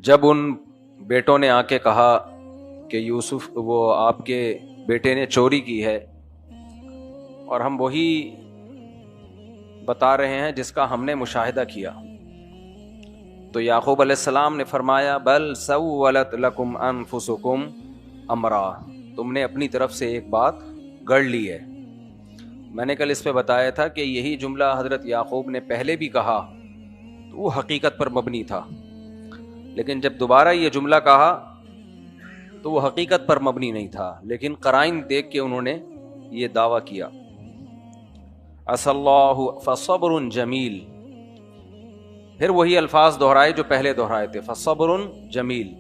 جب ان بیٹوں نے آ کے کہا کہ یوسف وہ آپ کے بیٹے نے چوری کی ہے اور ہم وہی بتا رہے ہیں جس کا ہم نے مشاہدہ کیا، تو یعقوب علیہ السلام نے فرمایا بل سولت لکم انفسکم امرا، تم نے اپنی طرف سے ایک بات گڑھ لی ہے۔ میں نے کل اس پہ بتایا تھا کہ یہی جملہ حضرت یعقوب نے پہلے بھی کہا تو وہ حقیقت پر مبنی تھا، لیکن جب دوبارہ یہ جملہ کہا تو وہ حقیقت پر مبنی نہیں تھا، لیکن قرائن دیکھ کے انہوں نے یہ دعویٰ کیا۔ عسى اللہ فصبر جمیل، پھر وہی الفاظ دہرائے جو پہلے دہرائے تھے، فصبر جمیل۔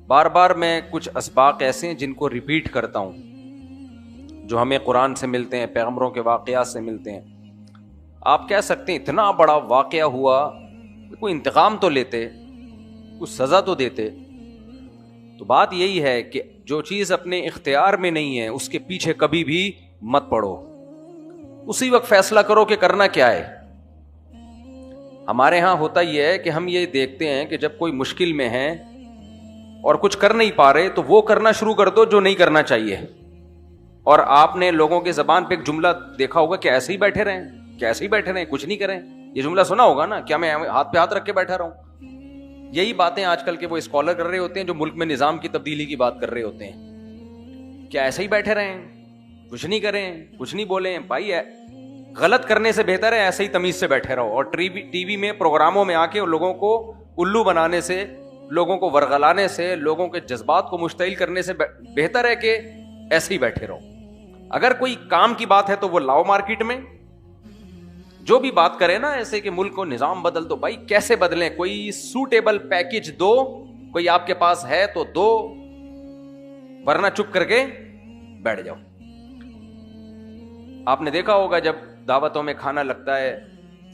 بار بار میں کچھ اسباق ایسے ہیں جن کو ریپیٹ کرتا ہوں جو ہمیں قرآن سے ملتے ہیں، پیغمبروں کے واقعات سے ملتے ہیں۔ آپ کہہ سکتے ہیں اتنا بڑا واقعہ ہوا، کوئی انتقام تو لیتے، کچھ سزا تو دیتے۔ تو بات یہی ہے کہ جو چیز اپنے اختیار میں نہیں ہے اس کے پیچھے کبھی بھی مت پڑو، اسی وقت فیصلہ کرو کہ کرنا کیا ہے۔ ہمارے ہاں ہوتا یہ ہے کہ ہم یہ دیکھتے ہیں کہ جب کوئی مشکل میں ہے اور کچھ کر نہیں پا رہے تو وہ کرنا شروع کر دو جو نہیں کرنا چاہیے۔ اور آپ نے لوگوں کے زبان پہ ایک جملہ دیکھا ہوگا کہ ایسے ہی بیٹھے رہیں، کہ ایسے ہی بیٹھے رہیں، کچھ نہیں کریں۔ یہ جملہ سنا ہوگا نا، کیا میں ہاتھ پہ ہاتھ رکھ کے بیٹھا رہوں؟ یہی باتیں آج کل کے وہ اسکالر کر رہے ہوتے ہیں جو ملک میں نظام کی تبدیلی کی بات کر رہے ہوتے ہیں۔ کیا ایسے ہی بیٹھے رہیں، کچھ نہیں کریں، کچھ نہیں بولیں؟ بھائی غلط کرنے سے بہتر ہے ایسے ہی تمیز سے بیٹھے رہو، اور ٹی وی میں پروگراموں میں آ کے لوگوں کو الو بنانے سے، لوگوں کو ورغلانے سے، لوگوں کے جذبات کو مشتعل کرنے سے بہتر ہے کہ ایسے ہی بیٹھے رہو۔ اگر کوئی کام کی بات ہے تو وہ لاؤ مارکیٹ میں، جو بھی بات کرے نا ایسے کہ ملک کو نظام بدل دو، بھائی کیسے بدلیں؟ کوئی سوٹیبل پیکج دو، کوئی آپ کے پاس ہے تو دو، ورنہ چپ کر کے بیٹھ جاؤ۔ آپ نے دیکھا ہوگا جب دعوتوں میں کھانا لگتا ہے،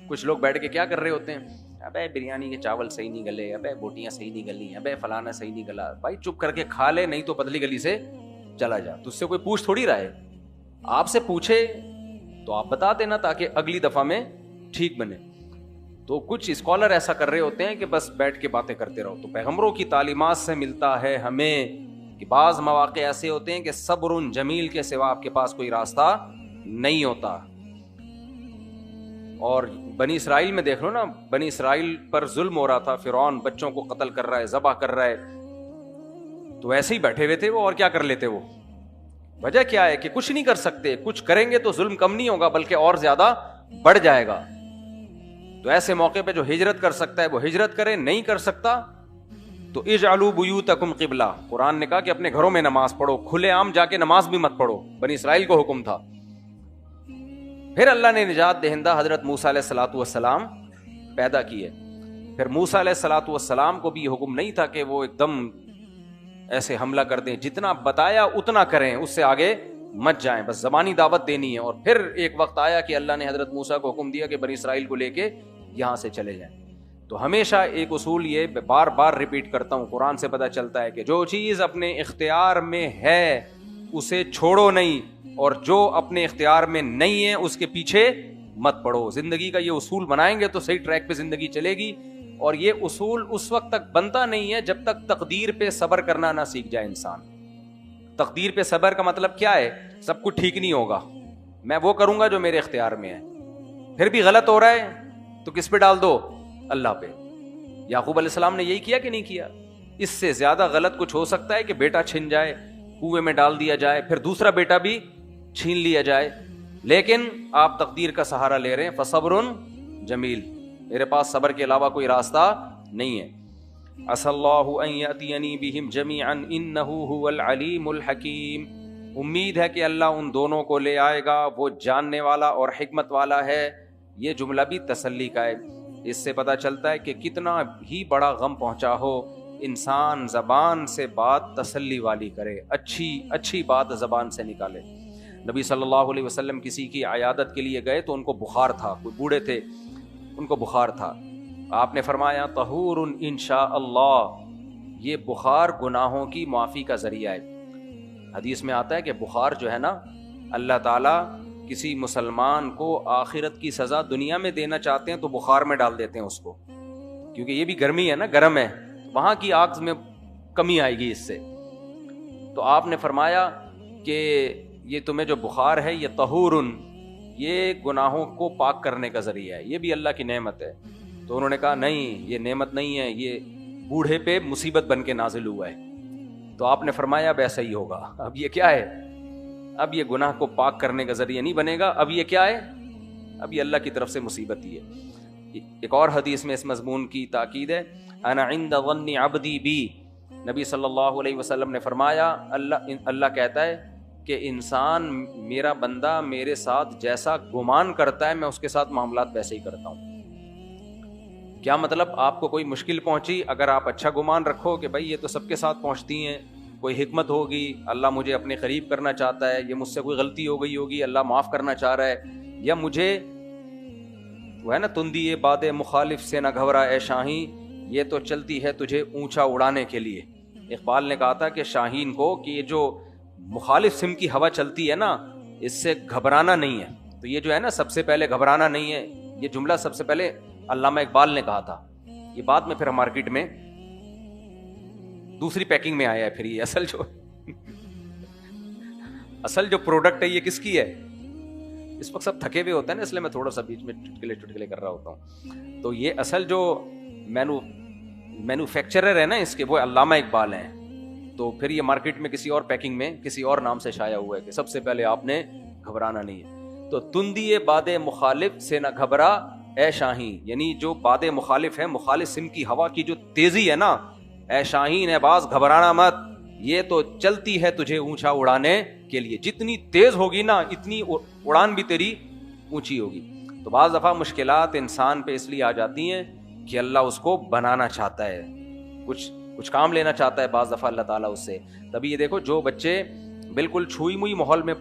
کچھ لوگ بیٹھ کے کیا کر رہے ہوتے ہیں، ابے بریانی کے چاول صحیح نہیں گلے، ابے بوٹیاں صحیح نہیں گلی، ابے فلانا صحیح نہیں گلا۔ بھائی چپ کر کے کھا لے، نہیں تو پتلی گلی سے چلا جا، تجھ سے کوئی پوچھ تھوڑی رہا ہے۔ آپ سے پوچھے تو آپ بتا دینا تاکہ اگلی دفعہ میں ٹھیک بنے۔ تو کچھ اسکالر ایسا کر رہے ہوتے ہیں کہ بس بیٹھ کے باتیں کرتے رہو۔ تو پیغمبروں کی تعلیمات سے ملتا ہے ہمیں کہ بعض مواقع ایسے ہوتے ہیں کہ صبر جمیل کے سوا آپ کے پاس کوئی راستہ نہیں ہوتا۔ اور بنی اسرائیل میں دیکھ لو نا، بنی اسرائیل پر ظلم ہو رہا تھا، فرعون بچوں کو قتل کر رہا ہے، ذبح کر رہا ہے، تو ایسے ہی بیٹھے ہوئے تھے وہ، اور کیا کر لیتے وہ؟ وجہ کیا ہے کہ کچھ نہیں کر سکتے، کچھ کریں گے تو ظلم کم نہیں ہوگا بلکہ اور زیادہ بڑھ جائے گا۔ تو ایسے موقع پہ جو ہجرت کر سکتا ہے وہ ہجرت کرے، نہیں کر سکتا تو اجعلوا بیوتکم قبلہ، قرآن نے کہا کہ اپنے گھروں میں نماز پڑھو، کھلے عام جا کے نماز بھی مت پڑھو، بنی اسرائیل کو حکم تھا۔ پھر اللہ نے نجات دہندہ حضرت موسیٰ علیہ الصلوۃ والسلام پیدا کیے۔ پھر موسیٰ علیہ الصلوۃ والسلام کو بھی یہ حکم نہیں تھا کہ وہ ایک دم ایسے حملہ کر دیں، جتنا بتایا اتنا کریں، اس سے آگے مت جائیں، بس زبانی دعوت دینی ہے۔ اور پھر ایک وقت آیا کہ اللہ نے حضرت موسیٰ کو حکم دیا کہ بنی اسرائیل کو لے کے یہاں سے چلے جائیں۔ تو ہمیشہ ایک اصول یہ بار بار ریپیٹ کرتا ہوں، قرآن سے پتہ چلتا ہے کہ جو چیز اپنے اختیار میں ہے اسے چھوڑو نہیں، اور جو اپنے اختیار میں نہیں ہے اس کے پیچھے مت پڑو۔ زندگی کا یہ اصول بنائیں گے تو صحیح ٹریک پہ زندگی چلے گی۔ اور یہ اصول اس وقت تک بنتا نہیں ہے جب تک تقدیر پہ صبر کرنا نہ سیکھ جائے انسان۔ تقدیر پہ صبر کا مطلب کیا ہے؟ سب کچھ ٹھیک نہیں ہوگا، میں وہ کروں گا جو میرے اختیار میں ہے، پھر بھی غلط ہو رہا ہے تو کس پہ ڈال دو؟ اللہ پہ۔ یعقوب علیہ السلام نے یہی کیا کہ نہیں کیا؟ اس سے زیادہ غلط کچھ ہو سکتا ہے کہ بیٹا چھن جائے، کنویں میں ڈال دیا جائے، پھر دوسرا بیٹا بھی چھین لیا جائے، لیکن آپ تقدیر کا سہارا لے رہے ہیں۔ فصبر جمیل، میرے پاس صبر کے علاوہ کوئی راستہ نہیں ہے۔ عسى اللہ ان یأتینی بہم جمیعا انہ هو العلیم الحکیم، امید ہے کہ اللہ ان دونوں کو لے آئے گا، وہ جاننے والا اور حکمت والا ہے۔ یہ جملہ بھی تسلی کا ہے، اس سے پتہ چلتا ہے کہ کتنا ہی بڑا غم پہنچا ہو، انسان زبان سے بات تسلی والی کرے، اچھی بات زبان سے نکالے۔ نبی صلی اللہ علیہ وسلم کسی کی عیادت کے لیے گئے تو ان کو بخار تھا، کوئی بوڑھے تھے ان کو بخار تھا، آپ نے فرمایا طہور انشاء اللہ، یہ بخار گناہوں کی معافی کا ذریعہ ہے۔ حدیث میں آتا ہے کہ بخار جو ہے نا، اللہ تعالیٰ کسی مسلمان کو آخرت کی سزا دنیا میں دینا چاہتے ہیں تو بخار میں ڈال دیتے ہیں اس کو، کیونکہ یہ بھی گرمی ہے نا، گرم ہے، وہاں کی آگ میں کمی آئے گی اس سے. تو آپ نے فرمایا کہ یہ تمہیں جو بخار ہے یہ طہورن، یہ گناہوں کو پاک کرنے کا ذریعہ ہے، یہ بھی اللہ کی نعمت ہے. تو انہوں نے کہا نہیں، یہ نعمت نہیں ہے، یہ بوڑھے پہ مصیبت بن کے نازل ہوا ہے. تو آپ نے فرمایا اب ایسا ہی ہوگا. اب یہ کیا ہے؟ اب یہ گناہ کو پاک کرنے کا ذریعہ نہیں بنے گا، اب یہ کیا ہے؟ اب یہ اللہ کی طرف سے مصیبت ہی ہے. ایک اور حدیث میں اس مضمون کی تاکید ہے، انا عند ظن عبدی بی. نبی صلی اللہ علیہ وسلم نے فرمایا اللہ کہتا ہے کہ انسان، میرا بندہ میرے ساتھ جیسا گمان کرتا ہے میں اس کے ساتھ معاملات ویسے ہی کرتا ہوں. کیا مطلب؟ آپ کو کوئی مشکل پہنچی، اگر آپ اچھا گمان رکھو کہ بھائی یہ تو سب کے ساتھ پہنچتی ہیں، کوئی حکمت ہوگی، اللہ مجھے اپنے قریب کرنا چاہتا ہے، یہ مجھ سے کوئی غلطی ہو گئی ہوگی، اللہ معاف کرنا چاہ رہا ہے، یا مجھے وہ ہے نا تندی باد مخالف سے نہ گھبرا اے شاہین، یہ تو چلتی ہے تجھے اونچا اڑانے کے لیے. اقبال نے کہا تھا کہ شاہین کو کہ یہ جو مخالف سم کی ہوا چلتی ہے نا، اس سے گھبرانا نہیں ہے. تو یہ جو ہے نا سب سے پہلے گھبرانا نہیں ہے، یہ جملہ سب سے پہلے علامہ اقبال نے کہا تھا. یہ بعد میں پھر مارکیٹ میں دوسری پیکنگ میں آیا ہے. پھر یہ اصل جو پروڈکٹ ہے یہ کس کی ہے؟ اس وقت سب تھکے ہوئے ہوتے ہیں نا، اس لیے میں تھوڑا سا بیچ میں چٹکلے کر رہا ہوتا ہوں. تو یہ اصل جو مینوفیکچرر ہے نا اس کے، وہ علامہ اقبال ہیں. تو پھر یہ مارکیٹ میں کسی اور پیکنگ میں کسی اور نام سے شائع ہوا ہے کہ سب سے پہلے آپ نے گھبرانا نہیں ہے. تو تندی باد مخالف سے نہ گھبرا اے شاہین، یعنی جو باد مخالف ہے، مخالف سم کی ہوا کی جو تیزی ہے نا، اے شاہین اے باز گھبرانا مت، یہ تو چلتی ہے تجھے اونچا اڑانے کے لیے. جتنی تیز ہوگی نا اتنی اڑان بھی تیری اونچی ہوگی. تو بعض دفعہ مشکلات انسان پہ اس لیے آ جاتی ہیں کہ اللہ اس کو بنانا چاہتا ہے، کچھ کام لینا چاہتا ہے بعض دفعہ اللہ تعالیٰ اس سے. تبھی یہ دیکھو جو بچے بالکل چھوئی موئی ماحول میں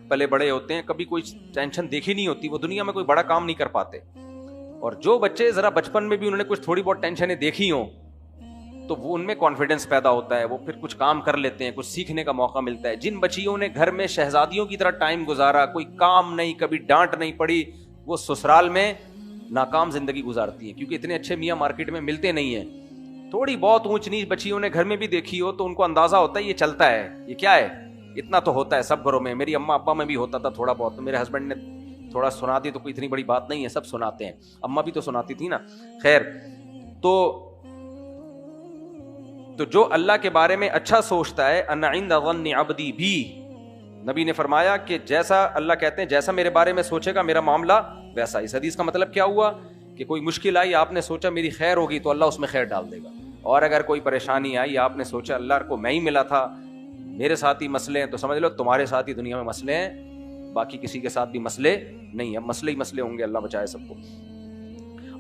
پلے بڑے ہوتے ہیں، کبھی کوئی ٹینشن دیکھی نہیں ہوتی، وہ دنیا میں کوئی بڑا کام نہیں کر پاتے. اور جو بچے ذرا بچپن میں بھی انہوں نے کچھ تھوڑی بہت ٹینشنیں دیکھی ہوں تو وہ ان میں کانفیڈنس پیدا ہوتا ہے، وہ پھر کچھ کام کر لیتے ہیں، کچھ سیکھنے کا موقع ملتا ہے. جن بچیوں نے گھر میں شہزادیوں کی طرح ٹائم گزارا، کوئی کام نہیں، کبھی ڈانٹ نہیں پڑی، وہ سسرال میں ناکام زندگی گزارتی ہیں، کیونکہ اتنے اچھے میاں مارکیٹ میں ملتے نہیں ہیں. تھوڑی بہت اونچ نیچ بچیوں نے گھر میں بھی دیکھی ہو تو ان کو اندازہ ہوتا ہے یہ چلتا ہے، یہ کیا ہے، اتنا تو ہوتا ہے سب گھروں میں. میری اماں ابا میں بھی ہوتا تھا تھوڑا بہت، تو میرے ہسبینڈ نے تھوڑا سنا دی تو کوئی اتنی بڑی بات نہیں ہے، سب سناتے ہیں، اماں بھی تو سناتی تھی نا. خیر، تو جو اللہ کے بارے میں اچھا سوچتا ہے، انا عند ظن عبدی بھی، نبی نے فرمایا کہ جیسا اللہ کہتے ہیں جیسا میرے بارے میں سوچے گا میرا معاملہ ویسا. اس حدیث کا مطلب کیا ہوا کہ کوئی مشکل آئی، آپ نے سوچا میری خیر ہوگی تو اللہ اس میں خیر ڈال دے گا. اور اگر کوئی پریشانی آئی، آپ نے سوچا اللہ کو میں ہی ملا تھا، میرے ساتھ ہی مسئلے ہیں، تو سمجھ لو تمہارے ساتھ ہی دنیا میں مسئلے ہیں، باقی کسی کے ساتھ بھی مسئلے نہیں ہیں. مسئلے ہی مسئلے ہوں گے، اللہ بچائے سب کو.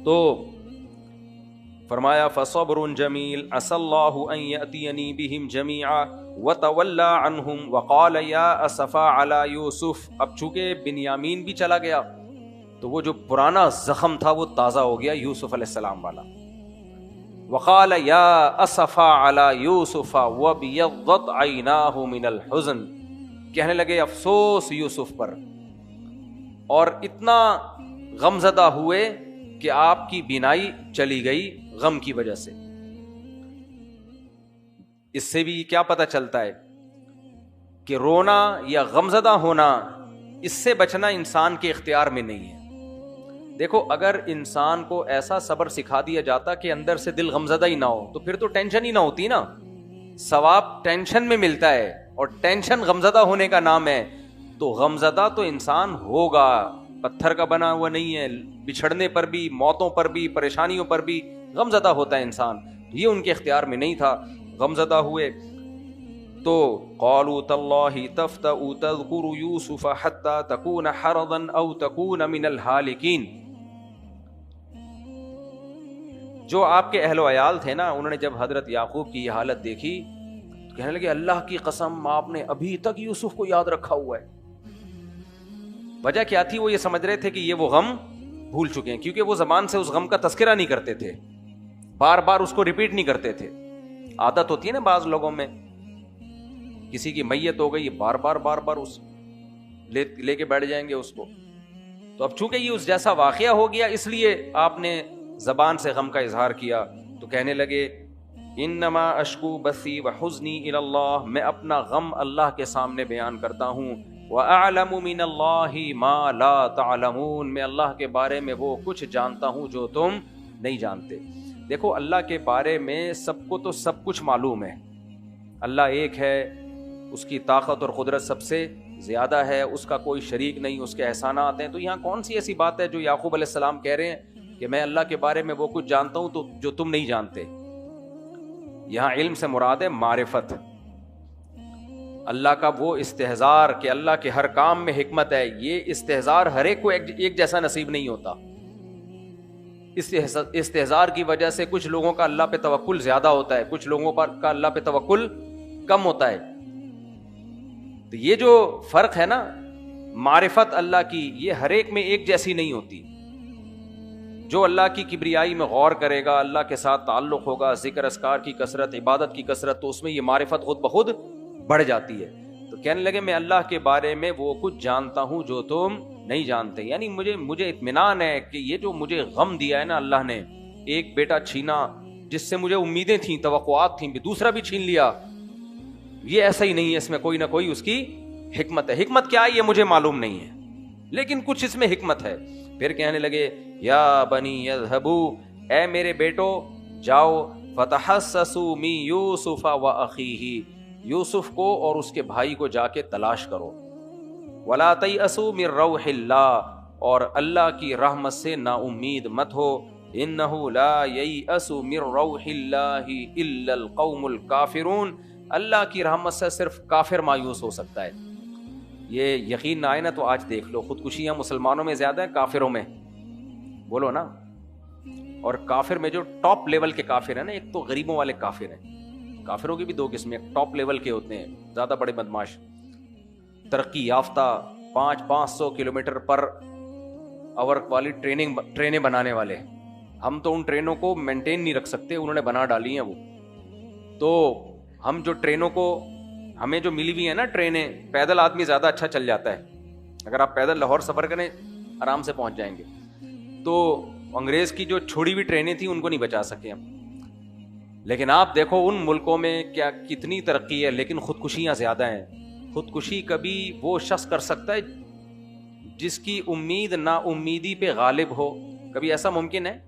تو فرمایا فصبر جمیل عسى الله ان ياتيني بهم جميعا وتولى عنهم وقال يا اسفا على يوسف. اب چونکہ بنیامین بھی چلا گیا تو وہ جو پرانا زخم تھا وہ تازہ ہو گیا یوسف علیہ السلام والا. وقال یا اسفا علی یوسف وابیضت عیناہ من الحزن، کہنے لگے افسوس یوسف پر، اور اتنا غمزدہ ہوئے کہ آپ کی بینائی چلی گئی غم کی وجہ سے. اس سے بھی کیا پتہ چلتا ہے کہ رونا یا غمزدہ ہونا، اس سے بچنا انسان کے اختیار میں نہیں ہے. دیکھو اگر انسان کو ایسا صبر سکھا دیا جاتا کہ اندر سے دل غمزدہ ہی نہ ہو تو پھر تو ٹینشن ہی نہ ہوتی نا. ثواب ٹینشن میں ملتا ہے اور ٹینشن غمزدہ ہونے کا نام ہے. تو غمزدہ تو انسان ہوگا، پتھر کا بنا ہوا نہیں ہے، بچھڑنے پر بھی، موتوں پر بھی، پریشانیوں پر بھی غمزدہ ہوتا ہے انسان. یہ ان کے اختیار میں نہیں تھا، غمزدہ ہوئے. تو قالوا تاللہ تفتأ تذکر یوسف حتی تکون حرضا او تکون من الہالکین. جو آپ کے اہل و عیال تھے نا، انہوں نے جب حضرت یعقوب کی یہ حالت دیکھی تو کہنے لگے اللہ کی قسم آپ نے ابھی تک یوسف کو یاد رکھا ہوا ہے. وجہ کیا تھی؟ وہ یہ سمجھ رہے تھے کہ یہ وہ غم بھول چکے ہیں، کیونکہ وہ زبان سے اس غم کا تذکرہ نہیں کرتے تھے، بار بار اس کو ریپیٹ نہیں کرتے تھے. عادت ہوتی ہے نا بعض لوگوں میں، کسی کی میت ہو گئی بار بار اس لے کے بیٹھ جائیں گے اس کو. تو اب چونکہ یہ اس جیسا واقعہ ہو گیا اس لیے آپ نے زبان سے غم کا اظہار کیا تو کہنے لگے انما اشکو بثی وحزنی الی اللہ، میں اپنا غم اللہ کے سامنے بیان کرتا ہوں، وَأَعْلَمُ مِنَ اللَّهِ مَا لَا تَعْلَمُونَ، میں اللہ کے بارے میں وہ کچھ جانتا ہوں جو تم نہیں جانتے۔ دیکھو اللہ کے بارے میں سب کو تو سب کچھ معلوم ہے، اللہ ایک ہے، اس کی طاقت اور قدرت سب سے زیادہ ہے، اس کا کوئی شریک نہیں، اس کے احسانات ہیں۔ تو یہاں کون سی ایسی بات ہے جو یعقوب علیہ السلام کہہ رہے ہیں کہ میں اللہ کے بارے میں وہ کچھ جانتا ہوں تو جو تم نہیں جانتے؟ یہاں علم سے مراد ہے معرفت، اللہ کا وہ استحضار کہ اللہ کے ہر کام میں حکمت ہے۔ یہ استحضار ہر ایک کو ایک جیسا نصیب نہیں ہوتا۔ اس استحضار کی وجہ سے کچھ لوگوں کا اللہ پہ توکل زیادہ ہوتا ہے، کچھ لوگوں کا اللہ پہ توکل کم ہوتا ہے۔ تو یہ جو فرق ہے نا معرفت اللہ کی، یہ ہر ایک میں ایک جیسی نہیں ہوتی۔ جو اللہ کی کبریائی میں غور کرے گا، اللہ کے ساتھ تعلق ہوگا، ذکر اذکار کی کثرت، عبادت کی کثرت، تو اس میں یہ معرفت خود بخود بڑھ جاتی ہے۔ تو کہنے لگے میں اللہ کے بارے میں وہ کچھ جانتا ہوں جو تم نہیں جانتے، یعنی مجھے اطمینان ہے کہ یہ جو مجھے غم دیا ہے نا اللہ نے، ایک بیٹا چھینا جس سے مجھے امیدیں تھیں، توقعات تھیں، دوسرا بھی چھین لیا، یہ ایسا ہی نہیں ہے، اس میں کوئی نہ کوئی اس کی حکمت ہے۔ حکمت کیا ہے یہ مجھے معلوم نہیں ہے، لیکن کچھ اس میں حکمت ہے۔ پھر کہنے لگے یا بنی یذهبوا، اے میرے بیٹو جاؤ، فتحسسوا من یوسف واخیہ، یوسف کو اور اس کے بھائی کو جا کے تلاش کرو، ولا تیأسوا من روح اللہ، اور اللہ کی رحمت سے نا امید مت ہو، انہ لا ییأس من روح اللہ الا القوم الکافرون، اللہ کی رحمت سے صرف کافر مایوس ہو سکتا ہے۔ یہ یقین نہ آئے نا تو آج دیکھ لو، خودکشیاں مسلمانوں میں زیادہ ہیں کافروں میں، بولو نا۔ اور کافر میں جو ٹاپ لیول کے کافر ہیں نا، ایک تو غریبوں والے کافر ہیں، کافروں کی بھی دو قسمیں، ٹاپ لیول کے ہوتے ہیں زیادہ بڑے بدماش، ترقی یافتہ 500 کلومیٹر پر آور والی ٹرینیں بنانے والے۔ ہم تو ان ٹرینوں کو مینٹین نہیں رکھ سکتے، انہوں نے بنا ڈالی ہیں وہ۔ تو ہم جو ٹرینوں کو ہمیں جو ملی ہوئی ہیں نا ٹرینیں، پیدل آدمی زیادہ اچھا چل جاتا ہے، اگر آپ پیدل لاہور سفر کریں آرام سے پہنچ جائیں گے۔ تو انگریز کی جو چھوڑی ہوئی ٹرینیں تھیں ان کو نہیں بچا سکے ہم۔ لیکن آپ دیکھو ان ملکوں میں کیا کتنی ترقی ہے، لیکن خودکشیاں زیادہ ہیں۔ خودکشی کبھی وہ شخص کر سکتا ہے جس کی امید نا امیدی پہ غالب ہو، کبھی ایسا ممکن ہے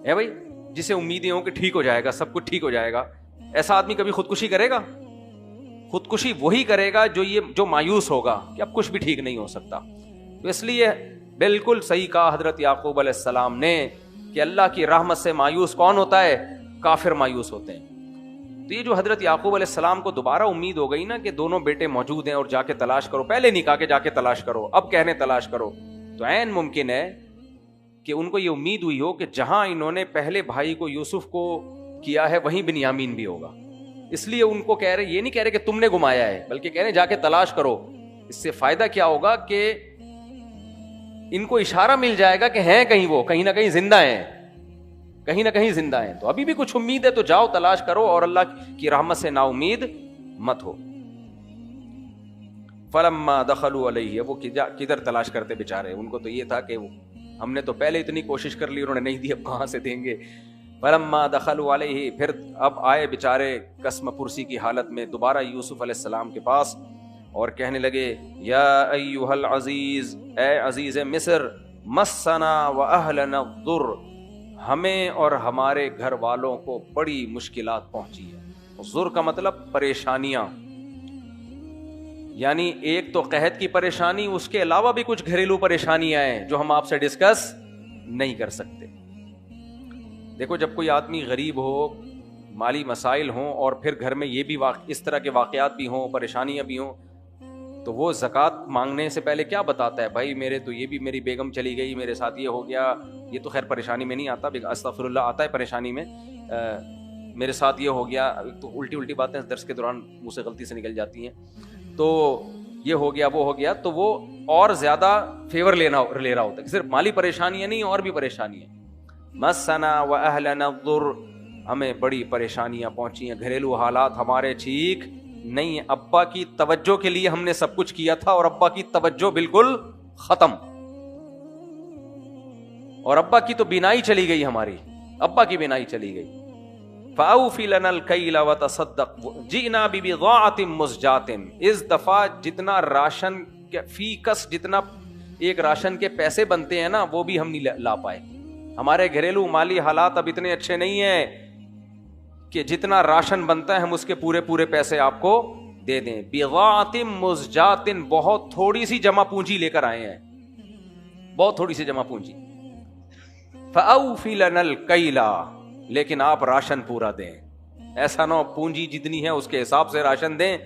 بھائی؟ جسے امیدیں ہوں کہ ٹھیک ہو جائے گا، سب کچھ ٹھیک ہو جائے گا، ایسا آدمی کبھی خودکشی کرے گا؟ خودکشی وہی کرے گا جو مایوس ہوگا کہ اب کچھ بھی ٹھیک نہیں ہو سکتا۔ تو اس لیے بالکل صحیح کہا حضرت یعقوب علیہ السلام نے کہ اللہ کی رحمت سے مایوس کون ہوتا ہے؟ کافر مایوس ہوتے ہیں۔ تو یہ جو حضرت یعقوب علیہ السلام کو دوبارہ امید ہو گئی نا کہ دونوں بیٹے موجود ہیں اور جا کے تلاش کرو، پہلے نہیں کہا کہ جا کے تلاش کرو، اب کہنے تلاش کرو، تو عین ممکن ہے کہ ان کو یہ امید ہوئی ہو کہ جہاں انہوں نے پہلے بھائی کو یوسف کو کیا ہے وہیں بنیامین بھی ہوگا۔ اس لیے ان کو کہہ رہے، یہ نہیں کہہ رہے کہ تم نے گمایا ہے، بلکہ کہہ رہے جا کے تلاش کرو۔ اس سے فائدہ کیا ہوگا کہ ان کو اشارہ مل جائے گا کہ ہیں کہیں، وہ کہیں نہ کہیں زندہ ہیں، کہیں نہ کہیں زندہ ہیں، تو ابھی بھی کچھ امید ہے، تو جاؤ تلاش کرو اور اللہ کی رحمت سے نا امید مت ہو۔ فلما دخلوا علیہ، وہ کدھر تلاش کرتے بیچارے، ان کو تو یہ تھا کہ ہم نے تو پہلے اتنی کوشش کر لی، انہوں نے نہیں دی، اب کہاں سے دیں گے۔ فلما دخلوا علیہ، پھر اب آئے بیچارے قسم پرسی کی حالت میں دوبارہ یوسف علیہ السلام کے پاس، اور کہنے لگے یا ایھا العزیز، اے عزیز مصر، مسنا واہلنا الضر، ہمیں اور ہمارے گھر والوں کو بڑی مشکلات پہنچی ہے۔ ضر کا مطلب پریشانیاں، یعنی ایک تو قحط کی پریشانی، اس کے علاوہ بھی کچھ گھریلو پریشانیاں ہیں جو ہم آپ سے ڈسکس نہیں کر سکتے۔ دیکھو جب کوئی آدمی غریب ہو، مالی مسائل ہوں، اور پھر گھر میں یہ بھی اس طرح کے واقعات بھی ہوں، پریشانیاں بھی ہوں، تو وہ زکوٰۃ مانگنے سے پہلے کیا بتاتا ہے؟ بھائی میرے تو یہ بھی، میری بیگم چلی گئی، میرے ساتھ یہ ہو گیا، یہ تو خیر پریشانی میں نہیں آتا، استغفر اللہ آتا ہے پریشانی میں، میرے ساتھ یہ ہو گیا، تو الٹی باتیں درس کے دوران منہ سے غلطی سے نکل جاتی ہیں، تو یہ ہو گیا وہ ہو گیا، تو وہ اور زیادہ فیور لے رہا ہوتا ہے، صرف مالی پریشانیاں نہیں اور بھی پریشانیاں۔ مسنا واہلنا الضر، ہمیں بڑی پریشانیاں پہنچی ہیں، گھریلو حالات ہمارے ٹھیک نہیں ہیں، ابا کی توجہ کے لیے ہم نے سب کچھ کیا تھا اور ابا کی توجہ بالکل ختم۔ اور ابا کی تو بینائی چلی گئی، ہماری ابا کی بینائی چلی گئی. فَأَوْفِ لَنَا الْكَيْلَ وَتَصَدَّقْ جِئْنَا بِبِضَاعَةٍ مُزْجَاةٍ. اس دفعہ جتنا راشن فی کس، جتنا ایک راشن کے پیسے بنتے ہیں نا، وہ بھی ہم نہیں لا پائے. ہمارے گھریلو مالی حالات اب اتنے اچھے نہیں ہیں کہ جتنا راشن بنتا ہے ہم اس کے پورے پورے پیسے آپ کو دے دیں. بِضَاعَةٍ مُزْجَاةٍ بہت تھوڑی سی جمع پونجی لے کر آئے ہیں، بہت تھوڑی سی جمع پونجی. فَأَوْفِ لَنَا الْكَيْلَ لیکن آپ راشن پورا دیں. ایسا نہ ہو پونجی جتنی ہے اس کے حساب سے راشن دیں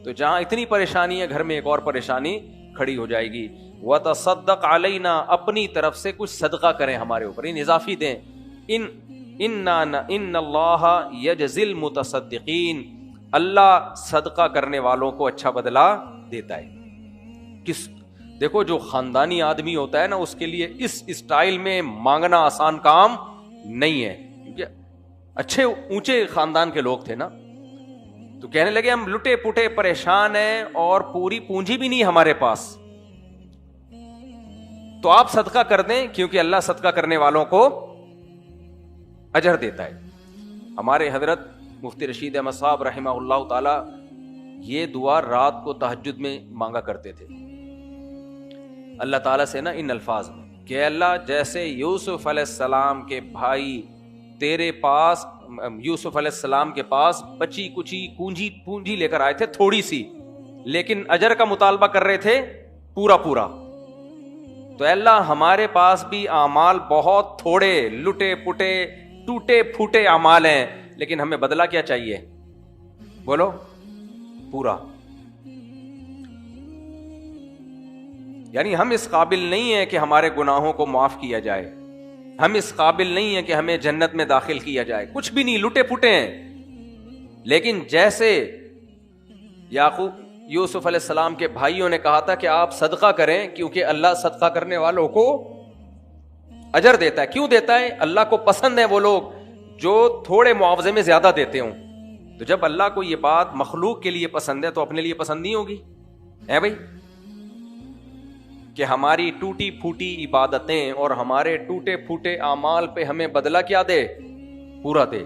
تو جہاں اتنی پریشانی ہے گھر میں ایک اور پریشانی کھڑی ہو جائے گی. وَتَصَدَّقْ عَلَيْنَا اپنی طرف سے کچھ صدقہ کریں ہمارے اوپر، ان اضافی دیں. ان اللہ یجزی المتصدقین، اللہ صدقہ کرنے والوں کو اچھا بدلہ دیتا ہے. دیکھو جو خاندانی آدمی ہوتا ہے نا اس کے لیے اس اسٹائل میں مانگنا آسان کام نہیں ہے، کیونکہ اچھے اونچے خاندان کے لوگ تھے نا، تو کہنے لگے ہم لٹے پٹے پریشان ہیں اور پوری پونجی بھی نہیں ہمارے پاس، تو آپ صدقہ کر دیں کیونکہ اللہ صدقہ کرنے والوں کو اجر دیتا ہے. ہمارے حضرت مفتی رشید احمد صاحب رحمہ اللہ تعالی یہ دعا رات کو تہجد میں مانگا کرتے تھے اللہ تعالیٰ سے نا ان الفاظ میں کہ اللہ جیسے یوسف علیہ السلام کے بھائی تیرے پاس، یوسف علیہ السلام کے پاس بچی کچی پونجی لے کر آئے تھے تھوڑی سی، لیکن اجر کا مطالبہ کر رہے تھے پورا پورا، تو اللہ ہمارے پاس بھی اعمال بہت تھوڑے لٹے پٹے ٹوٹے پھوٹے اعمال ہیں، لیکن ہمیں بدلہ کیا چاہیے؟ بولو پورا. یعنی ہم اس قابل نہیں ہیں کہ ہمارے گناہوں کو معاف کیا جائے، ہم اس قابل نہیں ہیں کہ ہمیں جنت میں داخل کیا جائے، کچھ بھی نہیں، لٹے پھٹے ہیں. لیکن جیسے یوسف علیہ السلام کے بھائیوں نے کہا تھا کہ آپ صدقہ کریں کیونکہ اللہ صدقہ کرنے والوں کو اجر دیتا ہے. کیوں دیتا ہے؟ اللہ کو پسند ہے وہ لوگ جو تھوڑے معاوضے میں زیادہ دیتے ہوں. تو جب اللہ کو یہ بات مخلوق کے لیے پسند ہے تو اپنے لیے پسند نہیں ہوگی ہے بھائی؟ کہ ہماری ٹوٹی پھوٹی عبادتیں اور ہمارے ٹوٹے پھوٹے اعمال پہ ہمیں بدلہ کیا دے؟ پورا دے.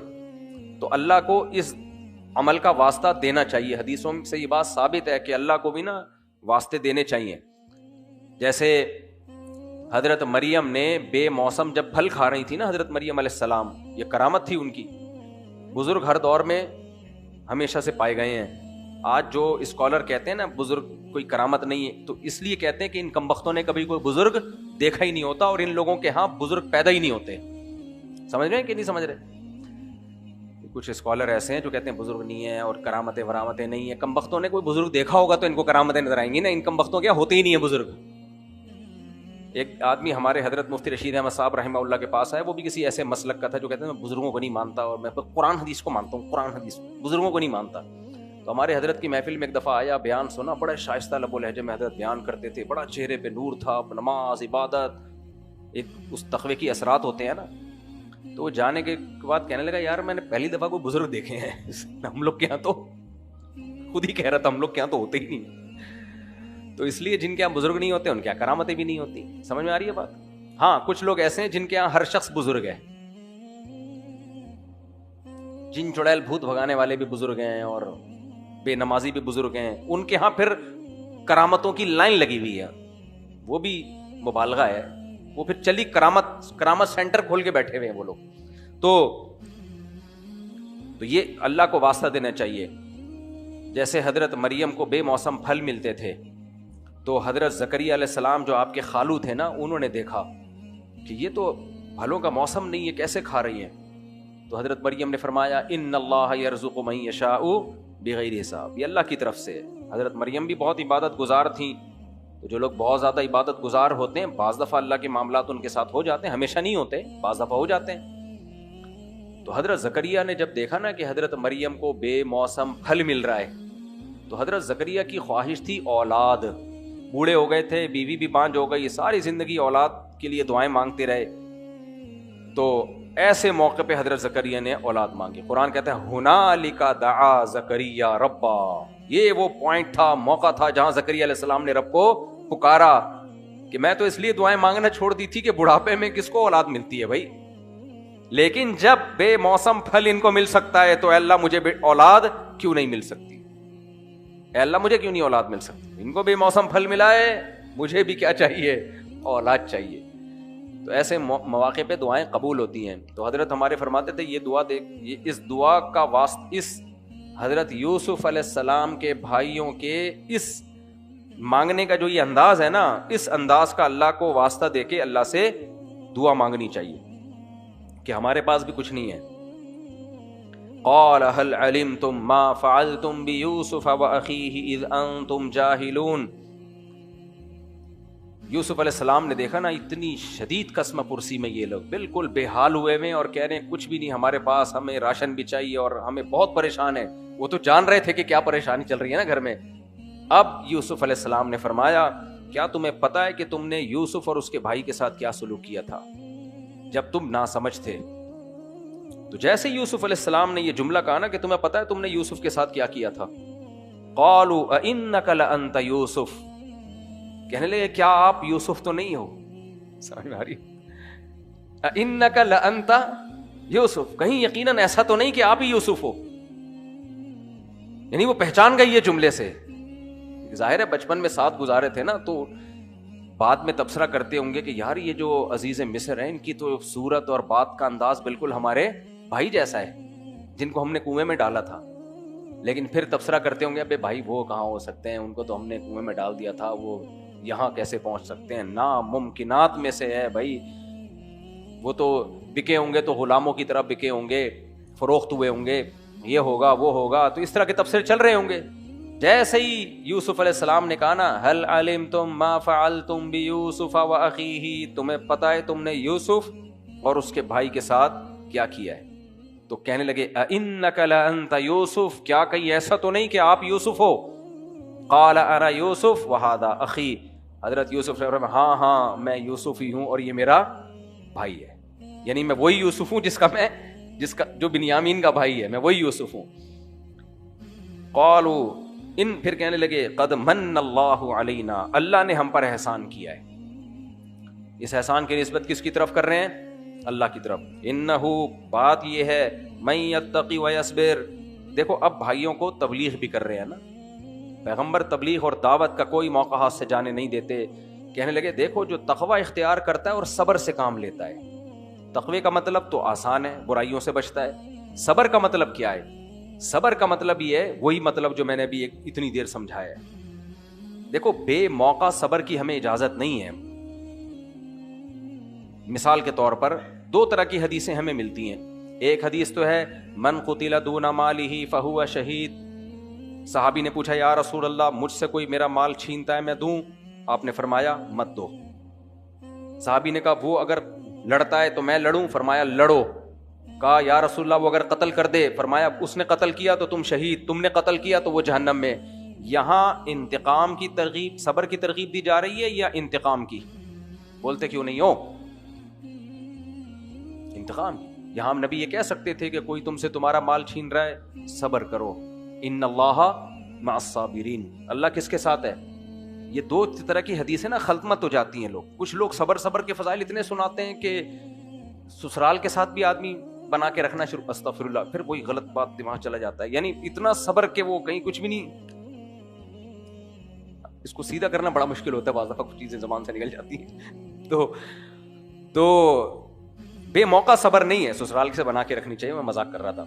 تو اللہ کو اس عمل کا واسطہ دینا چاہیے. حدیثوں سے یہ بات ثابت ہے کہ اللہ کو بھی نا واسطے دینے چاہیے. جیسے حضرت مریم نے بے موسم جب پھل کھا رہی تھی نا حضرت مریم علیہ السلام، یہ کرامت تھی ان کی. بزرگ ہر دور میں ہمیشہ سے پائے گئے ہیں. آج جو اسکالر کہتے ہیں نا بزرگ کوئی کرامت نہیں ہے، تو اس لیے کہتے ہیں کہ ان کمبختوں نے کبھی کوئی بزرگ دیکھا ہی نہیں ہوتا اور ان لوگوں کے ہاں بزرگ پیدا ہی نہیں ہوتے. سمجھ رہے ہیں کہ نہیں سمجھ رہے؟ کچھ اسکالر ایسے ہیں جو کہتے ہیں بزرگ نہیں ہے اور کرامتیں ورامتیں نہیں ہیں. کمبختوں نے کوئی بزرگ دیکھا ہوگا تو ان کو کرامتیں نظر آئیں گی نا. ان کمبختوں کیا ہوتے ہی نہیں ہے بزرگ. ایک آدمی ہمارے حضرت مفتی رشید احمد صاحب رحمہ اللہ کے پاس آئے، وہ بھی کسی ایسے مسلک کا تھا جو کہتے ہیں میں بزرگوں کو نہیں مانتا اور میں قرآن حدیث کو مانتا ہوں، قرآن حدیث بزرگوں کو نہیں مانتا. تو ہمارے حضرت کی محفل میں ایک دفعہ آیا، بیان سنا، بڑا شائستہ لب و لہجے میں حضرت بیان کرتے تھے، بڑا چہرے پہ نور تھا، نماز عبادت ایک اس تقوی کی اثرات ہوتے ہیں نا. تو وہ جانے کے بعد کہنے لگا یار میں نے پہلی دفعہ کوئی بزرگ دیکھے ہیں، ہم لوگ کے یہاں تو خود ہی کہہ رہا تھا ہم لوگ کے یہاں تو ہوتے ہی نہیں. تو اس لیے جن کے یہاں بزرگ نہیں ہوتے ان کے یہاں کرامتیں بھی نہیں ہوتی. سمجھ میں آ رہی ہے بات؟ ہاں کچھ لوگ ایسے ہیں جن کے یہاں ہر شخص بزرگ ہے، جن چڑیل بھوت بھگانے والے بھی بزرگ ہیں اور بے نمازی بھی بزرگ ہیں. ان کے ہاں پھر کرامتوں کی لائن لگی ہوئی ہے، وہ بھی مبالغہ ہے. وہ پھر چلی کرامت سینٹر کھول کے بیٹھے ہوئے ہیں وہ لوگ. تو یہ اللہ کو واسطہ دینا چاہیے. جیسے حضرت مریم کو بے موسم پھل ملتے تھے تو حضرت زکریا علیہ السلام جو آپ کے خالو تھے نا، انہوں نے دیکھا کہ یہ تو پھلوں کا موسم نہیں ہے، کیسے کھا رہی ہیں؟ تو حضرت مریم نے فرمایا ان اللہ یرزق من یشاء بغیر حساب، یہ اللہ کی طرف سے. حضرت مریم بھی بہت عبادت گزار تھیں. تو جو لوگ بہت زیادہ عبادت گزار ہوتے ہیں بعض دفعہ اللہ کے معاملات ان کے ساتھ ہو جاتے ہیں، ہمیشہ نہیں ہوتے، بعض دفعہ ہو جاتے ہیں. تو حضرت زکریا نے جب دیکھا نا کہ حضرت مریم کو بے موسم پھل مل رہا ہے تو حضرت زکریا کی خواہش تھی اولاد. بوڑھے ہو گئے تھے، بیوی بھی بانجھ ہو گئی، ساری زندگی اولاد کے لیے دعائیں مانگتے رہے. تو ایسے موقع پہ حضرت زکریا نے اولاد مانگی. قرآن کہتا ہے ہنالک دعا زکریا ربا، یہ وہ پوائنٹ تھا، موقع تھا جہاں زکریا علیہ السلام نے رب کو پکارا. کہ میں تو اس لیے دعائیں مانگنا چھوڑ دی تھی کہ بڑھاپے میں کس کو اولاد ملتی ہے بھائی, لیکن جب بے موسم پھل ان کو مل سکتا ہے تو اے اللہ مجھے اولاد کیوں نہیں مل سکتی, اے اللہ مجھے کیوں نہیں اولاد مل سکتی, ان کو بے موسم پھل ملا ہے, مجھے بھی کیا چاہیے, اولاد چاہیے. تو ایسے مواقع پہ دعائیں قبول ہوتی ہیں. تو حضرت ہمارے فرماتے تھے یہ دعا دیکھ, اس دعا کا واسطہ اس حضرت یوسف علیہ السلام کے بھائیوں کے اس مانگنے کا جو یہ انداز ہے نا, اس انداز کا اللہ کو واسطہ دے کے اللہ سے دعا مانگنی چاہیے کہ ہمارے پاس بھی کچھ نہیں ہے. قال هل علمتم ما فعلتم بيوسف واخيه اذ انتم جاهلون. یوسف علیہ السلام نے دیکھا نا اتنی شدید قسم پرسی میں یہ لوگ بالکل بے حال ہوئے ہوئے اور کہہ رہے ہیں کچھ بھی نہیں ہمارے پاس, ہمیں راشن بھی چاہیے اور ہمیں بہت پریشان ہے. وہ تو جان رہے تھے کہ کیا پریشانی چل رہی ہے نا گھر میں. اب یوسف علیہ السلام نے فرمایا کیا تمہیں پتا ہے کہ تم نے یوسف اور اس کے بھائی کے ساتھ کیا سلوک کیا تھا جب تم ناسمجھ تھے. تو جیسے یوسف علیہ السلام نے یہ جملہ کہا نا کہ تمہیں پتا ہے تم نے یوسف کے ساتھ کیا کیا تھا, قالوا اانک لانت یوسف, کہنے لگے کیا آپ یوسف تو نہیں ہو. سمجھ میں آ رہی, اانک لانت یوسف, کہیں یقیناً ایسا تو نہیں کہ آپ ہی یوسف ہو. یعنی وہ پہچان گئی یہ جملے سے. ظاہر ہے بچپن میں ساتھ گزارے تھے نا, تو بعد میں تبصرہ کرتے ہوں گے کہ یار یہ جو عزیز مصر ہیں ان کی تو صورت اور بات کا انداز بالکل ہمارے بھائی جیسا ہے جن کو ہم نے کنویں میں ڈالا تھا. لیکن پھر تبصرہ کرتے ہوں گے ابے بھائی وہ کہاں ہو سکتے ہیں, ان کو تو ہم نے کنویں میں ڈال دیا تھا, وہ یہاں کیسے پہنچ سکتے ہیں, ناممکنات میں سے ہے بھائی. وہ تو بکے ہوں گے تو غلاموں کی طرح بکے ہوں گے, فروخت ہوئے ہوں گے, یہ ہوگا وہ ہوگا. تو اس طرح کے تبصرے چل رہے ہوں گے. جیسے ہی یوسف علیہ السلام نے کہا نا هل علمتم ما فعلتم بیوسف واخیہ, تمہیں پتہ ہے تم نے یوسف اور اس کے بھائی کے ساتھ کیا کیا ہے, تو کہنے لگے اانک لانت یوسف, کیا کہیں ایسا تو نہیں کہ آپ یوسف ہو. قال انا یوسف وہذا اخی, حضرت یوسف نے فرمایا ہاں میں یوسف ہی ہوں اور یہ میرا بھائی ہے. یعنی میں وہی یوسف ہوں جس کا جو بنیامین کا بھائی ہے, میں وہی یوسف ہوں. قالوا پھر کہنے لگے قد من اللہ علینا, اللہ نے ہم پر احسان کیا ہے. اس احسان کی نسبت کس کی طرف کر رہے ہیں, اللہ کی طرف. انہ, بات یہ ہے, من یتقی ویصبر. دیکھو اب بھائیوں کو تبلیغ بھی کر رہے ہیں نا, پیغمبر تبلیغ اور دعوت کا کوئی موقع ہاتھ سے جانے نہیں دیتے. کہنے لگے دیکھو جو تقوی اختیار کرتا ہے اور صبر سے کام لیتا ہے, تقوی کا مطلب تو آسان ہے, برائیوں سے بچتا ہے. صبر کا مطلب کیا ہے, صبر کا مطلب یہ ہے وہی مطلب جو میں نے ابھی اتنی دیر سمجھایا ہے. دیکھو بے موقع صبر کی ہمیں اجازت نہیں ہے. مثال کے طور پر دو طرح کی حدیثیں ہمیں ملتی ہیں. ایک حدیث تو ہے من قتل دون مالہ فہو شہید. صحابی نے پوچھا یا رسول اللہ مجھ سے کوئی میرا مال چھینتا ہے میں دوں؟ آپ نے فرمایا مت دو. صحابی نے کہا وہ اگر لڑتا ہے تو میں لڑوں؟ فرمایا لڑو. کہا یا رسول اللہ وہ اگر قتل کر دے؟ فرمایا اس نے قتل کیا تو تم شہید, تم نے قتل کیا تو وہ جہنم میں. یہاں انتقام کی ترغیب, صبر کی ترغیب دی جا رہی ہے یا انتقام کی؟ بولتے کیوں نہیں ہو؟ انتقام کی. یہاں ہم نبی یہ کہہ سکتے تھے کہ کوئی تم سے تمہارا مال چھین رہا ہے, صبر کرو, ان اللہ مع الصابرین, اللہ کس کے ساتھ ہے. یہ دو طرح کی حدیثیں نا خلط مت ہو جاتی ہیں. کچھ لوگ صبر کے فضائل اتنے سناتے ہیں کہ سسرال کے ساتھ بھی آدمی بنا کے رکھنا شروع, استغفر اللہ, پھر وہی غلط بات دماغ چلا جاتا ہے. یعنی اتنا صبر کہ وہ کہیں کچھ بھی نہیں. اس کو سیدھا کرنا بڑا مشکل ہوتا ہے, بعض دفعہ کچھ چیزیں زبان سے نکل جاتی ہیں. تو بے موقع صبر نہیں ہے, سسرال سے بنا کے رکھنی چاہیے. میں مذاق کر رہا تھا,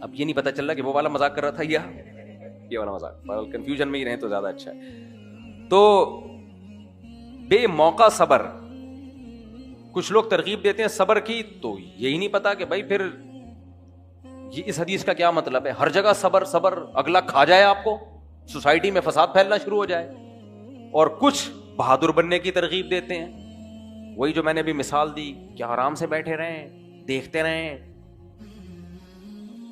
اب یہ نہیں پتا چل رہا کہ وہ والا مذاق کر رہا تھا یا یہ والا مذاق. کنفیوژن میں ہی رہیں تو زیادہ اچھا ہے. تو بے موقع صبر, کچھ لوگ ترغیب دیتے ہیں صبر کی, تو یہی نہیں پتا کہ بھائی پھر یہ اس حدیث کا کیا مطلب ہے. ہر جگہ صبر, اگلا کھا جائے آپ کو, سوسائٹی میں فساد پھیلنا شروع ہو جائے. اور کچھ بہادر بننے کی ترغیب دیتے ہیں, وہی جو میں نے بھی مثال دی کہ آرام سے بیٹھے رہیں, دیکھتے رہیں.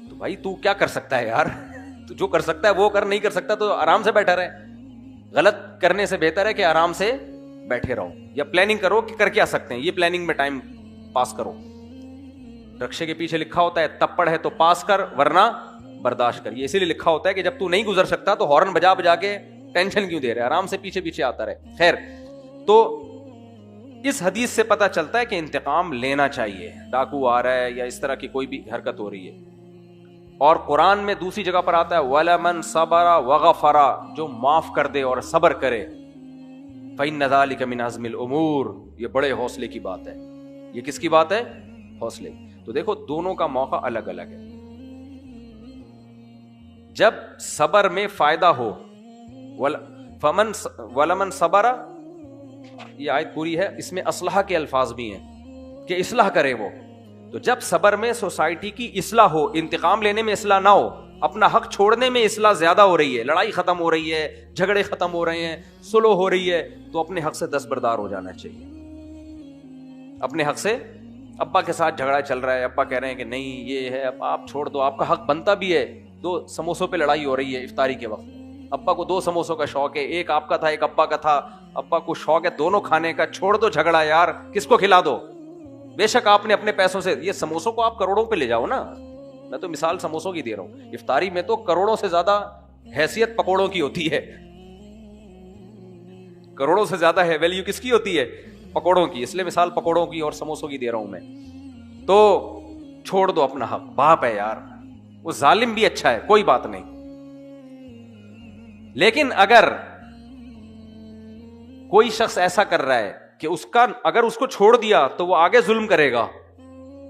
تو بھائی تو کیا کر سکتا ہے یار, تو جو کر سکتا ہے وہ کر, نہیں کر سکتا تو آرام سے بیٹھا رہے. غلط کرنے سے بہتر ہے کہ آرام سے بیٹھے رہو, یا پلاننگ کرو کہ کر کے آ سکتے ہیں, یہ پلاننگ میں ٹائم پاس کرو. رکشے کے پیچھے لکھا ہوتا ہے تپڑ ہے تو پاس کر ورنہ برداشت کر. یہ اسی لیے لکھا ہوتا ہے کہ جب تو نہیں گزر سکتا تو ہارن بجا بجا کے ٹینشن کیوں دے رہے, آرام سے پیچھے پیچھے آتا رہے. خیر, تو اس حدیث سے پتہ چلتا ہے کہ انتقام لینا چاہیے. ڈاکو آ رہا ہے یا اس طرح کی کوئی بھی حرکت ہو رہی ہے. اور قرآن میں دوسری جگہ پر آتا ہے وَلَمَنْ صَبَرَ وَغَفَرَ, جو معاف کر دے اور صبر کرے, فَإِنَّ ذَلِكَ مِنْ عَزْمِ الْأُمُورِ, یہ بڑے حوصلے کی بات ہے. یہ کس کی بات ہے؟ حوصلے. تو دیکھو دونوں کا موقع الگ الگ ہے. جب صبر میں فائدہ ہو, وَلَمَنْ صَبَرَ, یہ آیت پوری ہے, اس میں اصلاح کے الفاظ بھی ہیں کہ اصلاح کرے وہ. تو جب صبر میں سوسائٹی کی اصلاح ہو, انتقام لینے میں اصلاح نہ ہو, اپنا حق چھوڑنے میں اصلاح زیادہ ہو رہی ہے, لڑائی ختم ہو رہی ہے, جھگڑے ختم ہو رہے ہیں, صلح ہو رہی ہے, تو اپنے حق سے دستبردار ہو جانا چاہیے. اپنے حق سے, ابا کے ساتھ جھگڑا چل رہا ہے, ابا کہہ رہے ہیں کہ نہیں یہ ہے, اب آپ چھوڑ دو, آپ کا حق بنتا بھی ہے. 2 سموسوں پہ لڑائی ہو رہی ہے افطاری کے وقت, ابا کو 2 سموسوں کا شوق ہے, ایک آپ کا تھا ایک ابا کا تھا, ابا کو شوق ہے دونوں کھانے کا, چھوڑ دو جھگڑا یار, کس کو کھلا دو. بے شک آپ نے اپنے پیسوں سے, یہ سموسوں کو آپ کروڑوں پہ لے جاؤ نا, میں تو مثال سموسوں کی دے رہا ہوں, افطاری میں تو کروڑوں سے زیادہ حیثیت پکوڑوں کی ہوتی ہے, کروڑوں سے زیادہ ہے ویلیو کس کی ہوتی ہے؟ پکوڑوں کی. اس لیے مثال پکوڑوں کی اور سموسوں کی دے رہا ہوں میں. تو چھوڑ دو اپنا حق, باپ ہے یار, وہ ظالم بھی اچھا ہے, کوئی بات نہیں. لیکن اگر کوئی شخص ایسا کر رہا ہے کہ اس کا اگر اس کو چھوڑ دیا تو وہ آگے ظلم کرے گا,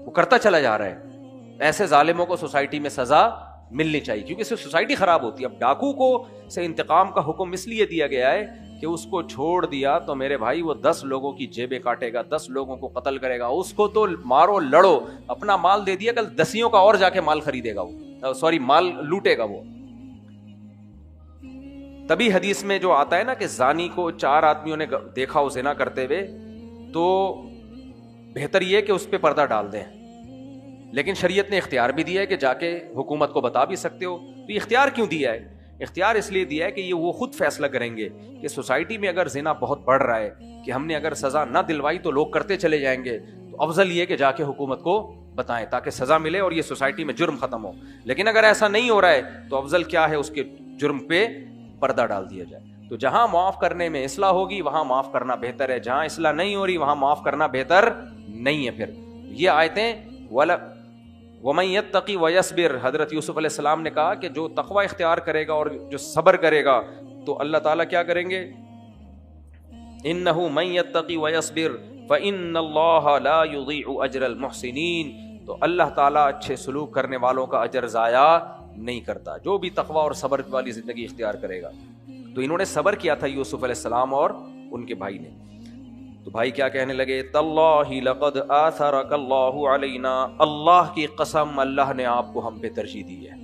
وہ کرتا چلا جا رہا ہے, ایسے ظالموں کو سوسائٹی میں سزا ملنی چاہیے, کیونکہ اس سے سوسائٹی خراب ہوتی ہے. اب ڈاکو کو سے انتقام کا حکم اس لیے دیا گیا ہے کہ اس کو چھوڑ دیا تو میرے بھائی وہ 10 لوگوں کی جیبیں کاٹے گا, 10 لوگوں کو قتل کرے گا. اس کو تو مارو لڑو, اپنا مال دے دیا, کل 10 کا اور جا کے مال خریدے گا وہ, مال لوٹے گا وہ. تبھی حدیث میں جو آتا ہے نا کہ زانی کو 4 آدمیوں نے دیکھا ہو زنا کرتے ہوئے, تو بہتر یہ کہ اس پہ پردہ ڈال دیں. لیکن شریعت نے اختیار بھی دیا ہے کہ جا کے حکومت کو بتا بھی سکتے ہو. تو یہ اختیار کیوں دیا ہے؟ اختیار اس لیے دیا ہے کہ یہ وہ خود فیصلہ کریں گے کہ سوسائٹی میں اگر زنا بہت بڑھ رہا ہے کہ ہم نے اگر سزا نہ دلوائی تو لوگ کرتے چلے جائیں گے, تو افضل یہ کہ جا کے حکومت کو بتائیں تاکہ سزا ملے اور یہ سوسائٹی میں جرم ختم ہو. لیکن اگر ایسا نہیں ہو رہا ہے تو افضل کیا ہے, اس کے جرم پہ پردہ ڈال دیا جائے. تو جہاں معاف کرنے میں اصلاح ہوگی وہاں معاف کرنا بہتر ہے, جہاں اصلاح نہیں ہو رہی وہاں معاف کرنا بہتر نہیں ہے. پھر یہ آیتیں وَمَن يَتَّقِ وَيَصْبِرْ, حضرت یوسف علیہ السلام نے کہا کہ جو تقوی اختیار کرے گا اور جو صبر کرے گا تو اللہ تعالیٰ کیا کریں گے؟ إِنَّهُ مَن يَتَّقِ وَيَصْبِرْ فَإِنَّ اللَّهَ لَا يُضِيعُ أَجْرَ الْمُحْسِنِينَ, تو اللہ تعالیٰ اچھے سلوک کرنے والوں کا اجر ضائع نہیں کرتا, جو بھی تقوی اور صبر والی زندگی اختیار کرے گا. تو انہوں نے صبر کیا تھا یوسف علیہ السلام اور ان کے بھائی نے. تو بھائی کیا کہنے لگے؟ تاللہ لقد آثرک اللہ علینا, اللہ کی قسم اللہ نے آپ کو ہم پہ ترجیح دی ہے.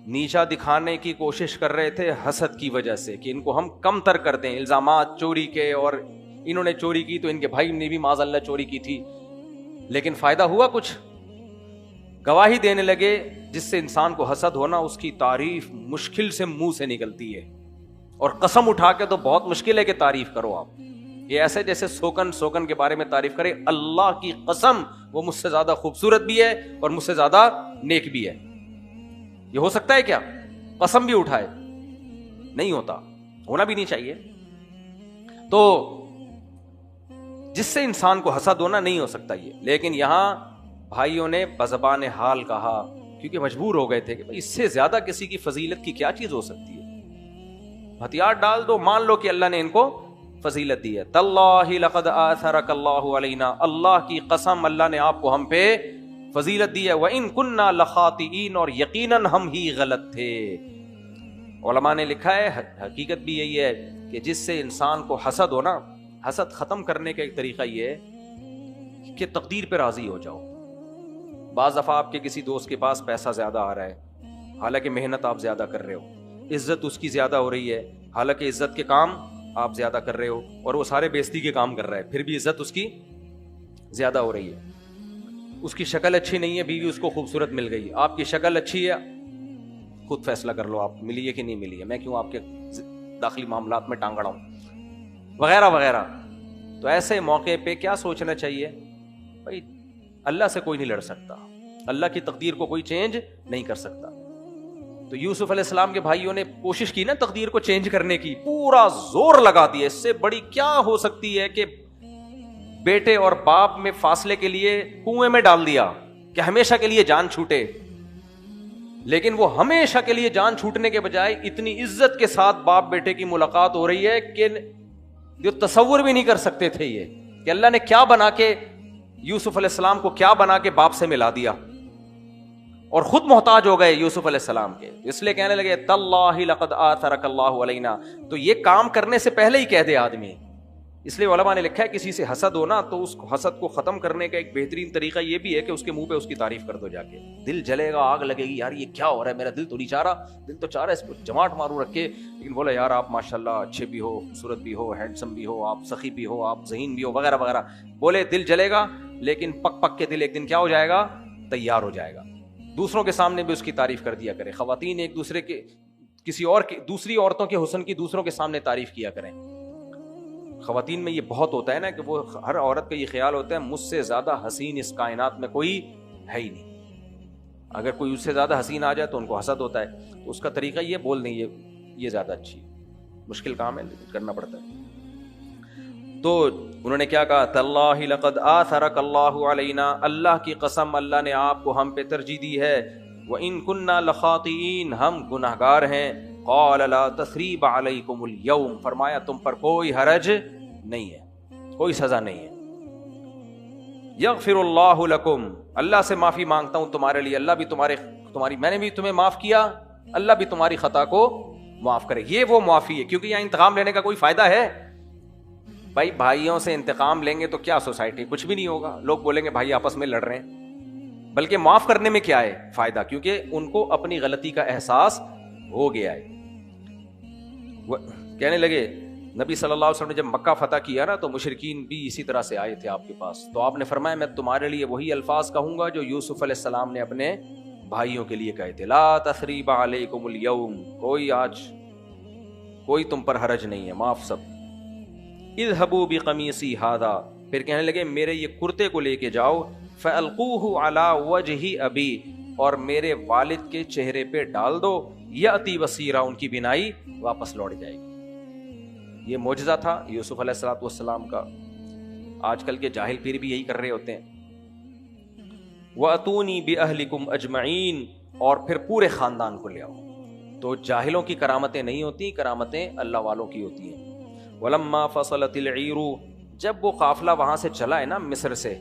نیچا دکھانے کی کوشش کر رہے تھے حسد کی وجہ سے کہ ان کو ہم کم تر کر دیں, الزامات چوری کے, اور انہوں نے چوری کی تو ان کے بھائی نے بھی معاذ اللہ چوری کی تھی, لیکن فائدہ ہوا کچھ؟ گواہی دینے لگے. جس سے انسان کو حسد ہونا, اس کی تعریف مشکل سے منہ سے نکلتی ہے, اور قسم اٹھا کے تو بہت مشکل ہے کہ تعریف کرو آپ. یہ ایسے جیسے سوکن کے بارے میں تعریف کرے, اللہ کی قسم وہ مجھ سے زیادہ خوبصورت بھی ہے اور مجھ سے زیادہ نیک بھی ہے. یہ ہو سکتا ہے کیا؟ قسم بھی اٹھائے, نہیں ہوتا, ہونا بھی نہیں چاہیے. تو جس سے انسان کو حسد ہونا نہیں ہو سکتا یہ. لیکن یہاں بھائیوں نے بزبان حال کہا, کیونکہ مجبور ہو گئے تھے کہ اس سے زیادہ کسی کی فضیلت کی کیا چیز ہو سکتی ہے. ہتھیار ڈال دو, مان لو کہ اللہ نے ان کو فضیلت دی ہے. تاللہ لقد آثرک اللہ علینا, اللہ کی قسم اللہ نے آپ کو ہم پہ فضیلت دی ہے. وَإِن كُنَّا لَخَاطِئِينَ, اور یقیناً ہم ہی غلط تھے. علماء نے لکھا ہے حقیقت بھی یہی ہے کہ جس سے انسان کو حسد ہو نا, حسد ختم کرنے کا ایک طریقہ یہ ہے کہ تقدیر پہ راضی ہو جاؤ. بعض دفعہ آپ کے کسی دوست کے پاس پیسہ زیادہ آ رہا ہے, حالانکہ محنت آپ زیادہ کر رہے ہو, عزت اس کی زیادہ ہو رہی ہے, حالانکہ عزت کے کام آپ زیادہ کر رہے ہو, اور وہ سارے بےزتی کے کام کر رہا ہے, پھر بھی عزت اس کی زیادہ ہو رہی ہے. اس کی شکل اچھی نہیں ہے, بیوی اس کو خوبصورت مل گئی, آپ کی شکل اچھی ہے, خود فیصلہ کر لو آپ ملی ہے کہ نہیں ملی ہے, میں کیوں آپ کے داخلی معاملات میں ٹانگ اڑاؤں, وغیرہ وغیرہ. تو ایسے موقع پہ کیا سوچنا چاہیے بھائی, اللہ سے کوئی نہیں لڑ سکتا, اللہ کی تقدیر کو کوئی چینج نہیں کر سکتا. تو یوسف علیہ السلام کے بھائیوں نے کوشش کی نا تقدیر کو چینج کرنے کی, پورا زور لگا دیا. اس سے بڑی کیا ہو سکتی ہے کہ بیٹے اور باپ میں فاصلے کے لیے کنویں میں ڈال دیا کہ ہمیشہ کے لیے جان چھوٹے. لیکن وہ ہمیشہ کے لیے جان چھوٹنے کے بجائے اتنی عزت کے ساتھ باپ بیٹے کی ملاقات ہو رہی ہے کہ جو تصور بھی نہیں کر سکتے تھے یہ, کہ اللہ نے کیا بنا کے یوسف علیہ السلام کو کیا بنا کے باپ سے ملا دیا, اور خود محتاج ہو گئے یوسف علیہ السلام کے. اس لیے کہنے لگے تاللہ لقد آثرک اللہ علینا. تو یہ کام کرنے سے پہلے ہی کہہ دے آدمی. اس لیے علماء نے لکھا ہے کسی سے حسد ہو نا تو اس حسد کو ختم کرنے کا ایک بہترین طریقہ یہ بھی ہے کہ اس کے منہ پہ اس کی تعریف کر دو جا کے. دل جلے گا, آگ لگے گی, یار یہ کیا ہو رہا ہے, میرا دل تو نہیں چاہ رہا, دل تو چاہ رہا ہے اس کو جماٹ مارو رکھ کے, لیکن بولا یار آپ ماشاءاللہ اچھے بھی ہو, خوبصورت بھی ہو, ہینڈسم بھی ہو, آپ سخی بھی ہو, آپ ذہین بھی ہو, وغیرہ وغیرہ. بولے دل جلے گا, لیکن پک پک کے دل ایک دن کیا ہو جائے گا, تیار ہو جائے گا. دوسروں کے سامنے بھی اس کی تعریف کر دیا کرے. خواتین ایک دوسرے کے کسی اور کی دوسری عورتوں کے حسن کی دوسروں کے سامنے تعریف کیا کریں. خواتین میں یہ بہت ہوتا ہے نا کہ وہ ہر عورت کا یہ خیال ہوتا ہے مجھ سے زیادہ حسین اس کائنات میں کوئی ہے ہی نہیں. اگر کوئی اس سے زیادہ حسین آ جائے تو ان کو حسد ہوتا ہے. تو اس کا طریقہ یہ بول نہیں, یہ زیادہ اچھی ہے. مشکل کام ہے لیکن کرنا پڑتا ہے. تو انہوں نے کیا کہا, تاللہ لقد آثرک اللہ علینا, اللہ کی قسم اللہ نے آپ کو ہم پہ ترجیح دی ہے. وَإِن كُنَّا لَخَاطِئِينَ, ہم گناہ گار ہیں. قَالَ لَا تَثْرِيبَ عَلَيْكُمُ الْيَوْمَ, فرمایا تم پر کوئی حرج نہیں ہے, کوئی سزا نہیں ہے. یغفر اللہ لکم, اللہ سے معافی مانگتا ہوں تمہارے لیے, اللہ بھی تمہاری میں نے بھی تمہیں معاف کیا, اللہ بھی تمہاری خطا کو معاف کرے. یہ وہ معافی ہے, کیونکہ یہاں انتقام لینے کا کوئی فائدہ ہے؟ بھائی بھائیوں سے انتقام لیں گے تو کیا سوسائٹی, کچھ بھی نہیں ہوگا. لوگ بولیں گے بھائی آپس میں لڑ رہے ہیں. بلکہ معاف کرنے میں کیا ہے فائدہ, کیونکہ ان کو اپنی غلطی کا احساس ہو گیا ہے. کہنے لگے نبی صلی اللہ علیہ وسلم نے جب مکہ فتح کیا نا تو مشرکین بھی اسی طرح سے آئے تھے آپ کے پاس. تو آپ نے فرمایا میں تمہارے لیے وہی الفاظ کہوں گا جو یوسف علیہ السلام نے اپنے بھائیوں کے لیے کہے تھے, لا تثریب علیکم اليوم, کوئی تم پر حرج نہیں ہے, معاف سب. اذهبوا بقمیصی ھذا, پھر کہنے لگے میرے یہ کرتے کو لے کے جاؤ, فالقوه علی وجہ ابی, اور میرے والد کے چہرے پہ ڈال دو, یاتی بصیرا, ان کی بینائی واپس لوٹ جائے گی. یہ معجزہ تھا یوسف علیہ الصلوۃ والسلام کا. آج کل کے جاہل پیر بھی یہی کر رہے ہوتے ہیں. وَأْتُونِي بِأَهْلِكُمْ أَجْمَعِينَ, اور پھر پورے خاندان کو لے آؤ. تو جاہلوں کی کرامتیں نہیں ہوتی, کرامتیں اللہ والوں کی ہوتی ہیں. وَلَمَّا فَصَلَتِ الْعِيرُ, جب وہ قافلہ وہاں سے چلا ہے نا مصر سے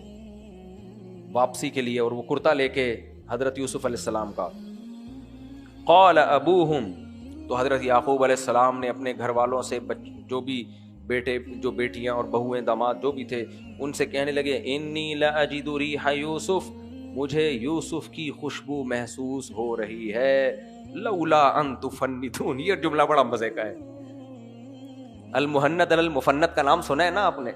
واپسی کے لیے, اور وہ کرتا لے کے حضرت یوسف علیہ السلام کا, قال ابوہم, تو حضرت یعقوب علیہ السلام نے اپنے گھر والوں سے, جو بھی بیٹے جو بیٹیاں اور بہویں داماد جو بھی تھے, ان سے کہنے لگے انی لاجد ریح یوسف, مجھے یوسف کی خوشبو محسوس ہو رہی ہے, لولا ان تفندون. یہ جملہ بڑا مزے کا ہے. المہند المفند کا نام سنا ہے نا آپ نے؟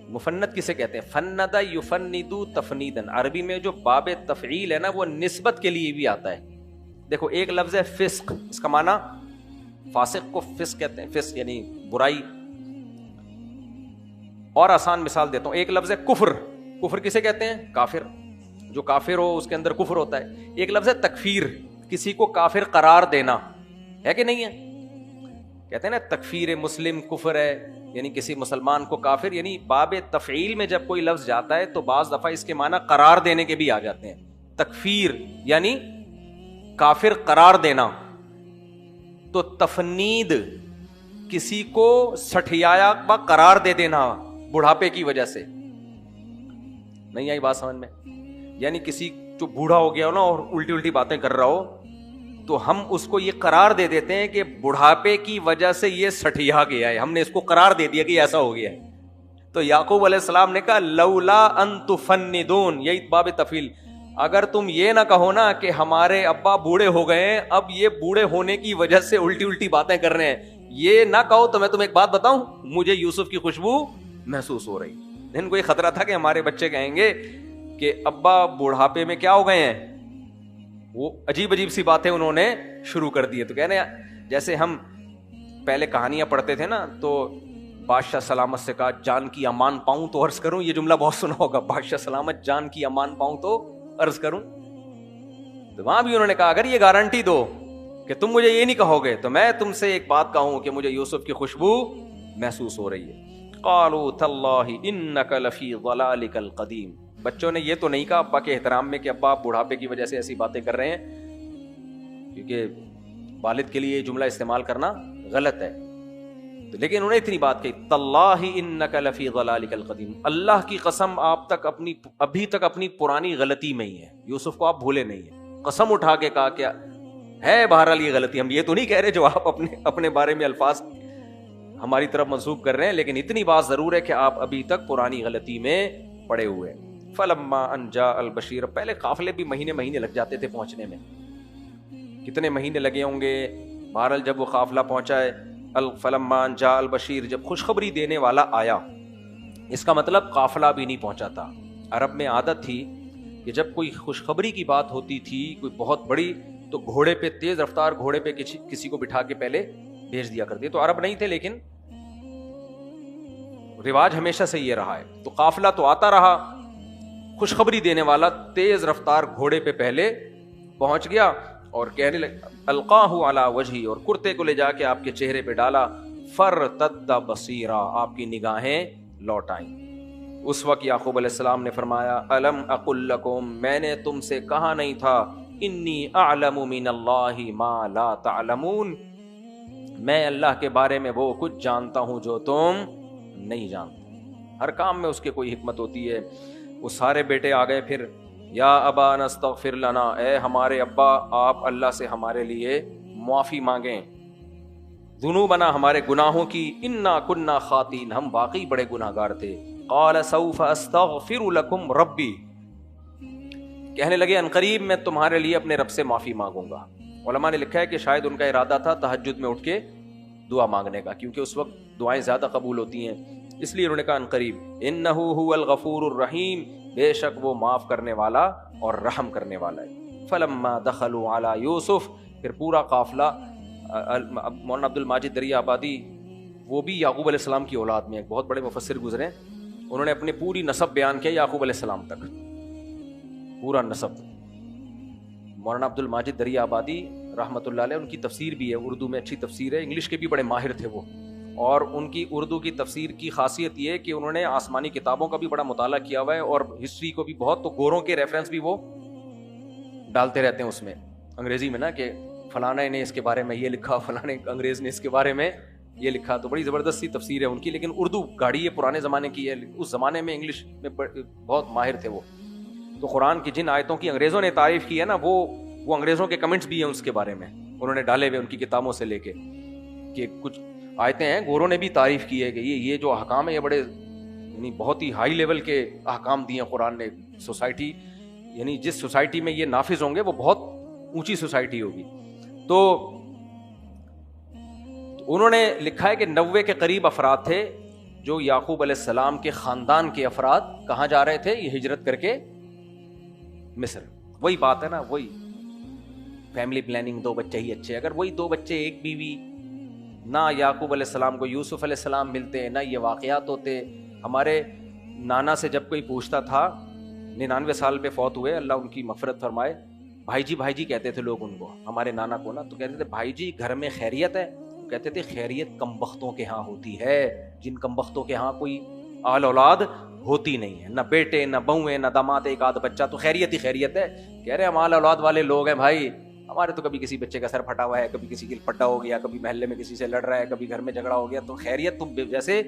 مفند کسے کہتے ہیں؟ فند یفند تفنیدن. عربی میں جو باب تفعیل ہے نا وہ نسبت کے لیے بھی آتا ہے. دیکھو ایک لفظ ہے فسق, اس کا معنی فاسق کو فسق کہتے ہیں, فسق یعنی برائی. اور آسان مثال دیتا ہوں, ایک لفظ ہے کفر. کفر کسے کہتے ہیں؟ کافر. جو کافر ہو اس کے اندر کفر ہوتا ہے. ایک لفظ ہے تکفیر, کسی کو کافر قرار دینا, ہے کہ نہیں ہے؟ کہتے ہیں نا تکفیر مسلم کفر ہے, یعنی کسی مسلمان کو کافر. یعنی باب تفعیل میں جب کوئی لفظ جاتا ہے تو بعض دفعہ اس کے معنی قرار دینے کے بھی آ جاتے ہیں. تکفیر یعنی کافر قرار دینا. تو تفنید کسی کو سٹھیایا با قرار دے دینا بڑھاپے کی وجہ سے. نہیں آئی بات سمجھ میں؟ یعنی کسی جو بوڑھا ہو گیا ہو نا اور الٹی الٹی باتیں کر رہا ہو, تو ہم اس کو یہ قرار دے دیتے ہیں کہ بڑھاپے کی وجہ سے یہ سٹھیا گیا ہے, ہم نے اس کو قرار دے دیا کہ ایسا ہو گیا ہے. تو یعقوب علیہ السلام نے کہا لولا ان تفندون, یہی باب تفعیل. اگر تم یہ نہ کہو نا کہ ہمارے ابا بوڑھے ہو گئے ہیں, اب یہ بوڑھے ہونے کی وجہ سے الٹی الٹی باتیں کر رہے ہیں, یہ نہ کہو تو میں تمہیں ایک بات بتاؤں, مجھے یوسف کی خوشبو محسوس ہو رہی. ان کو یہ خطرہ تھا کہ ہمارے بچے کہیں گے کہ ابا بوڑھاپے میں کیا ہو گئے ہیں, وہ عجیب عجیب سی باتیں انہوں نے شروع کر دی. تو کہنے جیسے ہم پہلے کہانیاں پڑھتے تھے نا, تو بادشاہ سلامت سے کہا جان کی امان پاؤں تو عرض کروں, یہ جملہ بہت سنا ہوگا, بادشاہ سلامت جان کی امان پاؤں تو عرض کروں. تو وہاں بھی انہوں نے کہا اگر یہ گارنٹی دو کہ تم مجھے یہ نہیں کہو گے تو میں تم سے ایک بات کہوں کہ مجھے یوسف کی خوشبو محسوس ہو رہی ہے. قالوا تاللہ انک لفی ضلالک القدیم. بچوں نے یہ تو نہیں کہا ابا کے احترام میں کہ ابا آپ بڑھاپے کی وجہ سے ایسی باتیں کر رہے ہیں, کیونکہ والد کے لیے یہ جملہ استعمال کرنا غلط ہے. لیکن انہوں نے اتنی بات کہی, تاللہ انک لفی ضلالک القدیم, اللہ کی قسم آپ تک ابھی تک اپنی پرانی غلطی میں ہی ہے. یوسف کو آپ بھولے نہیں ہیں. قسم اٹھا کے کہا کیا ہے بہرحال یہ غلطی, ہم یہ تو نہیں کہہ رہے جو آپ اپنے بارے میں الفاظ ہماری طرف منسوب کر رہے ہیں, لیکن اتنی بات ضرور ہے کہ آپ ابھی تک پرانی غلطی میں پڑے ہوئے. فلما ان جاء البشیر, پہلے قافلے بھی مہینے لگ جاتے تھے پہنچنے میں, کتنے مہینے لگے ہوں گے. بہرحال جب وہ قافلہ پہنچا ہے, فلما ان جاء البشیر, جب خوشخبری دینے والا آیا, اس کا مطلب قافلہ بھی نہیں پہنچا تھا. عرب میں عادت تھی کہ جب کوئی خوشخبری کی بات ہوتی تھی کوئی بہت بڑی, تو گھوڑے پہ, تیز رفتار گھوڑے پہ کسی کو بٹھا کے پہلے بھیج دیا کرتے. تو عرب نہیں تھے لیکن رواج ہمیشہ سے یہ رہا ہے. تو قافلہ تو آتا رہا, خوشخبری دینے والا تیز رفتار گھوڑے پہ پہلے پہنچ گیا اور کہنے لگا, القاہ علی وجہی, اور کرتے کو لے جا کے آپ کے چہرے پہ ڈالا. فرتد بصیرا, آپ کی نگاہیں لوٹ آئیں. اس وقت یعقوب علیہ السلام نے فرمایا, الم اقل لکم, میں نے تم سے کہا نہیں تھا, انی اعلم من اللہ ما لا تعلمون, میں اللہ کے بارے میں وہ کچھ جانتا ہوں جو تم نہیں جانتے. ہر کام میں اس کے کوئی حکمت ہوتی ہے. وہ سارے بیٹے آ گئے پھر, یا ابا نستغفر لنا, اے ہمارے ابا آپ اللہ سے ہمارے لیے معافی مانگیں, ذنوبنا, ہمارے گناہوں کی, انا کننا خاطئین, ہم واقعی بڑے گناہگار تھے. قال سوف استغفر لکم ربی, کہنے لگے عنقریب میں تمہارے لیے اپنے رب سے معافی مانگوں گا. علماء نے لکھا ہے کہ شاید ان کا ارادہ تھا تہجد میں اٹھ کے دعا مانگنے کا, کیونکہ اس وقت دعائیں زیادہ قبول ہوتی ہیں, اس لیے انہوں نے کہا عنقریب. انہ هو الغفور الرحیم, بے شک وہ معاف کرنے والا اور رحم کرنے والا ہے. فلما دخلوا علی یوسف, پھر پورا قافلہ, مولانا عبد الماجد دریا آبادی وہ بھی یعقوب علیہ السلام کی اولاد میں ایک بہت بڑے مفسر گزرے, انہوں نے اپنی پوری نسب بیان کیا یعقوب علیہ السلام تک, پورا نسب. مولانا عبد الماجد دریا آبادی رحمۃ اللہ علیہ, ان کی تفسیر بھی ہے, اردو میں اچھی تفسیر ہے, انگلش کے بھی بڑے ماہر تھے وہ, اور ان کی اردو کی تفسیر کی خاصیت یہ ہے کہ انہوں نے آسمانی کتابوں کا بھی بڑا مطالعہ کیا ہوا ہے, اور ہسٹری کو بھی بہت, تو گوروں کے ریفرنس بھی وہ ڈالتے رہتے ہیں اس میں انگریزی میں نا, کہ فلانا نے اس کے بارے میں یہ لکھا, فلانے انگریز نے اس کے بارے میں یہ لکھا. تو بڑی زبردست سی تفسیر ہے ان کی, لیکن اردو گاڑی ہے, پرانے زمانے کی ہے, اس زمانے میں انگلش میں بہت ماہر تھے وہ. تو قرآن کی جن آیتوں کی انگریزوں نے تعریف کی ہے نا, وہ انگریزوں کے کمنٹس بھی ہیں اس کے بارے میں, انہوں نے ڈالے ہوئے ان کی کتابوں سے لے کے, کہ کچھ آیتیں ہیں گوروں نے بھی تعریف کی ہے کہ یہ جو احکام ہے یہ بڑے, یعنی بہت ہی ہائی لیول کے احکام دیے ہیں قرآن نے. سوسائٹی, یعنی جس سوسائٹی میں یہ نافذ ہوں گے وہ بہت اونچی سوسائٹی ہوگی. تو انہوں نے لکھا ہے کہ 90 کے قریب افراد تھے جو یعقوب علیہ السلام کے خاندان کے افراد کہاں جا رہے تھے, یہ ہجرت کر کے مصر. وہی بات ہے نا, وہی فیملی پلاننگ, 2 بچے ہی اچھے. اگر وہی 2 بچے 1 بیوی, نہ یعقوب علیہ السلام کو یوسف علیہ السلام ملتے, نہ یہ واقعات ہوتے. ہمارے نانا سے جب کوئی پوچھتا تھا, 99 سال پہ فوت ہوئے, اللہ ان کی مغفرت فرمائے, بھائی جی کہتے تھے لوگ ان کو, ہمارے نانا کو نا, تو کہتے تھے بھائی جی گھر میں خیریت ہے؟ کہتے تھے خیریت کم بختوں کے ہاں ہوتی ہے, جن کم بختوں کے ہاں کوئی آل اولاد ہوتی نہیں ہے, نہ بیٹے نہ بہویں نہ داماد, 1 آدھ بچہ, تو خیریت ہی خیریت ہے. کہہ رہے ہم آل اولاد والے لوگ ہیں بھائی, ہمارے تو کبھی کسی بچے کا سر پھٹا ہوا ہے, کبھی کسی کی پٹا ہو گیا, کبھی محلے میں کسی سے لڑ رہا ہے, کبھی گھر میں جھگڑا ہو گیا, تو خیریت تم جیسے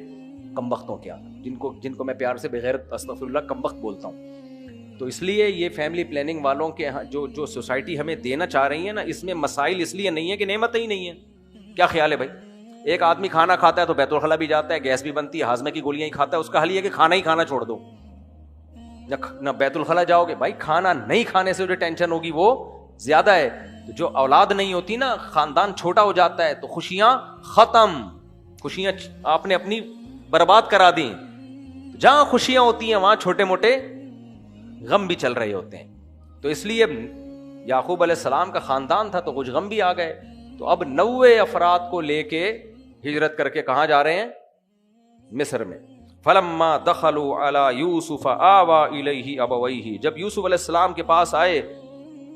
کم بختوں کیا, جن کو میں پیار سے بغیر استغفر اللہ کم بخت بولتا ہوں. تو اس لیے یہ فیملی پلاننگ والوں کے جو سوسائٹی ہمیں دینا چاہ رہی ہے نا, اس میں مسائل اس لیے نہیں ہے کہ نعمتیں ہی نہیں ہیں. کیا خیال ہے بھائی, ایک آدمی کھانا کھاتا ہے تو بیت الخلا بھی جاتا ہے, گیس بھی بنتی ہے, ہاضمے کی گولیاں ہی کھاتا ہے, اس کا حل یہ ہے کہ کھانا ہی کھانا چھوڑ دو, نہ بیت الخلا جاؤ گے. بھائی کھانا نہیں کھانے سے جو ٹینشن ہوگی وہ زیادہ ہے. تو جو اولاد نہیں ہوتی نا, خاندان چھوٹا ہو جاتا ہے, تو خوشیاں ختم, خوشیاں آپ نے اپنی برباد کرا دیں. جہاں خوشیاں ہوتی ہیں وہاں چھوٹے موٹے غم بھی چل رہے ہوتے ہیں. تو اس لیے یعقوب علیہ السلام کا خاندان تھا تو کچھ غم بھی آ گئے. تو اب 90 افراد کو لے کے ہجرت کر کے کہاں جا رہے ہیں؟ مصر میں. فلما دخلوا علی یوسف آوى الیہ ابویہ, جب یوسف علیہ السلام کے پاس آئے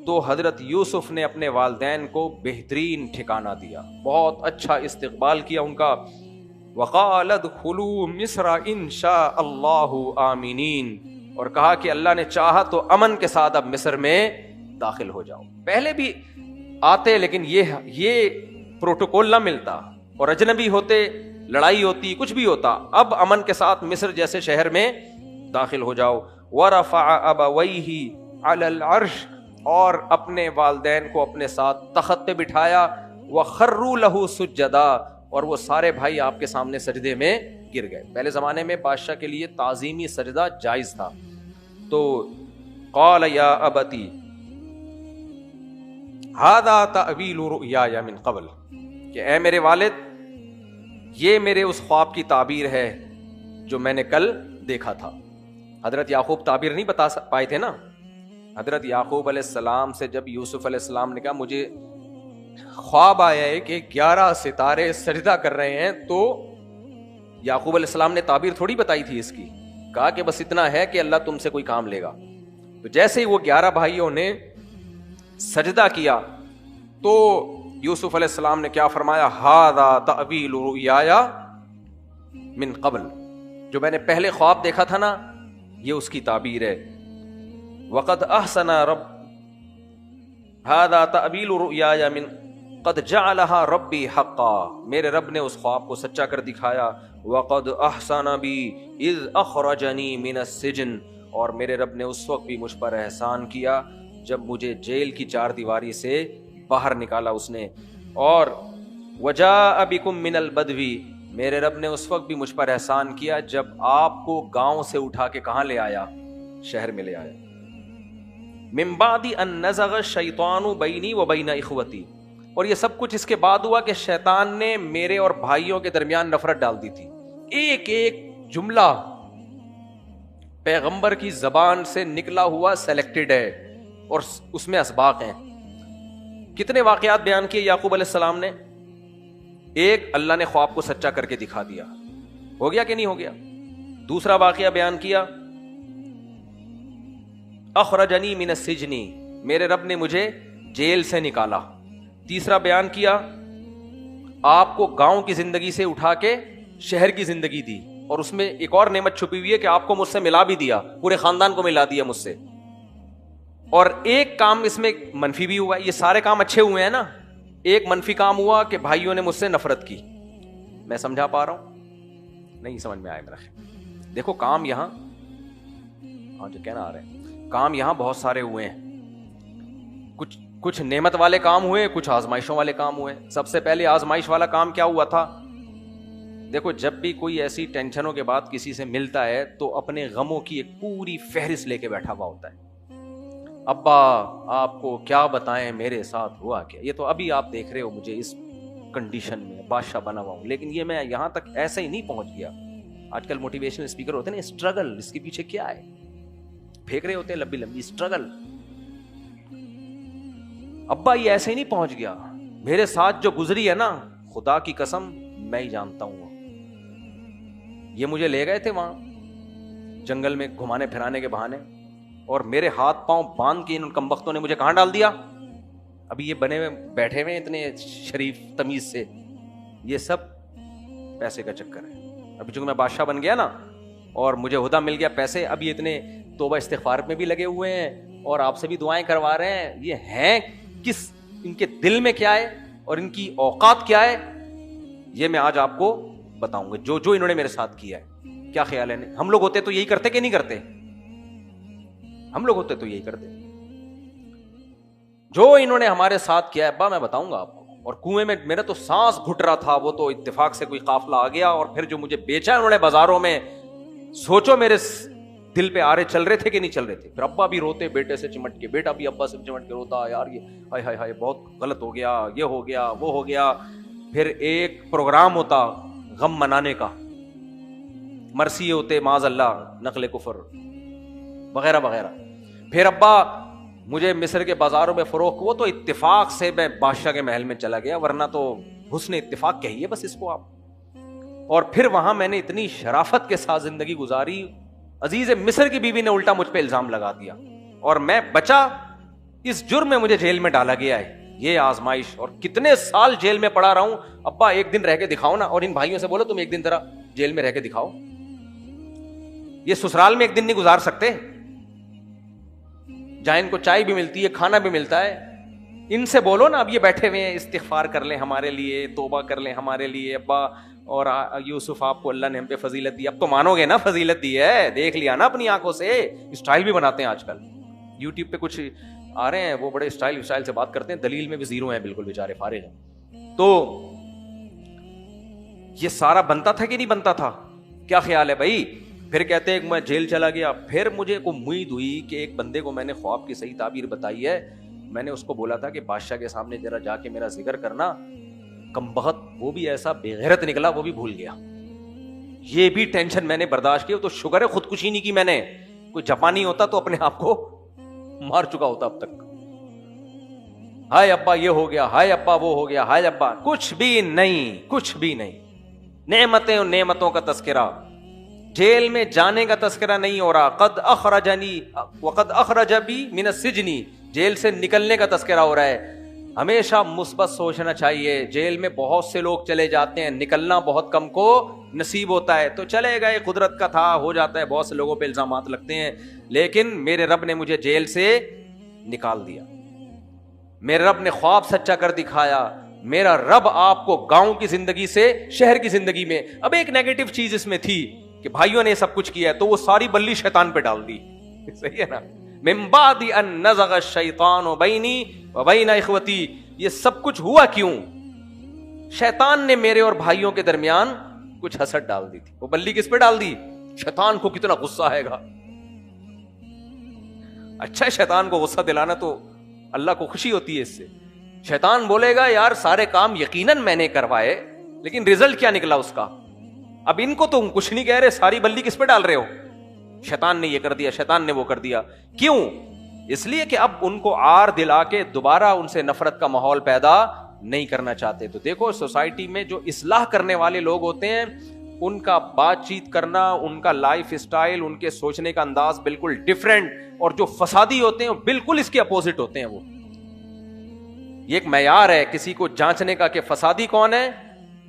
تو حضرت یوسف نے اپنے والدین کو بہترین ٹھکانہ دیا, بہت اچھا استقبال کیا ان کا. وقال ادخلوا مصر ان شاء اللہ آمنین, اور کہا کہ اللہ نے چاہا تو امن کے ساتھ اب مصر میں داخل ہو جاؤ. پہلے بھی آتے لیکن یہ پروٹوکول نہ ملتا, اور اجنبی ہوتے, لڑائی ہوتی, کچھ بھی ہوتا. اب امن کے ساتھ مصر جیسے شہر میں داخل ہو جاؤ. ورفع ابویہ علی العرش, اور اپنے والدین کو اپنے ساتھ تخت پہ بٹھایا. وخروا لہ سجدا, اور وہ سارے بھائی آپ کے سامنے سجدے میں گر گئے. پہلے زمانے میں بادشاہ کے لیے تعظیمی سجدہ جائز تھا. تو قال یا ابتی ھذا تأویل رؤیایا من قبل, کہ اے میرے والد یہ میرے اس خواب کی تعبیر ہے جو میں نے کل دیکھا تھا. حضرت یعقوب تعبیر نہیں بتا پائے تھے نا. حضرت یعقوب علیہ السلام سے جب یوسف علیہ السلام نے کہا مجھے خواب آیا ہے کہ 11 ستارے سجدہ کر رہے ہیں, تو یعقوب علیہ السلام نے تعبیر تھوڑی بتائی تھی اس کی. کہا کہ بس اتنا ہے کہ اللہ تم سے کوئی کام لے گا. تو جیسے ہی وہ 11 بھائیوں نے سجدہ کیا تو یوسف علیہ السلام نے کیا فرمایا, ھذا تأویل رؤیایا من قبل, جو میں نے پہلے خواب دیکھا تھا نا یہ اس کی تعبیر ہے. وقد احسن رب ھذا تأویل رؤیایا من قد جعلها ربی حقا, میرے رب نے اس خواب کو سچا کر دکھایا. وقد احسن بی اذ اخرجنی من السجن, اور میرے رب نے اس وقت بھی مجھ پر احسان کیا جب مجھے جیل کی 4 دیواری سے باہر نکالا اس نے. اور وجاء بکم من البدوی, میرے رب نے اس وقت بھی مجھ پر احسان کیا جب آپ کو گاؤں سے اٹھا کے کہاں لے آیا, شہر میں لے آیا. من بعد ان نزغ الشیطان بینی وبین اخوتی, اور یہ سب کچھ اس کے بعد ہوا کہ شیطان نے میرے اور بھائیوں کے درمیان نفرت ڈال دی تھی. ایک ایک جملہ پیغمبر کی زبان سے نکلا ہوا سلیکٹڈ ہے, اور اس میں اسباق ہیں. کتنے واقعات بیان کیے یعقوب علیہ السلام نے. ایک, اللہ نے خواب کو سچا کر کے دکھا دیا, ہو گیا کہ نہیں ہو گیا. دوسرا واقعہ بیان کیا, اخرجنی من السجن, میرے رب نے مجھے جیل سے نکالا. تیسرا بیان کیا, آپ کو گاؤں کی زندگی سے اٹھا کے شہر کی زندگی دی, اور اس میں ایک اور نعمت چھپی ہوئی ہے کہ آپ کو مجھ سے ملا بھی دیا, پورے خاندان کو ملا دیا مجھ سے. اور ایک کام اس میں منفی بھی ہوا. یہ سارے کام اچھے ہوئے ہیں نا, ایک منفی کام ہوا کہ بھائیوں نے مجھ سے نفرت کی. میں سمجھا پا رہا ہوں, نہیں سمجھ میں آیا میرا خیال. دیکھو کام یہاں, ہاں جو کہنا آ رہے ہیں, کام یہاں بہت سارے ہوئے ہیں. کچھ نعمت والے کام ہوئے, کچھ آزمائشوں والے کام ہوئے. سب سے پہلے آزمائش والا کام کیا ہوا تھا. دیکھو جب بھی کوئی ایسی ٹینشنوں کے بعد کسی سے ملتا ہے تو اپنے غموں کی ایک پوری فہرست لے کے بیٹھا ہوا ہوتا ہے. ابا آپ کو کیا بتائیں میرے ساتھ ہوا کیا. یہ تو ابھی آپ دیکھ رہے ہو مجھے اس کنڈیشن میں بادشاہ بنا ہوا ہوں, لیکن یہ میں یہاں تک ایسے ہی نہیں پہنچ گیا. آج کل موٹیویشنل اسپیکر ہوتے ہیں نا, اسٹرگل, اس کے پیچھے کیا ہے پھینک رہے ہوتے ہیں لمبی لمبی اسٹرگل. ابا یہ ایسے ہی نہیں پہنچ گیا, میرے ساتھ جو گزری ہے نا خدا کی قسم میں ہی جانتا ہوں. یہ مجھے لے گئے تھے وہاں جنگل میں گھمانے پھرانے کے بہانے, اور میرے ہاتھ پاؤں باندھ کے ان کمبختوں نے مجھے کہاں ڈال دیا. ابھی یہ بنے ہوئے بیٹھے ہوئے اتنے شریف تمیز سے, یہ سب پیسے کا چکر ہے. ابھی چونکہ میں بادشاہ بن گیا نا اور مجھے عہدہ مل گیا پیسے, اب یہ اتنے توبہ استغفار میں بھی لگے ہوئے ہیں اور آپ سے بھی دعائیں کروا رہے ہیں. یہ ہیں کس, ان کے دل میں کیا ہے اور ان کی اوقات کیا ہے, یہ میں آج آپ کو بتاؤں گا. جو انہوں نے میرے ساتھ کیا ہے, کیا خیال ہے. ہم لوگ ہوتے تو یہی کرتے کہ نہیں کرتے. ہم لوگ ہوتے تو یہی کرتے. جو انہوں نے ہمارے ساتھ کیا ہے ابا میں بتاؤں گا آپ کو. اور کنویں میں میرا تو سانس گھٹ رہا تھا, وہ تو اتفاق سے کوئی قافلہ آ گیا, اور پھر جو مجھے بیچا انہوں نے بازاروں میں, سوچو میرے دل پہ آرے چل رہے تھے کہ نہیں چل رہے تھے. پھر ابا بھی روتے بیٹے سے چمٹ کے, بیٹا بھی ابا سے چمٹ کے روتا, یار یہ ہائے ہائے ہائے بہت غلط ہو گیا, یہ ہو گیا وہ ہو گیا. پھر ایک پروگرام ہوتا غم منانے کا, مرثیے ہوتے معاذ اللہ, نقل کفر وغیرہ وغیرہ. پھر ابا مجھے مصر کے بازاروں میں فروخت, وہ تو اتفاق سے میں بادشاہ کے محل میں چلا گیا, ورنہ تو حسن اتفاق کہیے بس اس کو آپ. اور پھر وہاں میں نے اتنی شرافت کے ساتھ زندگی گزاری, عزیز مصر کی بیوی نے الٹا مجھ پہ الزام لگا دیا, اور میں بچا اس جرم میں مجھے جیل میں ڈالا گیا ہے، یہ آزمائش، اور کتنے سال جیل میں پڑا رہا ہوں. ابا ایک دن رہ کے دکھاؤ نا. اور ان بھائیوں سے بولو تم ایک دن ذرا جیل میں رہ کے دکھاؤ. یہ سسرال میں ایک دن نہیں گزار سکتے جہاں ان کو چائے بھی ملتی ہے، کھانا بھی ملتا ہے. ان سے بولو نا، اب یہ بیٹھے ہوئے ہیں، استغفار کر لیں ہمارے لیے، توبہ کر لیں ہمارے لیے. ابا اور یوسف، آپ کو اللہ نے ہم پہ فضیلت دی، اب تو مانو گے نا فضیلت دی ہے، دیکھ لیا نا اپنی آنکھوں سے. اسٹائل بھی بناتے ہیں آج کل، یوٹیوب پہ کچھ آ رہے ہیں وہ بڑے اسٹائل سے بات کرتے ہیں، دلیل میں بھی زیرو ہیں، بالکل بیچارے فارغ ہیں. تو یہ سارا بنتا تھا کہ نہیں بنتا تھا؟ کیا خیال ہے بھائی؟ پھر کہتے ہیں کہ میں جیل چلا گیا. پھر مجھے کو امید ہوئی کہ ایک بندے کو میں نے خواب کی صحیح تعبیر بتائی ہے، میں نے اس کو بولا تھا کہ بادشاہ کے سامنے ذرا جا کے میرا ذکر کرنا. کم بخت وہ بھی ایسا بے غیرت نکلا، وہ بھی بھول گیا. یہ بھی ٹینشن میں نے برداشت کی. تو شکر ہے خودکشی نہیں کی میں نے. کوئی جاپانی ہوتا تو اپنے آپ کو مار چکا ہوتا اب تک. ہائے ابا یہ ہو گیا، ہائے ابا وہ ہو گیا، ہائے ابا. کچھ بھی نہیں، کچھ بھی نہیں. نعمتیں اور نعمتوں کا تذکرہ، جیل میں جانے کا تذکرہ نہیں ہو رہا. قد اخرجنی وقد اخرج بی من السجن، جیل سے نکلنے کا تذکرہ ہو رہا ہے. ہمیشہ مثبت سوچنا چاہیے. جیل میں بہت سے لوگ چلے جاتے ہیں، نکلنا بہت کم کو نصیب ہوتا ہے. تو چلے گئے، قدرت کا تھا، ہو جاتا ہے. بہت سے لوگوں پہ الزامات لگتے ہیں، لیکن میرے رب نے مجھے جیل سے نکال دیا. میرے رب نے خواب سچا کر دکھایا. میرا رب آپ کو گاؤں کی زندگی سے شہر کی زندگی میں. اب ایک نیگیٹو چیز اس میں تھی کہ بھائیوں نے سب کچھ کیا ہے، تو وہ ساری بلی شیطان پہ ڈال دی. صحیح ہے نا؟ من بعد ان نزغ الشیطان بینی وبین اخوتی. یہ سب کچھ ہوا کیوں؟ شیطان نے میرے اور بھائیوں کے درمیان کچھ حسد ڈال دی تھی. وہ بلی کس پہ ڈال دی؟ شیطان کو کتنا غصہ آئے گا. اچھا، شیطان کو غصہ دلانا تو اللہ کو خوشی ہوتی ہے اس سے. شیطان بولے گا یار سارے کام یقیناً میں نے کروائے، لیکن رزلٹ کیا نکلا اس کا؟ اب ان کو تم کچھ نہیں کہہ رہے، ساری بلی کس پہ ڈال رہے ہو؟ شیطان نے یہ کر دیا، شیطان نے وہ کر دیا. کیوں؟ اس لیے کہ اب ان کو آر دلا کے دوبارہ ان سے نفرت کا ماحول پیدا نہیں کرنا چاہتے. تو دیکھو سوسائٹی میں جو اصلاح کرنے والے لوگ ہوتے ہیں، ان کا بات چیت کرنا، ان کا لائف اسٹائل، ان کے سوچنے کا انداز بالکل ڈیفرنٹ. اور جو فسادی ہوتے ہیں بالکل اس کے اپوزٹ ہوتے ہیں. وہ یہ ایک معیار ہے کسی کو جانچنے کا کہ فسادی کون ہے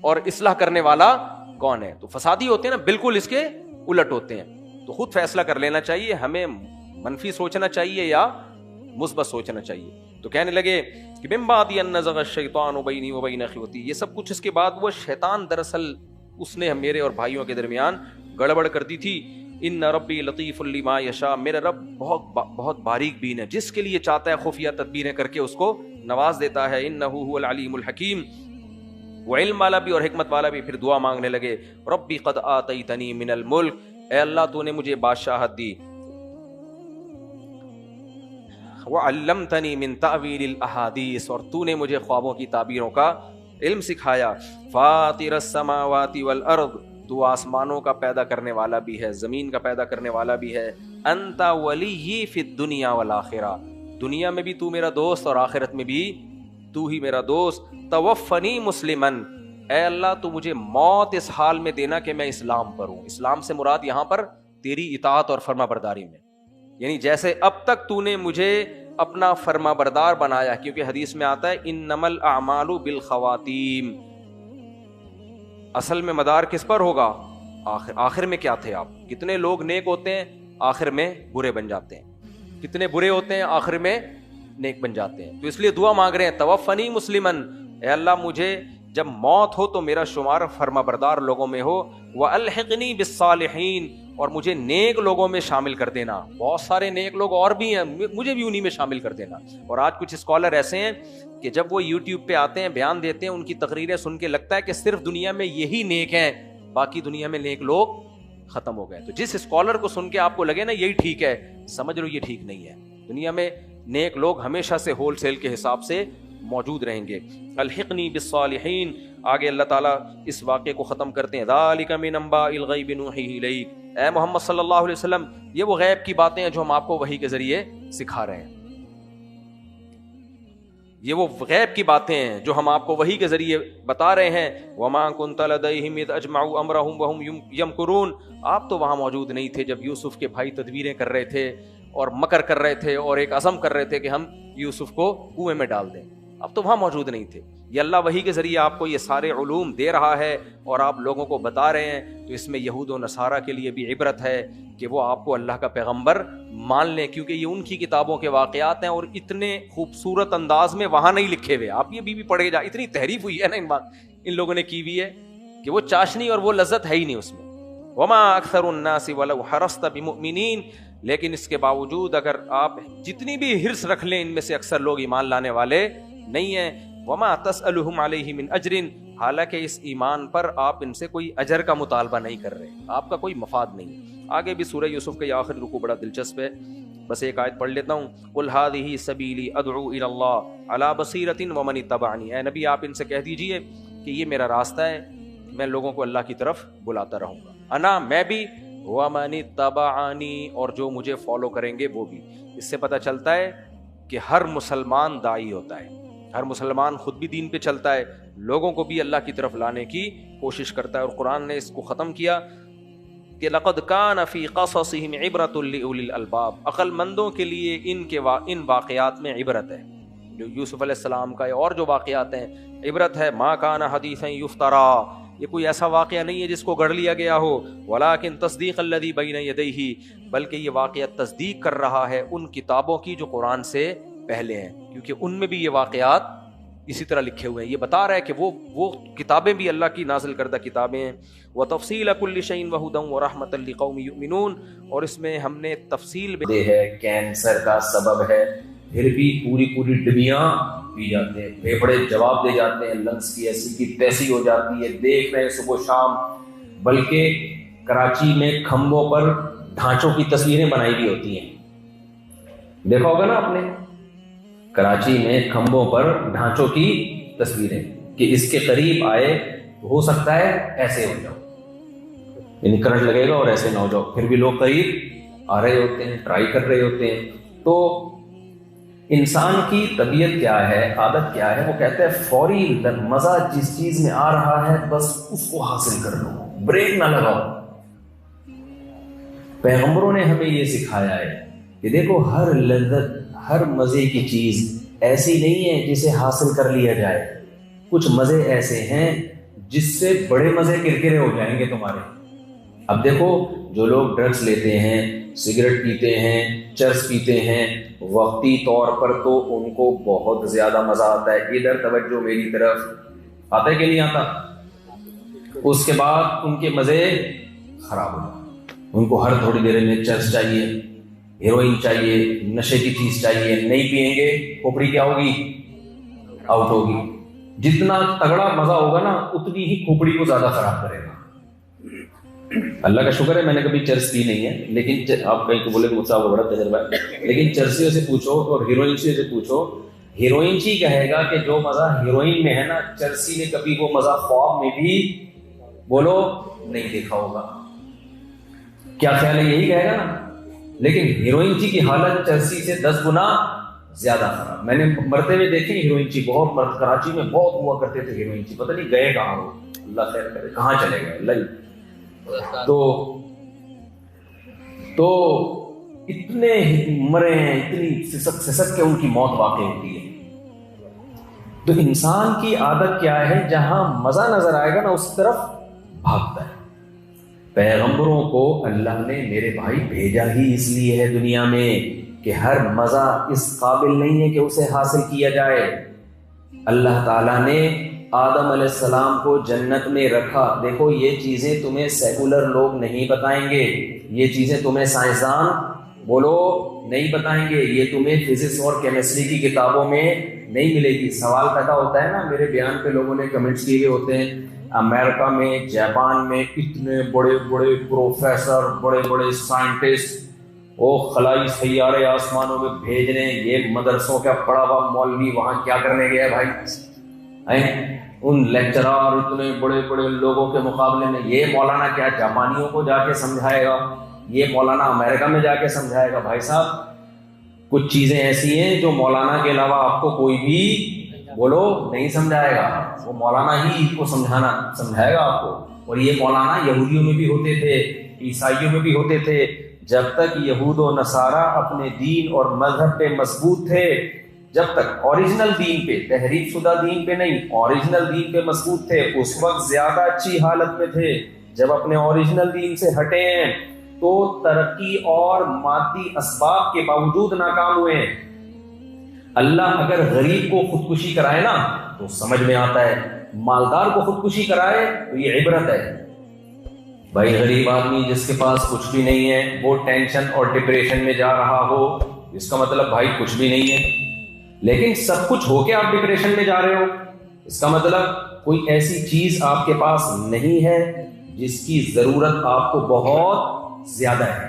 اور اصلاح کرنے والا کون ہے. تو فسادی ہوتے ہیں نا، بالکل اس کے الٹ ہوتے ہیں. تو خود فیصلہ کر لینا چاہیے ہمیں منفی سوچنا چاہیے یا مثبت سوچنا چاہیے. تو کہنے لگے کہ من بعد ان نزغ الشیطان بینی وبین اخوتی. یہ سب کچھ اس کے بعد وہ شیطان دراصل اس نے میرے اور بھائیوں کے درمیان گڑبڑ کر دی تھی. ان ربی لطیف لما یشاء. میرا رب بہت باریک بین ہے، جس کے لیے چاہتا ہے خفیہ تدبیریں کر کے اس کو نواز دیتا ہے. انہ هو العلیم الحکیم. وہ علم والا بھی اور حکمت والا بھی. پھر دعا مانگنے لگے، ربی قد آتیتنی من الملک. اے اللہ تو نے مجھے بادشاہت دی. وعلمتنی من تأویل الاحادیث. اور تو نے مجھے خوابوں کی تعبیروں کا علم سکھایا. فاطر السماوات والارض. تو آسمانوں کا پیدا کرنے والا بھی ہے، زمین کا پیدا کرنے والا بھی ہے. انت ولی فی الدنیا والآخرہ. دنیا میں بھی تو میرا دوست اور آخرت میں بھی تو ہی میرا دوست. توفنی مسلمن. اے اللہ تو مجھے موت اس حال میں دینا کہ میں اسلام پر ہوں. اسلام سے مراد یہاں پر تیری اطاعت اور فرما برداری میں، یعنی جیسے اب تک تو نے مجھے اپنا فرما بردار بنایا، کیونکہ حدیث میں آتا ہے انما الاعمال بالخواتیم. اصل میں مدار کس پر ہوگا؟ آخر میں کیا تھے آپ؟ کتنے لوگ نیک ہوتے ہیں آخر میں برے بن جاتے ہیں، کتنے برے ہوتے ہیں آخر میں نیک بن جاتے ہیں. تو اس لیے دعا مانگ رہے ہیں توفنی مسلمن. اے اللہ مجھے جب موت ہو تو میرا شمار فرما بردار لوگوں میں ہو. والحقنی بالصالحین. اور مجھے نیک لوگوں میں شامل کر دینا. بہت سارے نیک لوگ اور بھی ہیں، مجھے بھی انہی میں شامل کر دینا. اور آج کچھ اسکالر ایسے ہیں کہ جب وہ یوٹیوب پہ آتے ہیں بیان دیتے ہیں، ان کی تقریریں سن کے لگتا ہے کہ صرف دنیا میں یہی نیک ہیں، باقی دنیا میں نیک لوگ ختم ہو گئے. تو جس اسکالر کو سن کے آپ کو لگے نا یہی ٹھیک ہے، سمجھ لو یہ ٹھیک نہیں ہے. دنیا میں نیک لوگ ہمیشہ سے ہول سیل کے حساب سے موجود رہیں گے. الحقنی بالصالحین. آگے اللہ تعالیٰ اس واقعے کو ختم کرتے ہیں. ذالک من انباء الغیب نوحیہ الیک. اے محمد صلی اللہ علیہ وسلم، یہ وہ غیب کی باتیں ہیں جو ہم آپ کو وحی کے ذریعے سکھا رہے ہیں. یہ وہ غیب کی باتیں ہیں جو ہم آپ کو وحی کے ذریعے بتا رہے ہیں. وما كنت لديهم اذ اجمعوا امرهم وهم يمكرون. آپ تو وہاں موجود نہیں تھے جب یوسف کے بھائی تدبیریں کر رہے تھے اور مکر کر رہے تھے اور ایک عزم کر رہے تھے کہ ہم یوسف کو کنویں میں ڈال دیں، اب تو وہاں موجود نہیں تھے. یہ اللہ وحی کے ذریعے آپ کو یہ سارے علوم دے رہا ہے اور آپ لوگوں کو بتا رہے ہیں، تو اس میں یہود و نصارہ کے لیے بھی عبرت ہے کہ وہ آپ کو اللہ کا پیغمبر مان لیں، کیونکہ یہ ان کی کتابوں کے واقعات ہیں اور اتنے خوبصورت انداز میں وہاں نہیں لکھے ہوئے. آپ یہ بھی پڑھے جا، اتنی تحریف ہوئی ہے نا ان لوگوں نے کی ہوئی ہے کہ وہ چاشنی اور وہ لذت ہے ہی نہیں اس میں. وما اکثر الناس ولو حرصت بمؤمنین، لیکن اس کے باوجود اگر آپ جتنی بھی حرص رکھ لیں ان میں سے اکثر لوگ ایمان لانے والے نہیں ہیں. وما تسألهم علیہ من اجر، حالانکہ اس ایمان پر آپ ان سے کوئی اجر کا مطالبہ نہیں کر رہے، آپ کا کوئی مفاد نہیں. آگے بھی سورہ یوسف کا یہ آخری رکوع بڑا دلچسپ ہے، بس ایک آیت پڑھ لیتا ہوں. قل هذه سبیلی ادعو الی اللہ علی بصیرۃ ومن اتبعنی، اے نبی آپ ان سے کہہ دیجئے کہ یہ میرا راستہ ہے، میں لوگوں کو اللہ کی طرف بلاتا رہوں گا. انا، میں بھی، ومن اتبعنی، اور جو مجھے فالو کریں گے وہ بھی. اس سے پتہ چلتا ہے کہ ہر مسلمان داعی ہوتا ہے، ہر مسلمان خود بھی دین پہ چلتا ہے، لوگوں کو بھی اللہ کی طرف لانے کی کوشش کرتا ہے. اور قرآن نے اس کو ختم کیا کہ لقد کان فی قصصہم عبرۃ لأولی الالباب، عقل مندوں کے لیے ان واقعات میں عبرت ہے. جو یوسف علیہ السلام کا اور جو واقعات ہیں عبرت ہے. ما کان حدیثا یفترا، یہ کوئی ایسا واقعہ نہیں ہے جس کو گڑھ لیا گیا ہو. ولکن تصدیق الذی بین یدیہ، بلکہ یہ واقعہ تصدیق کر رہا ہے ان کتابوں کی جو قرآن سے پہلے ہیں، کیونکہ ان میں بھی یہ واقعات اسی طرح لکھے ہوئے ہیں. یہ بتا رہا ہے کہ وہ کتابیں بھی اللہ کی نازل کردہ کتابیں ہیں. وَتَفْصِيلَ كُلِّ شَيْءٍ وَهُدًى وَرَحْمَةً لِقَوْمٍ يُؤْمِنُونَ، اور اس میں ہم نے تفصیل بھی ہے. کینسر کا سبب ہے، پھر بھی پوری ڈبیاں پی جاتے ہیں، پھیپھڑے جواب دے جاتے ہیں، لنگس کی ایسی کی تیسی ہو جاتی ہے، دیکھ رہے ہیں صبح شام. بلکہ کراچی میں کھمبوں پر ڈھانچوں کی تصویریں بنائی بھی ہوتی ہیں، دیکھا ہوگا نا آپ نے، کراچی میں کھمبوں پر ڈھانچوں کی تصویریں کہ اس کے قریب آئے تو ہو سکتا ہے ایسے ہو جاؤ، یعنی کرنٹ لگے گا اور ایسے نہ ہو جاؤ. پھر بھی لوگ قریب آ رہے ہوتے ہیں، ٹرائی کر رہے ہوتے ہیں. تو انسان کی طبیعت کیا ہے، عادت کیا ہے، وہ کہتا ہے فوری مزہ جس چیز میں آ رہا ہے بس اس کو حاصل کر لو، بریک نہ لگاؤ. پیغمبروں نے ہمیں یہ سکھایا ہے کہ دیکھو ہر لذت، ہر مزے کی چیز ایسی نہیں ہے جسے حاصل کر لیا جائے. کچھ مزے ایسے ہیں جس سے بڑے مزے کرکرے ہو جائیں گے تمہارے. اب دیکھو جو لوگ ڈرگس لیتے ہیں، سگریٹ پیتے ہیں، چرس پیتے ہیں، وقتی طور پر تو ان کو بہت زیادہ مزہ آتا ہے. ادھر توجہ میری طرف، آتا ہے کہ نہیں آتا؟ اس کے بعد ان کے مزے خراب ہو جائیں. ان کو ہر تھوڑی دیر میں چرس چاہیے، ہیروئن چاہیے، نشے کی چیز چاہیے. نہیں پئیں گے کھوپڑی کیا ہوگی؟ آؤٹ ہوگی. جتنا تگڑا مزہ ہوگا نا اتنی ہی کھوپڑی کو زیادہ خراب کرے گا. اللہ کا شکر ہے میں نے کبھی چرس پی نہیں ہے، لیکن آپ کہیں کو بولے کہ مجھ سے بڑا تجربہ ہے، لیکن چرسیوں سے پوچھو اور ہیروئنسیوں سے پوچھو، ہیروئنسی کہے گا کہ جو مزہ ہیروئن میں ہے نا، چرسی نے کبھی وہ مزہ خواب میں بھی بولو نہیں دیکھا ہوگا. کیا خیال ہے؟ یہی کہے گا نا. لیکن ہیروئنسی کی حالت چرسی سے 10 گنا زیادہ خراب. میں نے مرتے ہوئے دیکھے ہیروئنسی، بہت مرد کراچی میں بہت ہوا کرتے تھے ہیروئنسی، پتہ نہیں گئے کہاں ہو، اللہ خیر کرے، کہاں چلے گئے اللہ. تو اتنے مرے ہیں، اتنی سسک کے ان کی موت واقع ہوتی ہے. تو انسان کی عادت کیا ہے؟ جہاں مزہ نظر آئے گا نا اس طرف بھاگتا ہے. پیغمبروں کو اللہ نے میرے بھائی بھیجا ہی اس لیے ہے دنیا میں کہ ہر مزہ اس قابل نہیں ہے کہ اسے حاصل کیا جائے. اللہ تعالیٰ نے آدم علیہ السلام کو جنت میں رکھا. دیکھو یہ چیزیں تمہیں سیکولر لوگ نہیں بتائیں گے، یہ چیزیں تمہیں سائنسدان بولو نہیں بتائیں گے، یہ تمہیں فزکس اور کیمسٹری کی کتابوں میں نہیں ملے گی. سوال پیدا ہوتا ہے نا، میرے بیان پہ لوگوں نے کمنٹس کیے ہوئے ہوتے ہیں، امریکہ میں، جاپان میں اتنے بڑے بڑے پروفیسر، بڑے بڑے سائنٹسٹ وہ خلائی سیارے آسمانوں میں بھیج رہے ہیں، یہ مدرسوں کا پڑھا ہوا مولوی وہاں کیا کرنے گیا بھائی؟ ان لیکچرار اتنے بڑے بڑے لوگوں کے مقابلے میں یہ مولانا کیا جاپانیوں کو جا کے سمجھائے گا، یہ مولانا امریکہ میں جا کے سمجھائے گا؟ بھائی صاحب کچھ چیزیں ایسی ہیں جو مولانا کے علاوہ آپ کو کوئی بھی بولو نہیں سمجھائے گا، وہ مولانا ہی کو سمجھائے گا آپ کو. اور یہ مولانا یہودیوں میں بھی ہوتے تھے، عیسائیوں میں بھی ہوتے تھے، جب تک یہود و نصارہ اپنے دین اور مذہب پہ مضبوط تھے، جب تک اوریجنل دین پہ، تحریف شدہ دین پہ نہیں، اوریجنل دین پہ مضبوط تھے، اس وقت زیادہ اچھی حالت میں تھے. جب اپنے اوریجنل دین سے ہٹے ہیں تو ترقی اور مادی اسباب کے باوجود ناکام ہوئے ہیں. اللہ اگر غریب کو خودکشی کرائے نا تو سمجھ میں آتا ہے، مالدار کو خودکشی کرائے تو یہ عبرت ہے. بھائی غریب آدمی جس کے پاس کچھ بھی نہیں ہے وہ ٹینشن اور ڈپریشن میں جا رہا ہو، اس کا مطلب بھائی کچھ بھی نہیں ہے. لیکن سب کچھ ہو کے آپ ڈپریشن میں جا رہے ہو، اس کا مطلب کوئی ایسی چیز آپ کے پاس نہیں ہے جس کی ضرورت آپ کو بہت زیادہ ہے.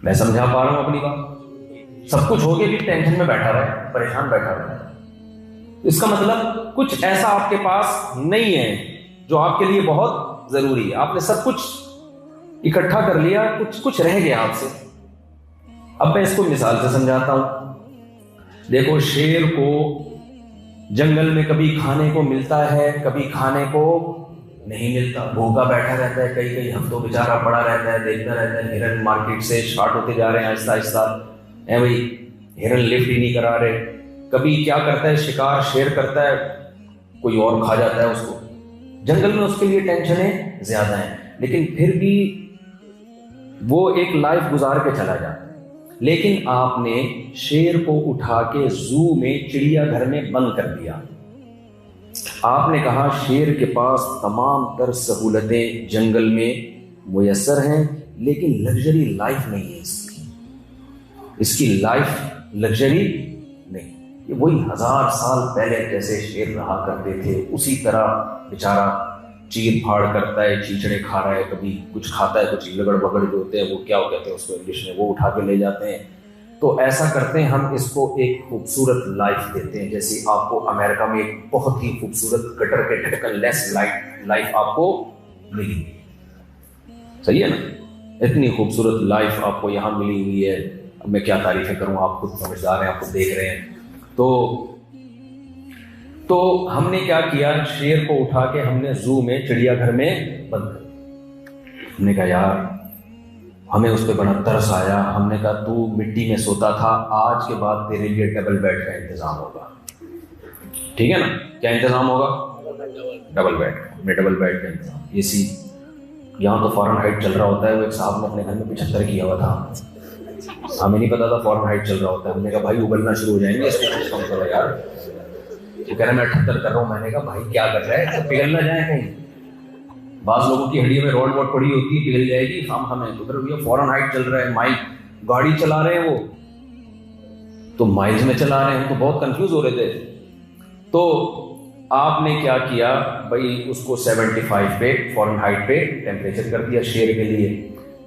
میں سمجھا پا رہا ہوں اپنی بات؟ سب کچھ ہو کے بھی ٹینشن میں بیٹھا رہے، پریشان بیٹھا رہے، اس کا مطلب کچھ ایسا آپ کے پاس نہیں ہے جو آپ کے لیے بہت ضروری ہے. آپ نے سب کچھ اکٹھا کر لیا، کچھ رہ گیا آپ سے. اب میں اس کو مثال سے سمجھاتا ہوں. دیکھو شیر کو جنگل میں کبھی کھانے کو ملتا ہے، کبھی کھانے کو نہیں ملتا، بھوکا بیٹھا رہتا ہے، کئی ہفتوں بیچارہ پڑا رہتا ہے، دیکھتا رہتا ہے ہرن مارکیٹ سے شارٹ ہوتے جا رہے ہیں آہستہ آہستہ، بھائی ہرن لفٹ ہی نہیں کرا رہے. کبھی کیا کرتا ہے، شکار شیر کرتا ہے، کوئی اور کھا جاتا ہے اس کو. جنگل میں اس کے لیے ٹینشنیں زیادہ ہیں، لیکن پھر بھی وہ ایک لائف گزار کے چلا جاتا ہے. لیکن آپ نے شیر کو اٹھا کے زو میں، چڑیا گھر میں بند کر دیا. آپ نے کہا شیر کے پاس تمام تر سہولتیں جنگل میں میسر ہیں لیکن لگژری لائف نہیں ہے اس کی لائف لگژری نہیں. یہ وہی 1000 سال پہلے جیسے شیر رہا کرتے تھے اسی طرح بیچارہ چیر پھاڑ کرتا ہے، چیچڑے کھا رہا ہے، کبھی کچھ کھاتا ہے، کچھ لگڑ بگڑ جو ہوتے ہیں وہ کیا کہتے ہیں اس کو انگلش میں، وہ اٹھا کے لے جاتے ہیں. تو ایسا کرتے ہیں ہم اس کو ایک خوبصورت لائف دیتے ہیں. جیسے آپ کو امریکہ میں ایک بہت ہی خوبصورت گٹر کے ڈھکن لیس لائف آپ کو ملی، صحیح ہے نا؟ اتنی خوبصورت لائف آپ کو یہاں ملی ہوئی ہے. اب میں کیا تعریفیں کروں، آپ خود سمجھدار ہیں، آپ خود دیکھ رہے ہیں. تو ہم نے کیا کیا، شیر کو اٹھا کے ہم نے زو میں، چڑیا گھر میں بند کر دیا. ہم نے کہا یار ہمیں اس پہ بڑا ترس آیا. ہم نے کہا تو مٹی میں سوتا تھا، آج کے بعد تیرے لیے ڈبل بیڈ کا انتظام ہوگا. ٹھیک ہے نا؟ کیا انتظام ہوگا؟ Double bed. میں ڈبل بیڈ کا انتظام، اے سی. یہاں تو فارن ہائٹ چل رہا ہوتا ہے. وہ ایک صاحب نے اپنے گھر میں 75 کیا ہوا تھا، ہمیں نہیں پتا تھا فارن ہائٹ چل رہا ہوتا ہے. ہم نے کہا بھائی ابلنا شروع ہو جائیں گے، اس کو کچھ کم کرو یار. وہ کہہ رہے میں 78 کر رہا ہوں. میں نے کہا بھائی کیا کر رہا ہے، پگھل نہ جائے کہیں. بعض لوگوں کی ہڈیوں میں روڈ ووڈ پڑی ہوتی ہے، پگھل جائے گی. ہمیں ادھر فورن ہائٹ چل رہا ہے، مائل گاڑی چلا رہے ہیں، وہ تو مائلز میں چلا رہے ہیں. تو بہت کنفیوز ہو رہے تھے. تو آپ نے کیا کیا بھائی، اس کو 75 پہ فورن ہائٹ پہ ٹیمپریچر کر دیا شیر کے لیے.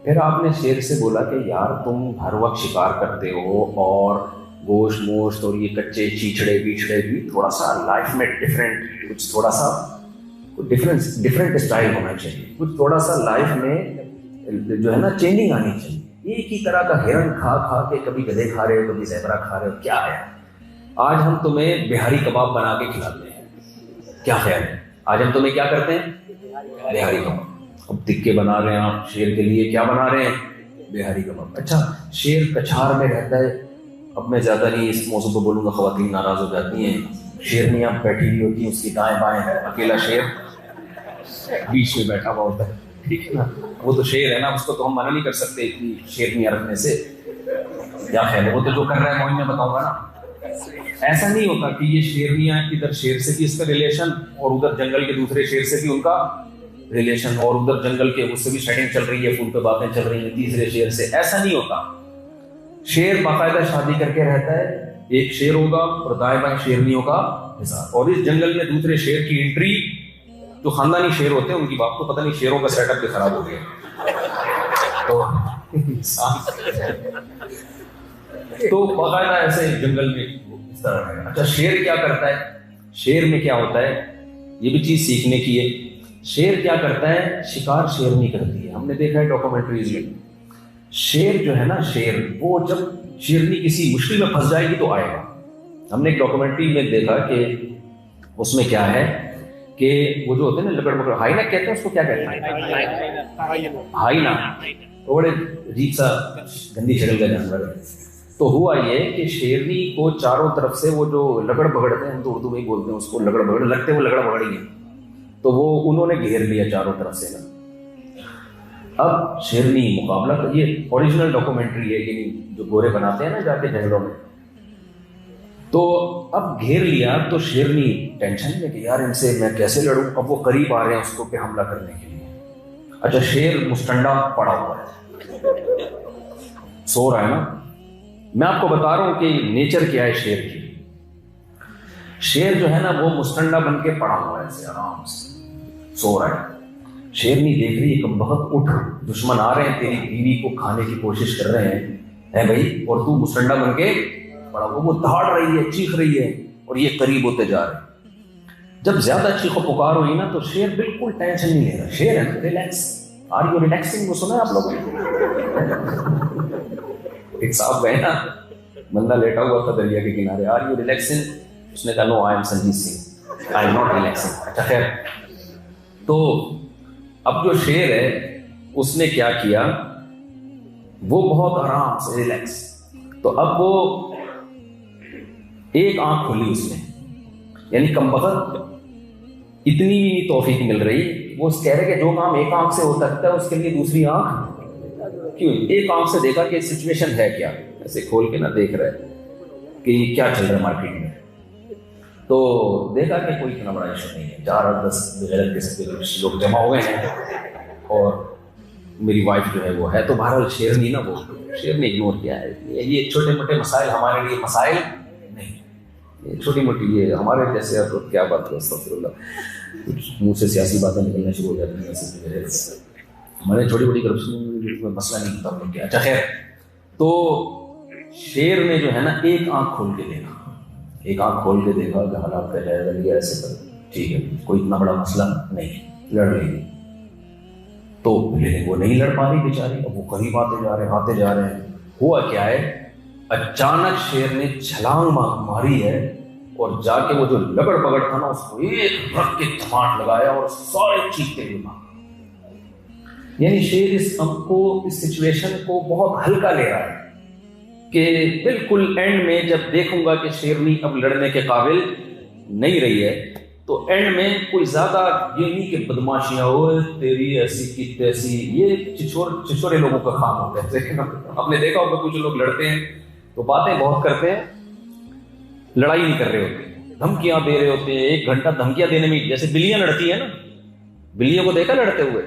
پھر آپ نے شیر سے بولا کہ یار تم ہر وقت شکار کرتے ہو اور گوشت موشت اور یہ کچے چیچڑے بیچڑے بھی، تھوڑا سا لائف میں ڈفرینٹ، کچھ تھوڑا سا ڈفرینٹ اسٹائل ہونا چاہیے. کچھ تھوڑا سا لائف میں جو ہے نا چینجنگ آنی چاہیے. ایک ہی طرح کا ہرن کھا کھا کے، کبھی گدھے کھا رہے ہو، کبھی زیبرا کھا رہے ہو، کیا ہے. آج ہم تمہیں بہاری کباب بنا کے کھلاتے ہیں، کیا خیال ہے؟ آج ہم تمہیں کیا کرتے ہیں؟ بہاری کباب. اب تکے بنا رہے ہیں آپ شیر کے لیے، کیا بنا رہے ہیں؟ بہاری کباب. اچھا شیر کچھار میں رہتا ہے. اب میں زیادہ نہیں اس موضوع پہ بولوں گا، خواتین ناراض ہو جاتی ہیں. شیرنیاں بیٹھی ہوئی ہوتی ہیں اس کی دائیں بائیں، اکیلا شیر بیچ میں بیٹھا ہوا ہوتا ہے. ٹھیک ہے نا؟ وہ تو شیر ہے نا، اس کو تو ہم منع نہیں کر سکتے اتنی شیرنیاں رکھنے سے. کیا خیال ہے؟ وہ تو جو کر رہا ہے میں بتاؤں گا نا. ایسا نہیں ہوتا کہ یہ شیرنیاں ادھر شیر سے بھی اس کا ریلیشن، اور ادھر جنگل کے دوسرے شیر سے بھی ان کا ریلیشن، اور ادھر جنگل کے اس سے بھی سیٹنگ چل رہی ہے، فون پہ باتیں چل رہی ہیں تیسرے شیر سے. ایسا نہیں ہوتا. شیر باقاعدہ شادی کر کے رہتا ہے. ایک شیر ہوگا اور دائیں بائیں شیرنیوں کا حساب. اور اس جنگل میں دوسرے شیر کی انٹری، جو خاندانی شیر ہوتے ہیں ان کی بات تو پتہ نہیں، شیروں کا سیٹ اپ بھی خراب ہو گیا. تو باقاعدہ ایسے جنگل میں اس طرح ہے. اچھا شیر کیا کرتا ہے؟ شیر میں کیا ہوتا ہے، یہ بھی چیز سیکھنے کی ہے. شیر کیا کرتا ہے؟ شکار شیرنی کرتی ہے. ہم نے دیکھا ہے ڈاکومنٹریز میں، شیر جو ہے نا، شیر وہ جب شیرنی کسی مشکل میں پھنس جائے گی تو آئے گا. ہم نے ایک ڈاکومنٹری میں دیکھا کہ اس میں کیا ہے کہ وہ جو ہوتے ہیں نا لکڑ مکڑ، ہائینا کہتے ہیں اس کو، کیا کہتے ہیں؟ ہائینا. بڑے عجیب سا گندی شکل کا جانور ہے. تو ہوا یہ کہ شیرنی کو چاروں طرف سے وہ جو لگڑ بگڑتے ہیں, ہم تو اردو میں ہی بولتے ہیں اس کو لگڑ بگڑ, لگتے وہ لگڑ بگڑ ہی ہیں, تو وہ انہوں نے گھیر لیا چاروں طرف سے نا. اب شیرنی مقابلہ, یہ اوریجنل ڈاکومنٹری ہے, یعنی جو گورے بناتے ہیں نا جا کے جنگلوں میں, تو اب گھیر لیا. تو شیرنی ٹینشن میں کہ یار ان سے میں کیسے لڑوں. اب وہ قریب آ رہے ہیں اس کو پہ حملہ کرنے کے لیے. اچھا شیر مستنڈا پڑا ہوا ہے, سو رہا ہے نا. میں آپ کو بتا رہا ہوں کہ نیچر کیا ہے شیر کی. شیر جو ہے نا وہ مستنڈا بن کے پڑا ہوا ہے, ایسے آرام سے سو رہا ہے. شیرنی دیکھ رہی ہے کہ بہت اٹھ, دشمن آ رہے ہیں, تیری بیوی کو کھانے کی کوشش کر رہے ہیں اے بھائی, اور تو مستنڈا بن کے پڑا. وہ دھاڑ رہی ہے, چیخ رہی ہے, اور یہ قریب ہوتے جا رہے ہیں. جب زیادہ چیخ و پکار ہوئی نا تو شیر بالکل ٹینشن نہیں لے رہا. شیر ہے ریلیکس. آر یو ریلیکسنگ, وہ سنا ہے آپ لوگوں نے؟ ایک صاحب گئے نا, بندہ لیٹا ہوا تھا دریا کے کنارے, آر یو ریلیکسنگ؟ اس نے کہا no I am Sanjeet Singh, I am not relaxing. اچھا خیر. تو اب جو شیر ہے اس نے کیا کیا, وہ بہت آرام سے ریلیکس. تو اب وہ ایک آنکھ کھلی اس نے, یعنی کم وقت اتنی بھی نہیں توفیق مل رہی. وہ کہہ رہے کہ جو کام ایک آنکھ سے ہو سکتا ہے اس کے لیے دوسری آنکھ کیوں. ایک آنکھ سے دیکھا کہ سچویشن ہے کیا, ایسے کھول کے نہ دیکھ رہے کہ یہ کیا چل رہا ہے مارکیٹ میں. تو دیکھا کہ کوئی اتنا بڑا ایشو نہیں ہے, 4-10 بغیرت قسم کے لوگ جمع ہوئے ہیں, اور میری وائف جو ہے وہ ہے. تو بہرحال شیرنی نا, وہ شیرنی اگنور کیا ہے. یہ چھوٹے موٹے مسائل ہمارے لیے مسائل نہیں, یہ چھوٹی موٹی, یہ ہمارے جیسے کیا بات ہے, استغفر اللہ, منہ سے سیاسی باتیں نکلنا شروع ہو جاتی ہیں. ہمارے چھوٹی موٹی کرپشن مسئلہ نہیں ہوتا ہم لوگ کیا. اچھا خیر. تو شیر نے جو ہے نا ایک آنکھ کھول کے دیکھا, ایک آنکھ کھول کے دیکھا کہ حالات کا جائزہ لیا, ایسے کر ٹھیک ہے کوئی اتنا بڑا مسئلہ نہیں, لڑ لیں گے. تو لیکن وہ نہیں لڑ پا رہی بیچاری. اب وہ قریب آتے جا رہے ہیں. ہوا کیا ہے, اچانک شیر نے چھلانگ ماری ہے, اور جا کے وہ جو لگڑ پگڑ تھا نا اس کو ایک رکھ کے تھماٹ لگایا, اور سارے چیختے ہوئے مار. یعنی شیر اس سچویشن کو بہت ہلکا لے رہا ہے کہ بالکل اینڈ میں جب دیکھوں گا کہ شیرنی اب لڑنے کے قابل نہیں رہی ہے, تو اینڈ میں کوئی زیادہ یہ نہیں کہ بدماشیاں ہو تیری ایسی کی تیسی, یہ چھچورے لوگوں کا کام ہوتا ہے. آپ نے دیکھا ہوگا کچھ لوگ لڑتے ہیں تو باتیں بہت کرتے ہیں, لڑائی نہیں کر رہے ہوتے, دھمکیاں دے رہے ہوتے ہیں. 1 گھنٹہ دھمکیاں دینے میں, جیسے بلیاں لڑتی ہیں نا, بلیوں کو دیکھا لڑتے ہوئے,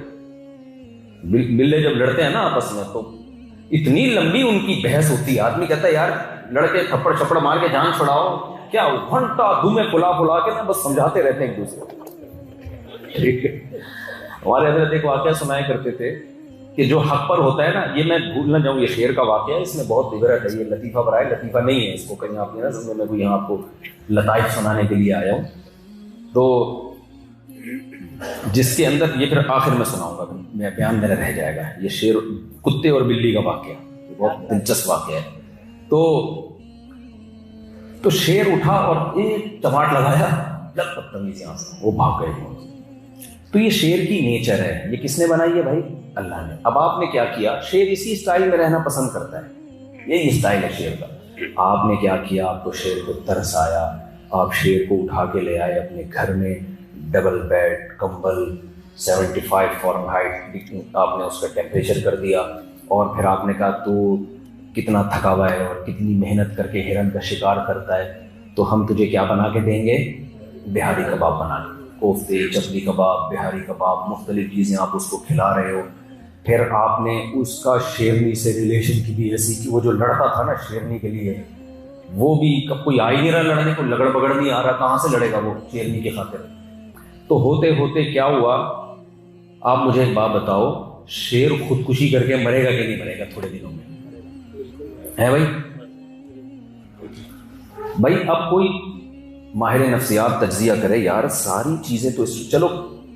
بلے جب لڑتے ہیں نا آپس میں تو اتنی لمبی ان کی بحث ہوتی ہے. آدمی کہتا ہے یار لڑکے تھپڑ چھپڑ مار کے جان چھڑاؤ, کیا گھنٹہ دھومے پلا کے نا بس سمجھاتے رہتے ہیں ایک دوسرے کو. ٹھیک ہے. ہمارے حضرت ایک واقعہ سنایا کرتے تھے کہ جو حق پر ہوتا ہے نا, یہ میں بھول نہ جاؤں, یہ شعر کا واقعہ ہے, اس میں بہت عبرت ہے. یہ لطیفہ برائے لطیفہ نہیں ہے, اس کو کہیں آپ نے نہ سمجھے میں کوئی یہاں آپ کو لطائف سنانے کے لیے آیا ہوں. تو جس کے اندر یہ پھر آخر میں سناؤں گا, میں بیان میرا رہ جائے گا. یہ شیر کتے اور بلی کا واقعہ, بہت دلچسپ واقعہ ہے. تو شیر اٹھا اور ایک چماٹ لگایا, جب بدتمیزی یہاں سے وہ بھاگ گئے. تو یہ شیر کی نیچر ہے. یہ کس نے بنائی ہے بھائی؟ اللہ نے. اب آپ نے کیا کیا, شیر اسی اسٹائل میں رہنا پسند کرتا ہے, یہی اسٹائل ہے شیر کا. آپ نے کیا کیا, آپ کو شیر کو ترس آیا, آپ شیر کو اٹھا کے لے آئے اپنے گھر میں, ڈبل بیڈ, کمبل, 75 فارنہائٹ آپ نے اس کا ٹیمپریچر کر دیا, اور پھر آپ نے کہا تو کتنا تھکا ہوا ہے اور کتنی محنت کر کے ہرن کا شکار کرتا ہے, تو ہم تجھے کیا بنا کے دیں گے, بہاری کباب بنا کے, کوفتے, چپلی کباب, بہاری کباب, مختلف چیزیں آپ اس کو کھلا رہے ہو. پھر آپ نے اس کا شیرنی سے ریلیشن کی بھی ایسی کہ وہ جو لڑتا تھا نا شیرنی کے لیے, وہ بھی کب کوئی آ ہی نہیں رہا لڑنے کو, لگڑ بگڑ نہیں آ رہا, کہاں سے لڑے گا وہ شیرنی کی خاطر. تو ہوتے ہوتے کیا ہوا, آپ مجھے ایک بات بتاؤ, شیر خودکشی کر کے مرے گا کہ نہیں مرے گا تھوڑے دنوں میں, ہے بھائی؟ اب کوئی ماہر نفسیات تجزیہ کرے, یار ساری چیزیں تو چلو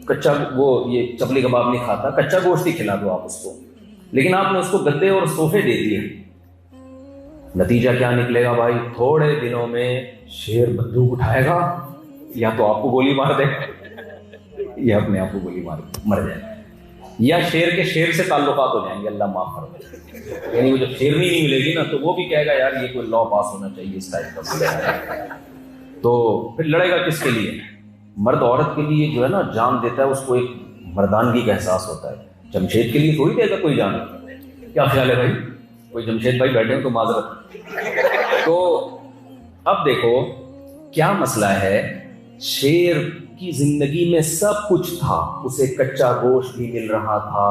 کچا, وہ یہ چپلی کباب نہیں کھاتا, کچا گوشت ہی کھلا دو آپ اس کو, لیکن آپ نے اس کو گدے اور صوفے دے دیے. نتیجہ کیا نکلے گا بھائی؟ تھوڑے دنوں میں شیر بندوق اٹھائے گا, یا تو آپ کو گولی مار دے گا یا اپنے آپ کو گولی مار مر جائے. یا شیر کے شیر سے تعلقات ہو جائیں گے، اللہ معاف فرمائے. یعنی وہ جب شیرنی نہیں ملے گی نا تو وہ بھی کہے گا یار یہ کوئی لا پاس ہونا چاہیے اس ٹائپ کا. تو پھر لڑے گا کس کے لیے؟ مرد عورت کے لیے جو ہے نا جان دیتا ہے، اس کو ایک مردانگی کا احساس ہوتا ہے. جمشید کے لیے تھوڑی دے گا کوئی جان. کیا خیال ہے بھائی؟ کوئی جمشید بھائی بیٹھے ہیں تو معذرت. تو اب دیکھو کیا مسئلہ ہے. شیر کی زندگی میں سب کچھ تھا، اسے کچا گوشت بھی مل رہا تھا،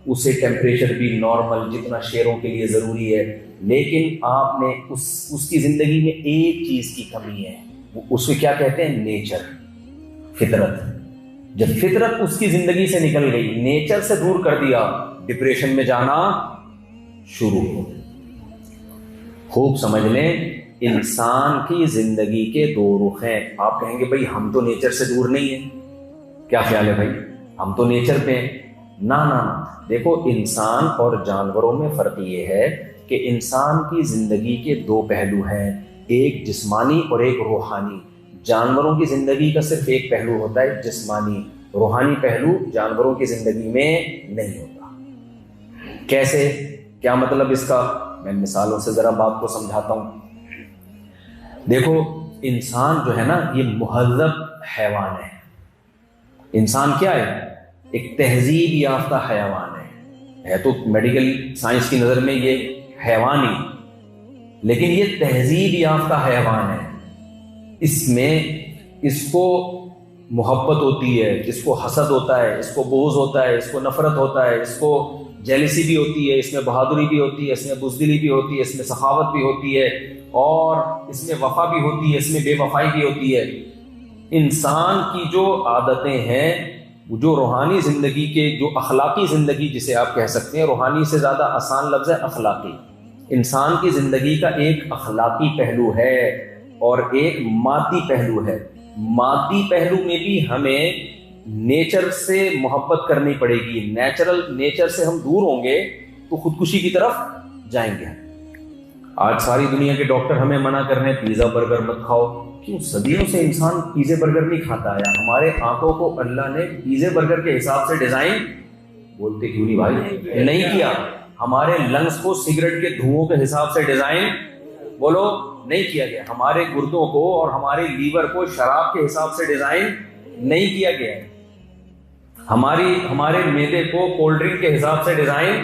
اسے ٹیمپریچر بھی نارمل جتنا شیروں کے لیے ضروری ہے، لیکن آپ نے اس کی زندگی میں ایک چیز کی کمی ہے. اس کو کیا کہتے ہیں؟ نیچر، فطرت. جب فطرت اس کی زندگی سے نکل گئی، نیچر سے دور کر دیا، ڈپریشن میں جانا شروع ہو. خوب سمجھ لیں، انسان کی زندگی کے دو رخ ہیں. آپ کہیں گے بھائی ہم تو نیچر سے دور نہیں ہیں. کیا خیال ہے بھائی؟ ہم تو نیچر پہ ہیں. نہ نہ دیکھو، انسان اور جانوروں میں فرق یہ ہے کہ انسان کی زندگی کے دو پہلو ہیں، ایک جسمانی اور ایک روحانی. جانوروں کی زندگی کا صرف ایک پہلو ہوتا ہے جسمانی، روحانی پہلو جانوروں کی زندگی میں نہیں ہوتا. کیسے؟ کیا مطلب اس کا؟ میں مثالوں سے ذرا بات کو سمجھاتا ہوں. دیکھو انسان جو ہے نا یہ مہذب حیوان ہے. انسان کیا ہے؟ ایک تہذیب یافتہ حیوان ہے تو میڈیکل سائنس کی نظر میں یہ حیوان ہی، لیکن یہ تہذیب یافتہ حیوان ہے. اس کو محبت ہوتی ہے، اس کو حسد ہوتا ہے، اس کو بغض ہوتا ہے، اس کو نفرت ہوتا ہے، اس کو جیلسی بھی ہوتی ہے، اس میں بہادری بھی ہوتی ہے، اس میں بزدلی بھی ہوتی ہے، اس میں سخاوت بھی ہوتی ہے، اور اس میں وفا بھی ہوتی ہے، اس میں بے وفائی بھی ہوتی ہے. انسان کی جو عادتیں ہیں، جو روحانی زندگی کے، جو اخلاقی زندگی جسے آپ کہہ سکتے ہیں، روحانی سے زیادہ آسان لفظ ہے اخلاقی. انسان کی زندگی کا ایک اخلاقی پہلو ہے اور ایک مادی پہلو ہے. مادی پہلو میں بھی ہمیں نیچر سے محبت کرنی پڑے گی. نیچر سے ہم دور ہوں گے تو خودکشی کی طرف جائیں گے. آج ساری دنیا کے ڈاکٹر ہمیں منع کر رہے ہیں پیزا برگر مت کھاؤ. کیوں؟ صدیوں سے انسان پیزے برگر نہیں کھاتا ہے. ہمارے آنکھوں کو اللہ نے پیزے برگر کے حساب سے ڈیزائن، بولتے کیوں نہیں بھائی، نہیں کیا. ہمارے لنگس کو سگریٹ کے دھوؤں کے حساب سے ڈیزائن، بولو، نہیں کیا گیا. ہمارے گردوں کو اور ہمارے لیور کو شراب کے حساب سے ڈیزائن نہیں کیا گیا ہے. ہمارے معدے کو کولڈ ڈرنک کے حساب سے ڈیزائن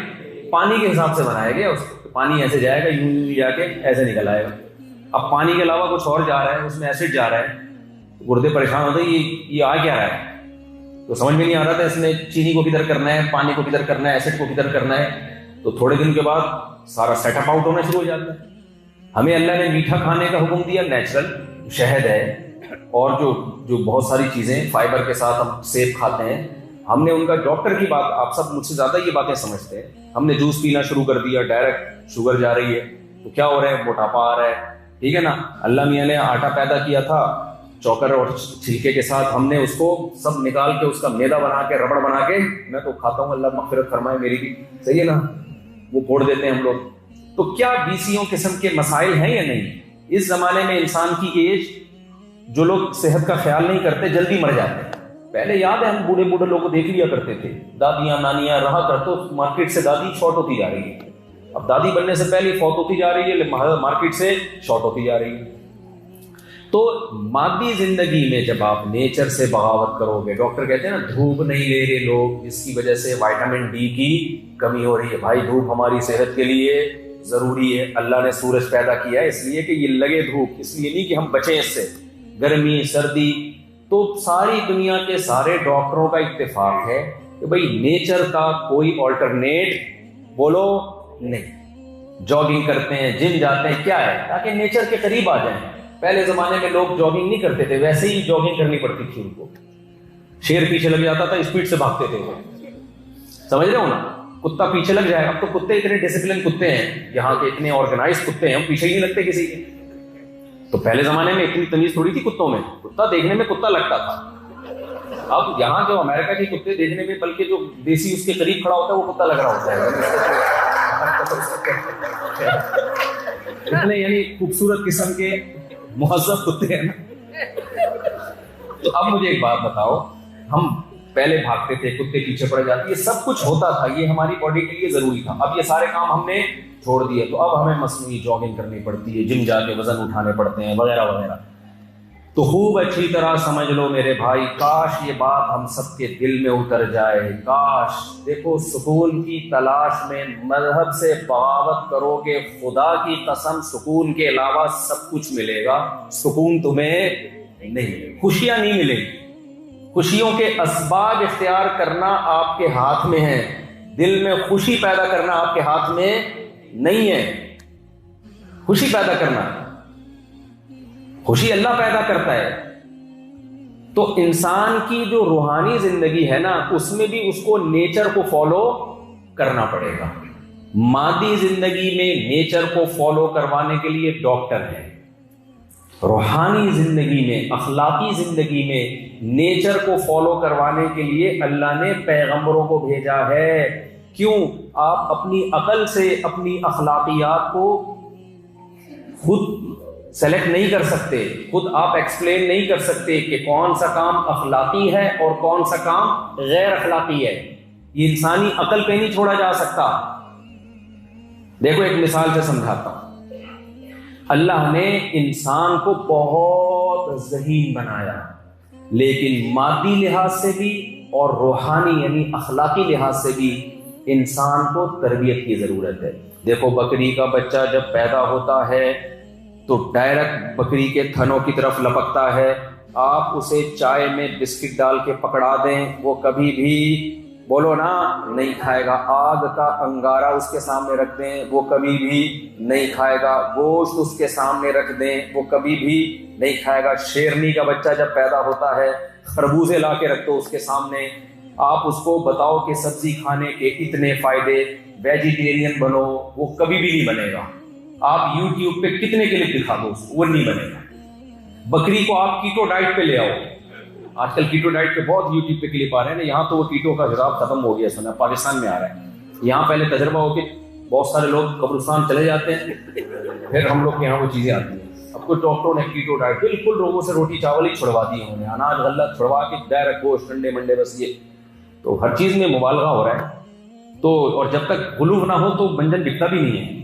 پانی کے حساب سے بنایا گیا. اس پانی ایسے جائے گا، یوں جا کے ایسے نکل آئے گا. اب پانی کے علاوہ کچھ اور جا رہا ہے، اس میں ایسڈ جا رہا ہے، گردے پریشان ہوتے ہیں یہ آ کیا رہا ہے. تو سمجھ میں نہیں آ رہا تھا اس میں چینی کو کدھر کرنا ہے، پانی کو کدھر کرنا ہے، ایسڈ کو کدھر کرنا ہے. تو تھوڑے دن کے بعد سارا سیٹ اپ آؤٹ ہونا شروع ہو جاتا ہے. ہمیں اللہ نے میٹھا کھانے کا حکم دیا، نیچرل شہد ہے اور جو بہت ساری چیزیں فائبر کے ساتھ ہم سیب کھاتے ہیں. ہم نے ان کا ڈاکٹر کی بات، آپ سب مجھ سے زیادہ یہ باتیں سمجھتے ہیں. ہم نے جوس پینا شروع کر دیا، ڈائریکٹ شوگر جا رہی ہے تو کیا ہو رہا ہے؟ موٹاپا آ رہا ہے. ٹھیک ہے نا. اللہ میاں نے آٹا پیدا کیا تھا چوکر اور چھلکے کے ساتھ، ہم نے اس کو سب نکال کے اس کا میدا بنا کے، ربڑ بنا کے، میں تو کھاتا ہوں، اللہ مغفرت فرمائے میری بھی، صحیح ہے نا، وہ پھوڑ دیتے ہیں ہم لوگ. تو کیا 20 قسم کے مسائل ہیں یا نہیں؟ اس زمانے میں انسان کی ایج، جو لوگ صحت کا خیال نہیں کرتے جلدی مر جاتے ہیں. پہلے یاد ہے ہم بوڑھے لوگوں کو دیکھ لیا کرتے تھے، دادیاں نانیاں رہا کر، تو مارکیٹ سے دادی شارٹ ہوتی جا رہی ہے. اب دادی بننے سے پہلے فوت ہوتی جا رہی ہے، مارکیٹ سے شارٹ ہوتی جا رہی ہے. تو مادی زندگی میں جب آپ نیچر سے بغاوت کرو گے، ڈاکٹر کہتے ہیں نا دھوپ نہیں لے رہے لوگ، جس کی وجہ سے وائٹامن ڈی کی کمی ہو رہی ہے. بھائی دھوپ ہماری صحت کے لیے ضروری ہے. اللہ نے سورج پیدا کیا ہے اس لیے کہ یہ لگے دھوپ، اس لیے نہیں کہ ہم بچیں اس سے. گرمی سردی، تو ساری دنیا کے سارے ڈاکٹروں کا اتفاق ہے کہ بھئی نیچر کا کوئی آلٹرنیٹ بولو نہیں. جاگنگ کرتے ہیں، جم جاتے ہیں، کیا ہے؟ تاکہ نیچر کے قریب آ جائیں. پہلے زمانے میں لوگ جاگنگ نہیں کرتے تھے، ویسے ہی جاگنگ کرنی پڑتی تھی ان کو. شیر پیچھے لگ جاتا تھا، اسپیڈ سے بھاگتے تھے وہ. سمجھ رہے ہو نا؟ کتا پیچھے لگ جائے. اب تو کتے اتنے ڈسپلن کتے ہیں، یہاں کے اتنے آرگنائز کتے ہیں، ہم پیچھے ہی نہیں لگتے کسی کے. تو پہلے زمانے میں اتنی تمیز تھوڑی تھی کتوں میں. کتا دیکھنے میں کتا لگتا تھا. اب یہاں جو امریکہ کے کتے دیکھنے میں، بلکہ جو دیسی اس کے قریب کھڑا ہوتا ہے وہ کتا لگ رہا ہوتا ہے. اتنے یعنی خوبصورت قسم کے مہذب کتے ہیں نا. تو اب مجھے ایک بات بتاؤ، ہم پہلے بھاگتے تھے، کتے پیچھے پڑ جاتے، یہ سب کچھ ہوتا تھا، یہ ہماری باڈی کے لیے ضروری تھا. اب یہ سارے کام ہم نے چھوڑ دیے، تو اب ہمیں مصنوعی جاگنگ کرنی پڑتی ہے، جم جا کے وزن اٹھانے پڑتے ہیں وغیرہ وغیرہ. تو خوب اچھی طرح سمجھ لو میرے بھائی، کاش یہ بات ہم سب کے دل میں اتر جائے. کاش. دیکھو، سکون کی تلاش میں مذہب سے بغاوت کرو گے، خدا کی قسم سکون کے علاوہ سب کچھ ملے گا، سکون تمہیں نہیں، خوشیاں نہیں ملے گی. خوشیوں کے اسباب اختیار کرنا آپ کے ہاتھ میں ہے، دل میں خوشی پیدا کرنا آپ کے ہاتھ میں نہیں ہے. خوشی پیدا کرنا، خوشی اللہ پیدا کرتا ہے. تو انسان کی جو روحانی زندگی ہے نا، اس میں بھی اس کو نیچر کو فالو کرنا پڑے گا. مادی زندگی میں نیچر کو فالو کروانے کے لیے ڈاکٹر ہیں، روحانی زندگی میں، اخلاقی زندگی میں نیچر کو فالو کروانے کے لیے اللہ نے پیغمبروں کو بھیجا ہے. کیوں؟ آپ اپنی عقل سے اپنی اخلاقیات کو خود سلیکٹ نہیں کر سکتے، خود آپ ایکسپلین نہیں کر سکتے کہ کون سا کام اخلاقی ہے اور کون سا کام غیر اخلاقی ہے. یہ انسانی عقل پہ نہیں چھوڑا جا سکتا. دیکھو ایک مثال سے سمجھاتا ہوں. اللہ نے انسان کو بہت ذہین بنایا، لیکن مادی لحاظ سے بھی اور روحانی یعنی اخلاقی لحاظ سے بھی انسان کو تربیت کی ضرورت ہے. دیکھو بکری کا بچہ جب پیدا ہوتا ہے تو ڈائریکٹ بکری کے تھنوں کی طرف لپکتا ہے. آپ اسے چائے میں بسکٹ ڈال کے پکڑا دیں، وہ کبھی بھی بولو نا نہیں کھائے گا. آگ کا انگارہ اس کے سامنے رکھ دیں، وہ کبھی بھی نہیں کھائے گا. گوشت اس کے سامنے رکھ دیں، وہ کبھی بھی نہیں کھائے گا. شیرنی کا بچہ جب پیدا ہوتا ہے، خربوزے لا کے رکھ دو اس کے سامنے، آپ اس کو بتاؤ کہ سبزی کھانے کے اتنے فائدے، ویجیٹیرین بنو، وہ کبھی بھی نہیں بنے گا. آپ یوٹیوب پہ کتنے کلپ دکھا دو اس کو، وہ نہیں بنے گا. بکری کو آپ کیٹو ڈائٹ پہ لے آؤ، آج کل کیٹو ڈائٹ پہ بہت یوٹیوب پہ کلپ آ رہے ہیں نا. یہاں تو وہ کیٹو کا حساب ختم ہو گیا، سنا پاکستان میں آ رہا ہے. یہاں پہلے تجربہ ہو کے بہت سارے لوگ قبرستان چلے جاتے ہیں، پھر ہم لوگ کے یہاں وہ چیزیں آتی ہیں. اب کچھ ڈاکٹروں نے کیٹو ڈائٹ بالکل لوگوں سے روٹی چاول ہی چھڑوا دی انہوں نے، اناج غلہ چھڑوا کے ڈائریکٹ گوشت ٹنڈے منڈے بس. یہ تو ہر چیز میں مبالغہ ہو رہا ہے. تو اور جب تک غلو نہ ہو تو منجن بکتا بھی نہیں ہے.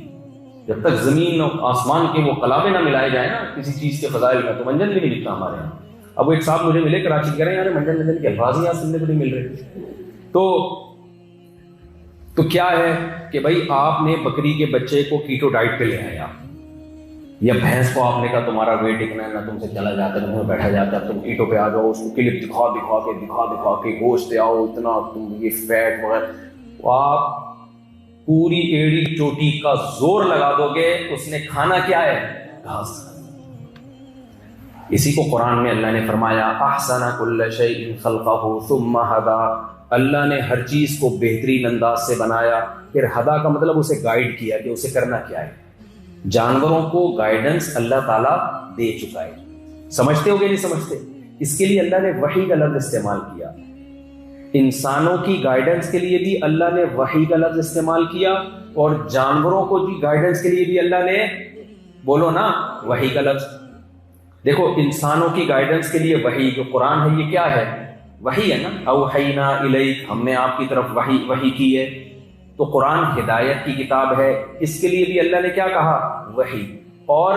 جب تک زمین اور آسمان کے وہ کلابے نہ ملائے جائیں نا کسی چیز کے فضائل میں، تو منجن بھی نہیں بکتا ہمارے یہاں. اب وہ ایک صاحب مجھے ملے کراچی کہہ رہے ہیں یار منجن کے الفاظ ہی یہاں سننے کو نہیں مل رہے. تو کیا ہے کہ بھائی آپ نے بکری کے بچے کو کیٹو ڈائٹ پہ لے آیا، یا بھینس کو آپ نے کہا تمہارا ویٹ اتنا ہے، نہ تم سے چلا جاتا ہے نہ تم بیٹھا جاتا ہے، تم کیٹو پہ آ جاؤ، اس کو کلپ دکھا کے گوشت آؤ اتنا تم یہ فیٹ وغیرہ. آپ پوری ایڑی چوٹی کا زور لگا دو گے، اس نے کھانا کیا ہے؟ گھاس. اسی کو قرآن میں اللہ نے فرمایا احسن کل شیء خلقہ ثم ہدی. اللہ نے ہر چیز کو بہترین انداز سے بنایا، پھر ہدا کا مطلب اسے گائیڈ کیا کہ اسے کرنا کیا ہے. جانوروں کو گائیڈنس اللہ تعالیٰ دے چکا ہے. سمجھتے ہو گے نہیں سمجھتے؟ اس کے لیے اللہ نے وحی کا لفظ استعمال کیا. انسانوں کی گائیڈنس کے لیے بھی اللہ نے وحی کا لفظ استعمال کیا، اور جانوروں کو بھی گائیڈنس کے لیے بھی اللہ نے بولو نا وحی کا لفظ. دیکھو انسانوں کی گائیڈنس کے لیے وحی جو قرآن ہے یہ کیا ہے؟ وحی ہے نا. اوحینا الیک، ہم نے آپ کی طرف وحی کی ہے. تو قرآن ہدایت کی کتاب ہے، اس کے لیے بھی اللہ نے کیا کہا؟ وحی. اور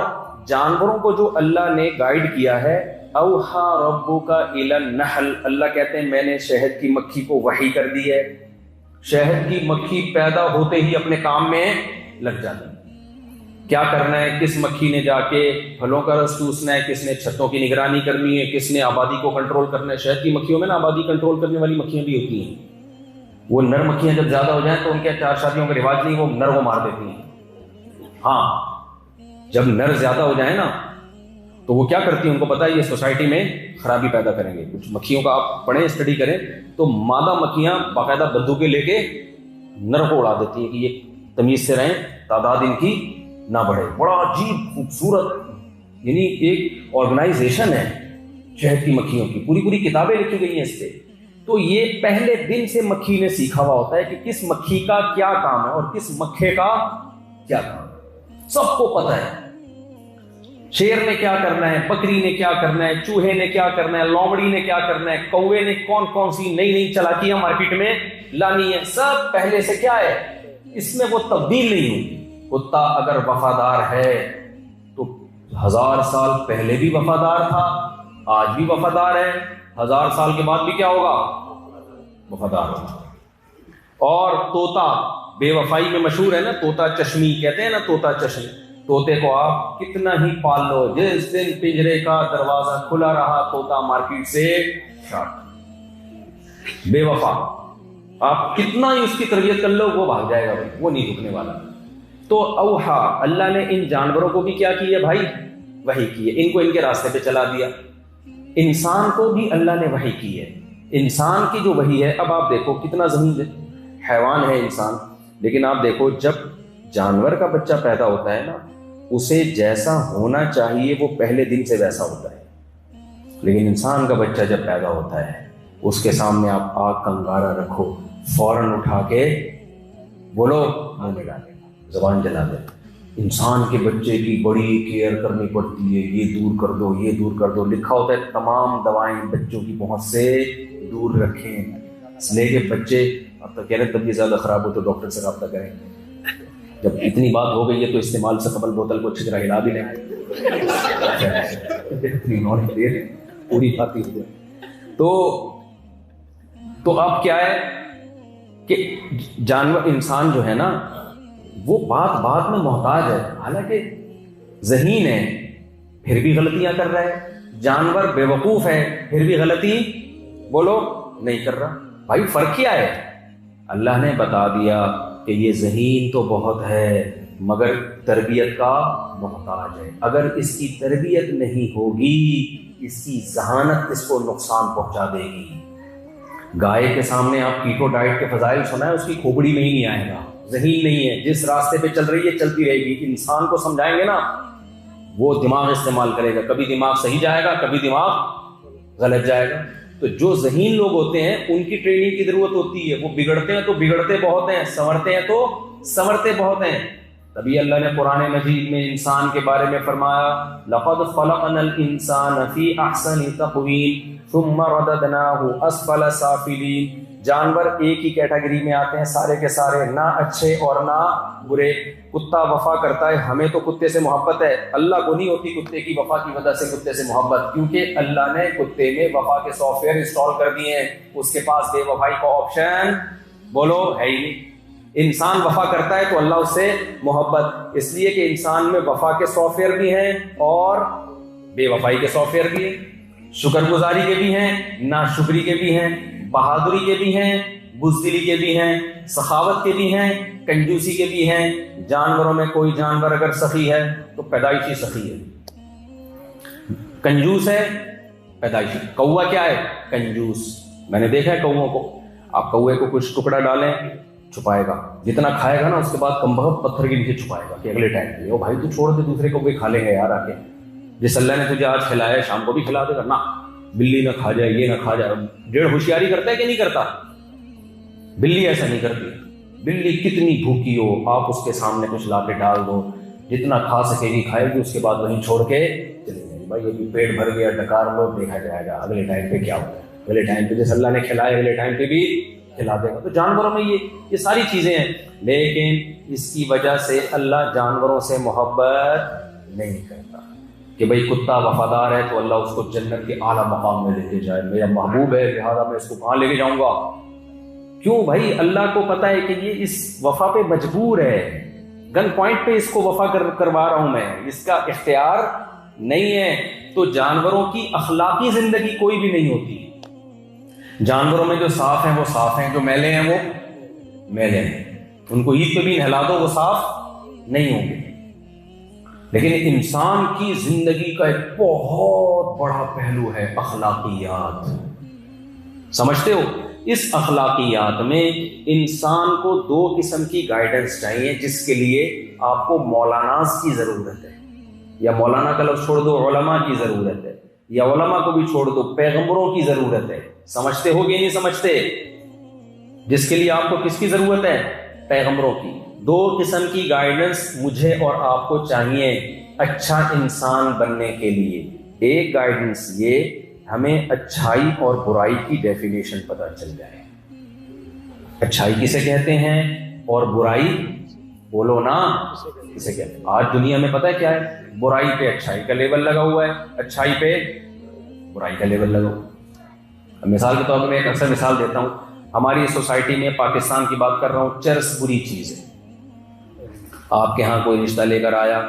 جانوروں کو جو اللہ نے گائیڈ کیا ہے، اوحا ربک الی النحل، اللہ کہتے ہیں میں نے شہد کی مکھی کو وحی کر دی ہے. شہد کی مکھی پیدا ہوتے ہی اپنے کام میں لگ جاتی ہے. کیا کرنا ہے؟ کس مکھی نے جا کے پھلوں کا رس چوسنا ہے، کس نے چھتوں کی نگرانی کرنی ہے، کس نے آبادی کو کنٹرول کرنا ہے. شہد کی مکھیوں میں نا آبادی کنٹرول کرنے والی مکھیاں بھی ہوتی ہیں. وہ نر مکھیاں جب زیادہ ہو جائیں تو ان کے چار شادیوں کا رواج نہیں، وہ نر کو مار دیتی ہیں. ہاں جب نر زیادہ ہو جائیں نا تو وہ کیا کرتی ہیں، ان کو پتا ہے یہ سوسائٹی میں خرابی پیدا کریں گے. کچھ مکھیوں کا آپ پڑھیں اسٹڈی کریں تو مادہ مکھیاں باقاعدہ بندوقیں لے کے نر کو اڑا دیتی ہیں کہ یہ تمیز سے رہیں، تعداد ان کی نہ بڑھے. بڑا عجیب خوبصورت یعنی ایک آرگنائزیشن ہے شہد کی مکھیوں کی، پوری کتابیں لکھی گئی ہیں اس پہ. تو یہ پہلے دن سے مکھی نے سیکھا ہوا ہوتا ہے کہ کس مکھی کا کیا کام ہے اور کس مکھے کا کیا کام ہے. سب کو پتہ ہے. شیر نے کیا کرنا ہے، بکری نے کیا کرنا ہے، چوہے نے کیا کرنا ہے، لومڑی نے کیا کرنا ہے، کوے نے کون کون سی نئی نئی چالاکیاں مارکیٹ میں لانی ہے، سب پہلے سے کیا ہے، اس میں وہ تبدیل نہیں ہوئی۔ کتا اگر وفادار ہے تو 1000 سال پہلے بھی وفادار تھا، آج بھی وفادار ہے، 1000 سال کے بعد بھی کیا ہوگا، وفادار ہوگا۔ اور طوطا بے وفائی میں مشہور ہے نا، طوطا چشمی کہتے ہیں نا، طوطا چشمی، طوطے کو آپ کتنا ہی پال لو، جس دن پنجرے کا دروازہ کھلا رہا طوطا مارکیٹ سے شارٹ، بے وفا، آپ کتنا ہی اس کی تربیت کر لو وہ بھاگ جائے گا بھائی، وہ نہیں رکنے والا۔ تو اوحا، اللہ نے ان جانوروں کو بھی کیا کی ہے بھائی، وحی کی ہے، ان کو ان کے راستے پہ چلا دیا۔ انسان کو بھی اللہ نے وحی کی ہے، انسان کی جو وحی ہے، اب آپ دیکھو کتنا ذہین حیوان ہے انسان، لیکن آپ دیکھو جب جانور کا بچہ پیدا ہوتا ہے نا، اسے جیسا ہونا چاہیے وہ پہلے دن سے ویسا ہوتا ہے، لیکن انسان کا بچہ جب پیدا ہوتا ہے اس کے سامنے آپ آگ کا انگارہ رکھو، فوراً اٹھا کے بولو منہ میں ڈالے گا، زبان جلا دے۔ انسان کے بچے کی بڑی کیئر کرنی پڑتی ہے، یہ دور کر دو، یہ دور کر دو، لکھا ہوتا ہے تمام دوائیں بچوں کی پہنچ سے دور رکھیں، اس لیے کہ بچے اب تو کہہ رہے ہیں طبیعت زیادہ خراب ہو تو ڈاکٹر سے رابطہ کریں، جب اتنی بات ہو گئی ہے تو استعمال سے قبل بوتل کو اچھی طرح ہلا بھی لیں، اتنی نالج دے رہے ہیں پوری باتیں ہو جائے۔ تو اب کیا ہے کہ جانور، انسان جو ہے نا وہ بات بات میں محتاج ہے، حالانکہ ذہین ہے پھر بھی غلطیاں کر رہا ہے، جانور بے وقوف ہے پھر بھی غلطی بولو نہیں کر رہا۔ بھائی فرق کیا ہے؟ اللہ نے بتا دیا کہ یہ ذہین تو بہت ہے مگر تربیت کا محتاج ہے، اگر اس کی تربیت نہیں ہوگی اس کی ذہانت اس کو نقصان پہنچا دے گی۔ گائے کے سامنے آپ کیٹو ڈائٹ کے فضائل سنائیں، اس کی کھوپڑی میں ہی نہیں آئے گا، ذہین نہیں ہے، جس راستے پہ چل رہی ہے چلتی رہے گی۔ انسان کو سمجھائیں گے نا وہ دماغ استعمال کرے گا، کبھی دماغ صحیح جائے گا کبھی دماغ غلط جائے گا۔ تو جو ذہین لوگ ہوتے ہیں ان کی ٹریننگ کی ضرورت ہوتی ہے، وہ بگڑتے ہیں تو بگڑتے بہت ہیں، سنورتے ہیں تو سنورتے بہت ہیں۔ تبھی اللہ نے قرآن مجید میں انسان کے بارے میں فرمایا لَقَدْ خَلَقْنَا الْإِنسَانَ فِي أَحْسَنِ تَقْوِيمٍ ثُمَّ رَدَدْنَاهُ أَسْفَلَ سَافِلِينَ۔ جانور ایک ہی کیٹیگری میں آتے ہیں سارے کے سارے، نہ اچھے اور نہ برے۔ کتا وفا کرتا ہے، ہمیں تو کتے سے محبت ہے، اللہ کو نہیں ہوتی کتے کی وفا کی وجہ سے کتے سے محبت، کیونکہ اللہ نے کتے میں وفا کے سافٹ ویئر انسٹال کر دیے ہیں، اس کے پاس بے وفائی کا آپشن بولو ہے ہی نہیں۔ انسان وفا کرتا ہے تو اللہ اس سے محبت، اس لیے کہ انسان میں وفا کے سافٹ ویئر بھی ہیں اور بے وفائی کے سافٹ ویئر بھی ہیں، شکر گزاری کے بھی ہیں، ناشکری کے بھی ہیں، بہادری کے بھی ہیں، بزدلی کے بھی ہیں، سخاوت کے بھی ہیں، کنجوسی کے بھی ہیں۔ جانوروں میں کوئی جانور اگر سخی ہے تو پیدائشی سخی ہے، کنجوس ہے پیدائشی۔ کوا کیا ہے؟ کنجوس۔ میں نے دیکھا ہے کووں کو، آپ کوے کو کچھ ٹکڑا ڈالیں چھپائے گا، جتنا کھائے گا نا اس کے بعد کم بہت پتھر کے نیچے چھپائے گا کہ اگلے ٹائم پہ، او بھائی تو چھوڑ دے دوسرے کو بھی کھا لیں گے یار، آ کے جس اللہ نے تجھے آج کھلایا ہے شام کو بھی کھلا دے گا، نہ بلی نہ کھا جائے، یہ نہ کھا جائے۔ ڈیڑھ ہوشیاری کرتا ہے کہ نہیں کرتا؟ بلی ایسا نہیں کرتی، بلی کتنی بھوکی ہو آپ اس کے سامنے کچھ لا کے ڈال دو، جتنا کھا سکے گی کھائے گی، اس کے بعد وہیں چھوڑ کے چلے جائے گی۔ بھائی یہ بھی پیٹ بھر گیا ڈکار لو، دیکھا جائے گا اگلے ٹائم پہ کیا ہوتا ہے، اگلے ٹائم پہ جیسے اللہ نے کھلایا اگلے ٹائم پہ بھی کھلا دے گا۔ تو جانوروں میں یہ ساری چیزیں ہیں، لیکن اس کی وجہ سے اللہ جانوروں سے محبت نہیں کرتا کہ بھئی کتا وفادار ہے تو اللہ اس کو جنت کے اعلیٰ مقام میں لے کے جائے، میرا محبوب ہے لہذا میں اس کو کہاں لے کے جاؤں گا۔ کیوں بھائی؟ اللہ کو پتا ہے کہ یہ اس وفا پہ مجبور ہے، گن پوائنٹ پہ اس کو وفا کروا رہا ہوں میں، اس کا اختیار نہیں ہے۔ تو جانوروں کی اخلاقی زندگی کوئی بھی نہیں ہوتی، جانوروں میں جو صاف ہیں وہ صاف ہیں، جو میلے ہیں وہ میلے ہیں، ان کو عید پہ بھی نہلا دو وہ صاف نہیں ہوں گے۔ لیکن انسان کی زندگی کا ایک بہت بڑا پہلو ہے اخلاقیات، سمجھتے ہو؟ اس اخلاقیات میں انسان کو دو قسم کی گائیڈنس چاہیے، جس کے لیے آپ کو مولاناز کی ضرورت ہے، یا مولانا کا لفظ چھوڑ دو علماء کی ضرورت ہے، یا علماء کو بھی چھوڑ دو پیغمبروں کی ضرورت ہے۔ سمجھتے ہو کہ نہیں سمجھتے؟ جس کے لیے آپ کو کس کی ضرورت ہے؟ پیغمبروں کی۔ دو قسم کی گائیڈنس مجھے اور آپ کو چاہیے، اچھا انسان بننے کے لیے ایک گائیڈنس یہ ہمیں اچھائی اور برائی کی ڈیفینیشن پتہ چل جائے. اچھائی کسے کہتے ہیں اور برائی بولو نا کسے کہتے ہیں. آج دنیا میں پتہ ہے کیا ہے؟ برائی پہ اچھائی کا لیبل لگا ہوا ہے, اچھائی پہ برائی کا لیبل لگا ہوا ہے. مثال کے طور پر میں ایک اکثر مثال دیتا ہوں. ہماری سوسائٹی میں, پاکستان کی بات کر رہا ہوں, چرس بری چیز ہے. آپ کے ہاں کوئی رشتہ لے کر آیا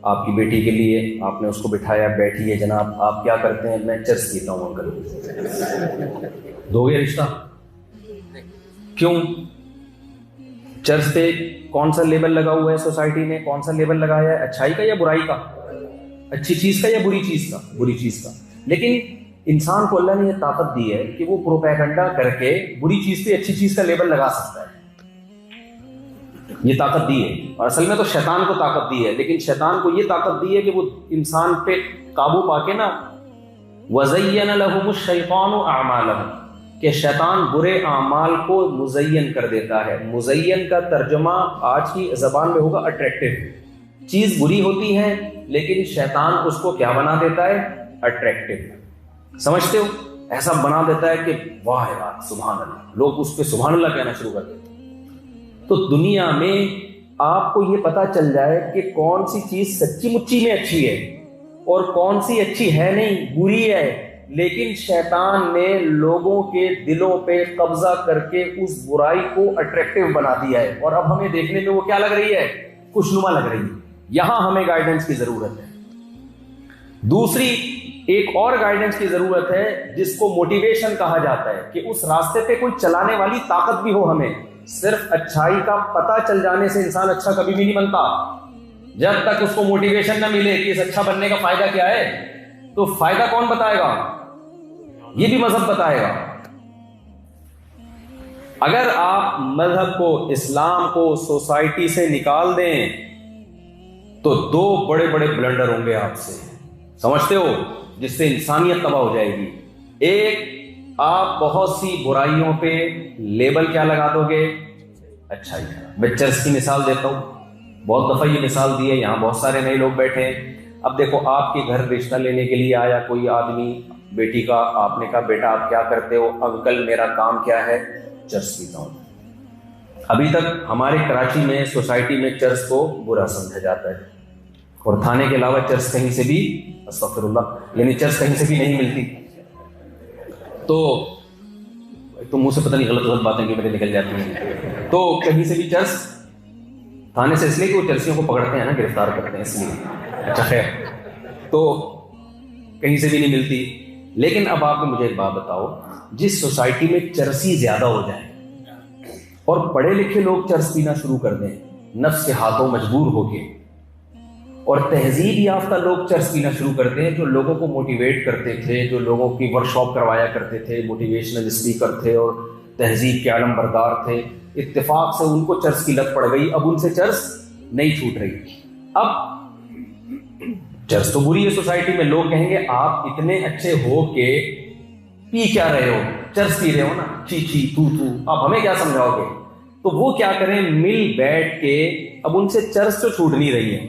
آپ کی بیٹی کے لیے, آپ نے اس کو بٹھایا, بیٹھی ہے جناب, آپ کیا کرتے ہیں؟ میں چرس پیتا ہوں انکل. دو گے رشتہ؟ کیوں؟ چرس پہ کون سا لیبل لگا ہوا ہے سوسائٹی میں؟ کون سا لیبل لگایا ہے؟ اچھائی کا یا برائی کا؟ اچھی چیز کا یا بری چیز کا؟ بری چیز کا. لیکن انسان کو اللہ نے یہ طاقت دی ہے کہ وہ پروپیگنڈا کر کے بری چیز پہ اچھی چیز کا لیبل لگا سکتا ہے. یہ طاقت دی ہے, اور اصل میں تو شیطان کو طاقت دی ہے, لیکن شیطان کو یہ طاقت دی ہے کہ وہ انسان پہ قابو پا کے نا وَزَيَّنَ لَهُمُ الشَّيْطَانُ أَعْمَالَهُمْ, کہ شیطان برے اعمال کو مزین کر دیتا ہے. مزین کا ترجمہ آج کی زبان میں ہوگا اٹریکٹیو. چیز بری ہوتی ہے لیکن شیطان اس کو کیا بنا دیتا ہے؟ اٹریکٹیو. سمجھتے ہو؟ ایسا بنا دیتا ہے کہ واہ یار سبحان اللہ, لوگ اس پہ سبحان اللہ کہنا شروع کر دیتے. تو دنیا میں آپ کو یہ پتا چل جائے کہ کون سی چیز سچی مچی میں اچھی ہے اور کون سی اچھی ہے نہیں, بری ہے, لیکن شیطان نے لوگوں کے دلوں پہ قبضہ کر کے اس برائی کو اٹریکٹیو بنا دیا ہے, اور اب ہمیں دیکھنے میں وہ کیا لگ رہی ہے؟ خوشنما لگ رہی ہے. یہاں ہمیں گائیڈنس کی ضرورت ہے. دوسری ایک اور گائیڈنس کی ضرورت ہے جس کو موٹیویشن کہا جاتا ہے, کہ اس راستے پہ کوئی چلانے والی طاقت بھی ہو ہمیں. صرف اچھائی کا پتہ چل جانے سے انسان اچھا کبھی بھی نہیں بنتا. جب تک اس کو موٹیویشن نہ ملے کہ اس اچھا بننے کا فائدہ کیا ہے, تو فائدہ کون بتائے گا؟ یہ بھی مذہب بتائے گا. اگر آپ مذہب کو, اسلام کو سوسائٹی سے نکال دیں تو دو بڑے بڑے بلنڈر ہوں گے آپ سے, سمجھتے ہو, جس سے انسانیت تباہ ہو جائے گی. ایک, آپ بہت سی برائیوں پہ لیبل کیا لگا دو گے؟ اچھائی. میں چرس کی مثال دیتا ہوں, بہت دفعہ یہ مثال دی ہے, یہاں بہت سارے نئے لوگ بیٹھے ہیں. اب دیکھو آپ کے گھر رشتہ لینے کے لیے آیا کوئی آدمی, بیٹی کا, آپ نے کہا بیٹا آپ کیا کرتے ہو؟ انکل میرا کام کیا ہے؟ چرس پیتا ہوں. ابھی تک ہمارے کراچی میں سوسائٹی میں چرس کو برا سمجھا جاتا ہے, اور تھانے کے علاوہ چرس کہیں سے بھی, استغفر اللہ, یعنی چرس کہیں سے بھی نہیں ملتی. تو منہ سے پتہ نہیں غلط غلط باتیں میرے نکل جاتی ہیں. تو کہیں سے بھی چرس, تھانے سے اس لیے کہ وہ چرسیوں کو پکڑتے ہیں نا, گرفتار کرتے ہیں اس لیے. اچھا خیر, تو کہیں سے بھی نہیں ملتی. لیکن اب آپ مجھے ایک بات بتاؤ, جس سوسائٹی میں چرسی زیادہ ہو جائے اور پڑھے لکھے لوگ چرس پینا شروع کر دیں نفس کے ہاتھوں مجبور ہو کے, اور تہذیب یافتہ لوگ چرس پینا شروع کرتے ہیں, جو لوگوں کو موٹیویٹ کرتے تھے, جو لوگوں کی ورک شاپ کروایا کرتے تھے, موٹیویشنل اسپیکر تھے اور تہذیب کے علم بردار تھے, اتفاق سے ان کو چرس کی لت پڑ گئی. اب ان سے چرس نہیں چھوٹ رہی. اب چرس تو بری ہے سوسائٹی میں, لوگ کہیں گے آپ اتنے اچھے ہو کے پی کیا رہے ہو؟ چرس پی رہے ہو نا, چی چی تو, آپ ہمیں کیا سمجھاؤ گے؟ تو وہ کیا کریں, مل بیٹھ کے, اب ان سے چرس تو چھوٹ نہیں رہی ہے,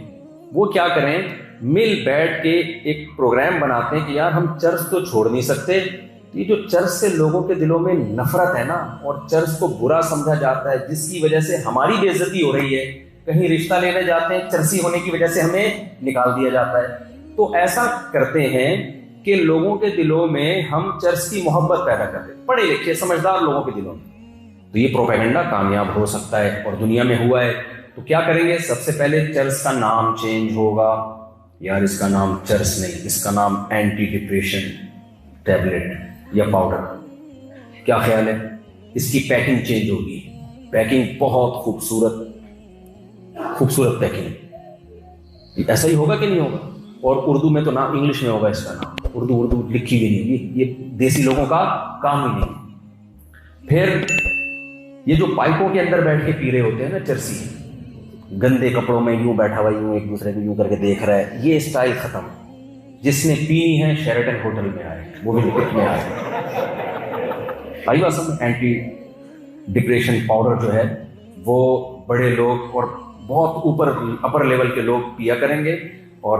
وہ کیا کریں, مل بیٹھ کے ایک پروگرام بناتے ہیں کہ یار ہم چرس تو چھوڑ نہیں سکتے. یہ جو چرس سے لوگوں کے دلوں میں نفرت ہے نا, اور چرس کو برا سمجھا جاتا ہے, جس کی وجہ سے ہماری بے عزتی ہو رہی ہے. کہیں رشتہ لینے جاتے ہیں, چرسی ہونے کی وجہ سے ہمیں نکال دیا جاتا ہے. تو ایسا کرتے ہیں کہ لوگوں کے دلوں میں ہم چرس کی محبت پیدا کرتے ہیں, پڑھے لکھے سمجھدار لوگوں کے دلوں میں. تو یہ پروپیگنڈا کامیاب ہو سکتا ہے, اور دنیا میں ہوا ہے. تو کیا کریں گے, سب سے پہلے چرس کا نام چینج ہوگا. یار اس کا نام چرس نہیں, اس کا نام اینٹی ڈپریشن ٹیبلٹ یا پاؤڈر. کیا خیال ہے؟ اس کی پیکنگ چینج ہوگی, پیکنگ بہت خوبصورت خوبصورت پیکنگ. ایسا ہی ہوگا کہ نہیں ہوگا؟ اور اردو میں تو نام انگلش میں ہوگا اس کا نام, اردو لکھی بھی نہیں, یہ دیسی لوگوں کا کام ہی نہیں. پھر یہ جو پائپوں کے اندر بیٹھ کے پی رہے ہوتے ہیں نا چرسی, گندے کپڑوں میں یوں بیٹھا ہوا, یوں ایک دوسرے کو یوں کر کے دیکھ رہا ہے, یہ اسٹائل ختم. جس نے پینی ہے شیرٹن ہوٹل میں آئے, وہ بھی لکٹ میں آئے. آئی بات سمجھ. اینٹی ڈپریشن پاؤڈر جو ہے وہ بڑے لوگ اور بہت اپر لیول کے لوگ پیا کریں گے, اور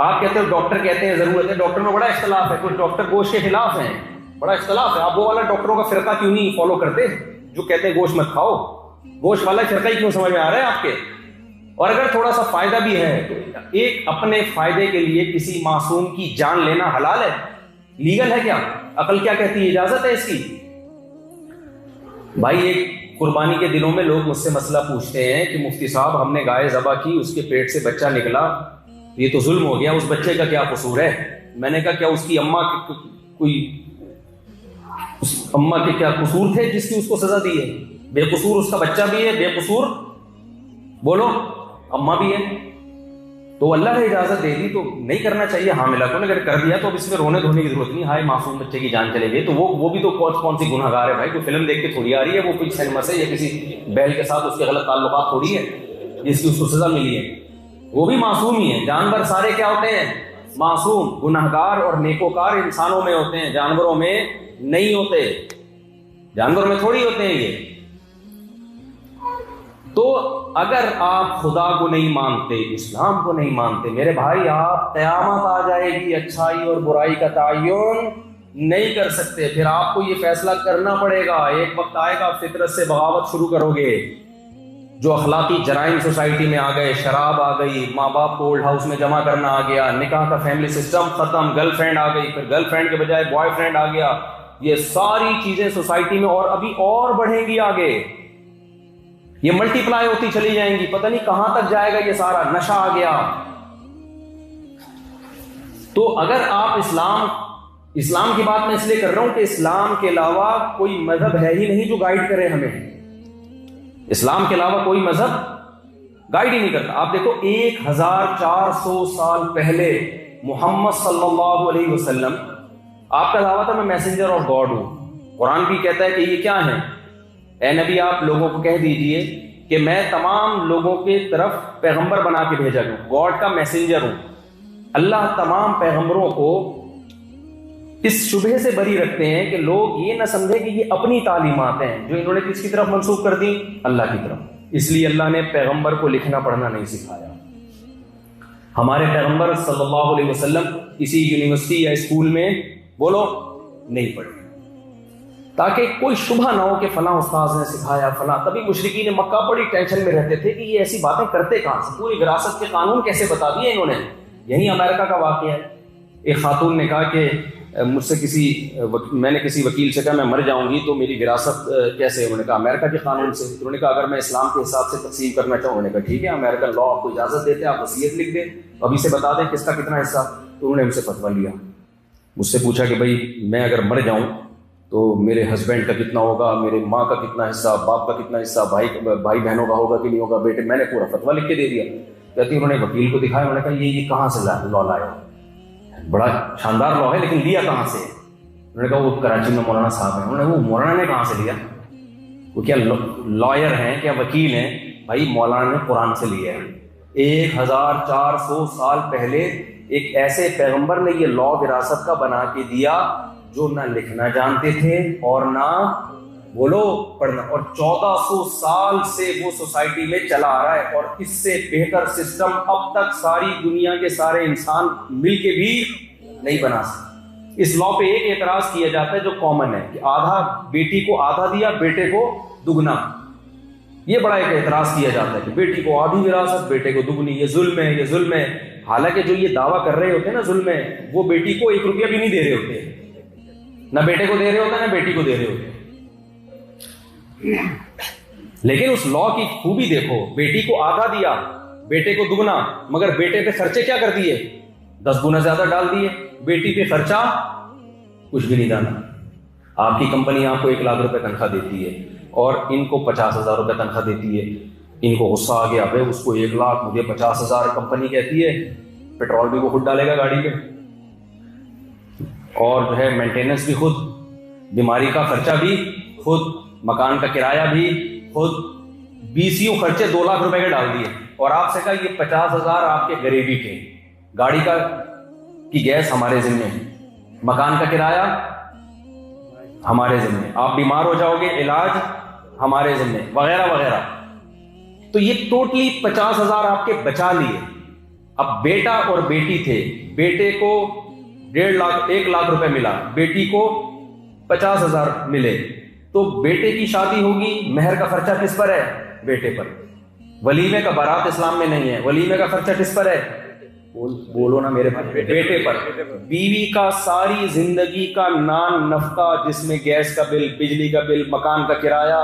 آپ کہتے ہو ڈاکٹر کہتے ہیں ضرورت ہے، ڈاکٹر میں بڑا اختلاف ہے، کچھ ڈاکٹر گوشت کے خلاف ہیں، بڑا اختلاف ہے. آپ وہ والا ڈاکٹروں کا فرقہ کیوں نہیں فالو کرتے جو کہتے ہیں گوشت مت کھاؤ؟ گوشت والا فرقہ ہی کیوں سمجھ میں آ رہا ہے آپ کے؟ اور اگر تھوڑا سا فائدہ بھی ہے تو ایک اپنے فائدے کے لیے کسی معصوم کی جان لینا حلال ہے، لیگل ہے کیا؟ عقل کیا کہتی ہے؟ اجازت ہے اس کی؟ بھائی ایک قربانی کے دنوں میں لوگ مجھ سے مسئلہ پوچھتے ہیں کہ مفتی صاحب ہم نے گائے ذبح کی، اس کے پیٹ سے بچہ نکلا، یہ تو ظلم ہو گیا، اس بچے کا کیا قصور ہے؟ میں نے کہا کیا اس کی اماں کوئی اس اماں کے کیا قصور تھے جس کی اس کو سزا دی ہے؟ بے قصور اس کا بچہ بھی ہے، بے قصور بولو اماں بھی ہے. تو اللہ نے اجازت دے دی تو نہیں کرنا چاہیے حاملہ کو، اگر کر دیا تو اب اس میں رونے دھونے کی ضرورت نہیں. ہائے معصوم بچے کی جان چلے گئی، تو وہ بھی تو کون سی گناہ گار ہے بھائی؟ کوئی فلم دیکھ کے تھوڑی آ رہی ہے، وہ کوئی سینما سے یا کسی بیل کے ساتھ اس کے غلط تعلقات تھوڑی ہے جس کی اس کو سزا ملی ہے. وہ بھی معصوم ہی ہے. جانور سارے کیا ہوتے ہیں؟ معصوم. گناہگار اور نیکوکار انسانوں میں ہوتے ہیں، جانوروں میں نہیں ہوتے، جانوروں میں تھوڑی ہوتے ہیں یہ. تو اگر آپ خدا کو نہیں مانتے، اسلام کو نہیں مانتے، میرے بھائی آپ قیامت آ جائے گی اچھائی اور برائی کا تعین نہیں کر سکتے. پھر آپ کو یہ فیصلہ کرنا پڑے گا. ایک وقت آئے گا فطرت سے بغاوت شروع کرو گے. جو اخلاقی جرائم سوسائٹی میں آ گئے، شراب آ گئی، ماں باپ کو اولڈ ہاؤس میں جمع کرنا آ گیا، نکاح کا فیملی سسٹم ختم، گرل فرینڈ آ گئی، پھر گرل فرینڈ کے بجائے بوائے فرینڈ آ گیا. یہ ساری چیزیں سوسائٹی میں اور ابھی اور بڑھیں گی آگے، یہ ملٹی پلائی ہوتی چلی جائیں گی. پتہ نہیں کہاں تک جائے گا یہ سارا. نشہ آ گیا. تو اگر آپ اسلام کی بات میں اس لیے کر رہا ہوں کہ اسلام کے علاوہ کوئی مذہب ہے ہی نہیں جو گائیڈ کرے ہمیں. اسلام کے علاوہ کوئی مذہب گائیڈ ہی نہیں کرتا. آپ دیکھو 1400 سال پہلے محمد صلی اللہ علیہ وسلم، آپ کا دعویٰ تھا میں میسنجر آف گاڈ ہوں. قرآن بھی کہتا ہے کہ یہ کیا ہے؟ اے نبی آپ لوگوں کو کہہ دیجئے کہ میں تمام لوگوں کے طرف پیغمبر بنا کے بھیجا ہوں، گاڈ کا میسنجر ہوں. اللہ تمام پیغمبروں کو اس شبہ سے بری رکھتے ہیں کہ لوگ یہ نہ سمجھے کہ یہ اپنی تعلیمات ہیں جو انہوں نے کس کی طرف منسوخ کر دی؟ اللہ کی طرف. اس لیے اللہ نے پیغمبر کو لکھنا پڑھنا نہیں سکھایا. ہمارے پیغمبر صلی اللہ علیہ وسلم کسی یونیورسٹی یا اسکول میں بولو نہیں پڑھے تاکہ کوئی شبہ نہ ہو کہ فلاں استاذ نے سکھایا فلاں. تبھی مشرکین مکہ بڑی ٹینشن میں رہتے تھے کہ یہ ایسی باتیں کرتے کہاں سے، پوری وراثت کے قانون کیسے بتا دیے انہوں نے. یہی امریکہ کا واقعہ ہے. ایک خاتون نے کہا کہ مجھ سے میں نے کسی وکیل سے کہا میں مر جاؤں گی تو میری وراثت کیسے؟ انہوں نے کہا امریکہ کے قانون سے. انہوں نے کہا اگر میں اسلام کے حساب سے تقسیم کرنا چاہوں. انہوں نے کہا ٹھیک ہے امریکن لا آپ کو اجازت دیتے ہیں، آپ وصیت لکھ دیں، ابھی سے بتا دیں کس کا کتنا حصہ. تو انہوں نے مجھ سے فتویٰ لیا. مجھ سے پوچھا کہ بھائی میں اگر مر جاؤں تو میرے ہسبینڈ کا کتنا ہوگا، میرے ماں کا کتنا حصہ، باپ کا کتنا حصہ، بھائی بہنوں کا ہوگا کہ نہیں ہوگا. بیٹے میں نے پورا فتویٰ لکھ کے دے دیا. کہتی انہوں نے وکیل کو دکھایا. انہوں نے کہا یہ کہاں سے لا لایا؟ بڑا شاندار لا ہے لیکن لیا کہاں سے؟ انہوں نے کہا وہ کراچی میں مولانا صاحب ہیں. انہوں نے وہ مولانا نے کہاں سے لیا؟ وہ کیا لائر ہیں کیا وکیل ہیں؟ بھائی مولانا نے قرآن سے لیا ہے. 1400 سال پہلے ایک ایسے پیغمبر نے یہ لا وراثت کا بنا کے دیا جو نہ لکھنا جانتے تھے اور نہ بولو پڑھنا. اور 1400 سال سے وہ سوسائٹی میں چلا آ رہا ہے. اور اس سے بہتر سسٹم اب تک ساری دنیا کے سارے انسان مل کے بھی نہیں بنا سکتے. اس لا پہ ایک اعتراض کیا جاتا ہے جو کامن ہے کہ آدھا بیٹی کو آدھا دیا، بیٹے کو دگنا. یہ بڑا ایک اعتراض کیا جاتا ہے کہ بیٹی کو آدھی وراثت، بیٹے کو دگنی. یہ ظلم ہے، یہ ظلم ہے. حالانکہ جو یہ دعویٰ کر رہے ہوتے ہیں نا ظلم ہے، وہ بیٹی کو 1 روپیہ بھی نہیں دے رہے ہوتے. نہ بیٹے کو دے رہے ہوتے نہ بیٹی کو دے رہے ہوتے. لیکن اس لا کی خوبی دیکھو، بیٹی کو آدھا دیا، بیٹے کو دگنا، مگر بیٹے پہ خرچے کیا کر دیے؟ 10 گنا زیادہ ڈال دیے. بیٹی پہ خرچہ کچھ بھی نہیں ڈالا. آپ کی کمپنی آپ کو 1 لاکھ روپے تنخواہ دیتی ہے اور ان کو 50,000 روپے تنخواہ دیتی ہے. ان کو غصہ آ گیا، بھائی اس کو 1 لاکھ مجھے 50,000 کمپنی کہتی ہے. پیٹرول بھی وہ خود ڈالے گا گاڑی میں، اور جو ہے مینٹیننس بھی خود، بیماری کا خرچہ بھی خود، مکان کا کرایہ بھی خود. 20 خرچے 2 لاکھ روپے کے ڈال دیے. اور آپ سے کہا یہ 50,000 آپ کے غریبی کے، گاڑی کی گیس ہمارے ذمہ، مکان کا کرایہ ہمارے ذمہ، آپ بیمار ہو جاؤ گے علاج ہمارے ذمہ، وغیرہ وغیرہ. تو یہ ٹوٹلی 50,000 آپ کے بچا لیے. اب بیٹا اور بیٹی تھے, بیٹے کو 1.5 لاکھ روپے ملا, بیٹی کو 50,000 ملے, تو بیٹے کی شادی ہوگی, مہر کا خرچہ کس پر ہے؟ بیٹے پر. ولیمے کا بارات اسلام میں نہیں ہے, ولیمے کا خرچہ کس پر ہے؟ بولو نا میرے بھائی, بیٹے پر. بیوی کا ساری زندگی کا نان نفقہ, جس میں گیس کا بل, بجلی کا بل, مکان کا کرایہ,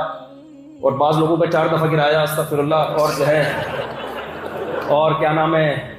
اور بعض لوگوں کا 4 دفعہ کرایہ, استغفر اللہ, اور جو ہے اور کیا نام ہے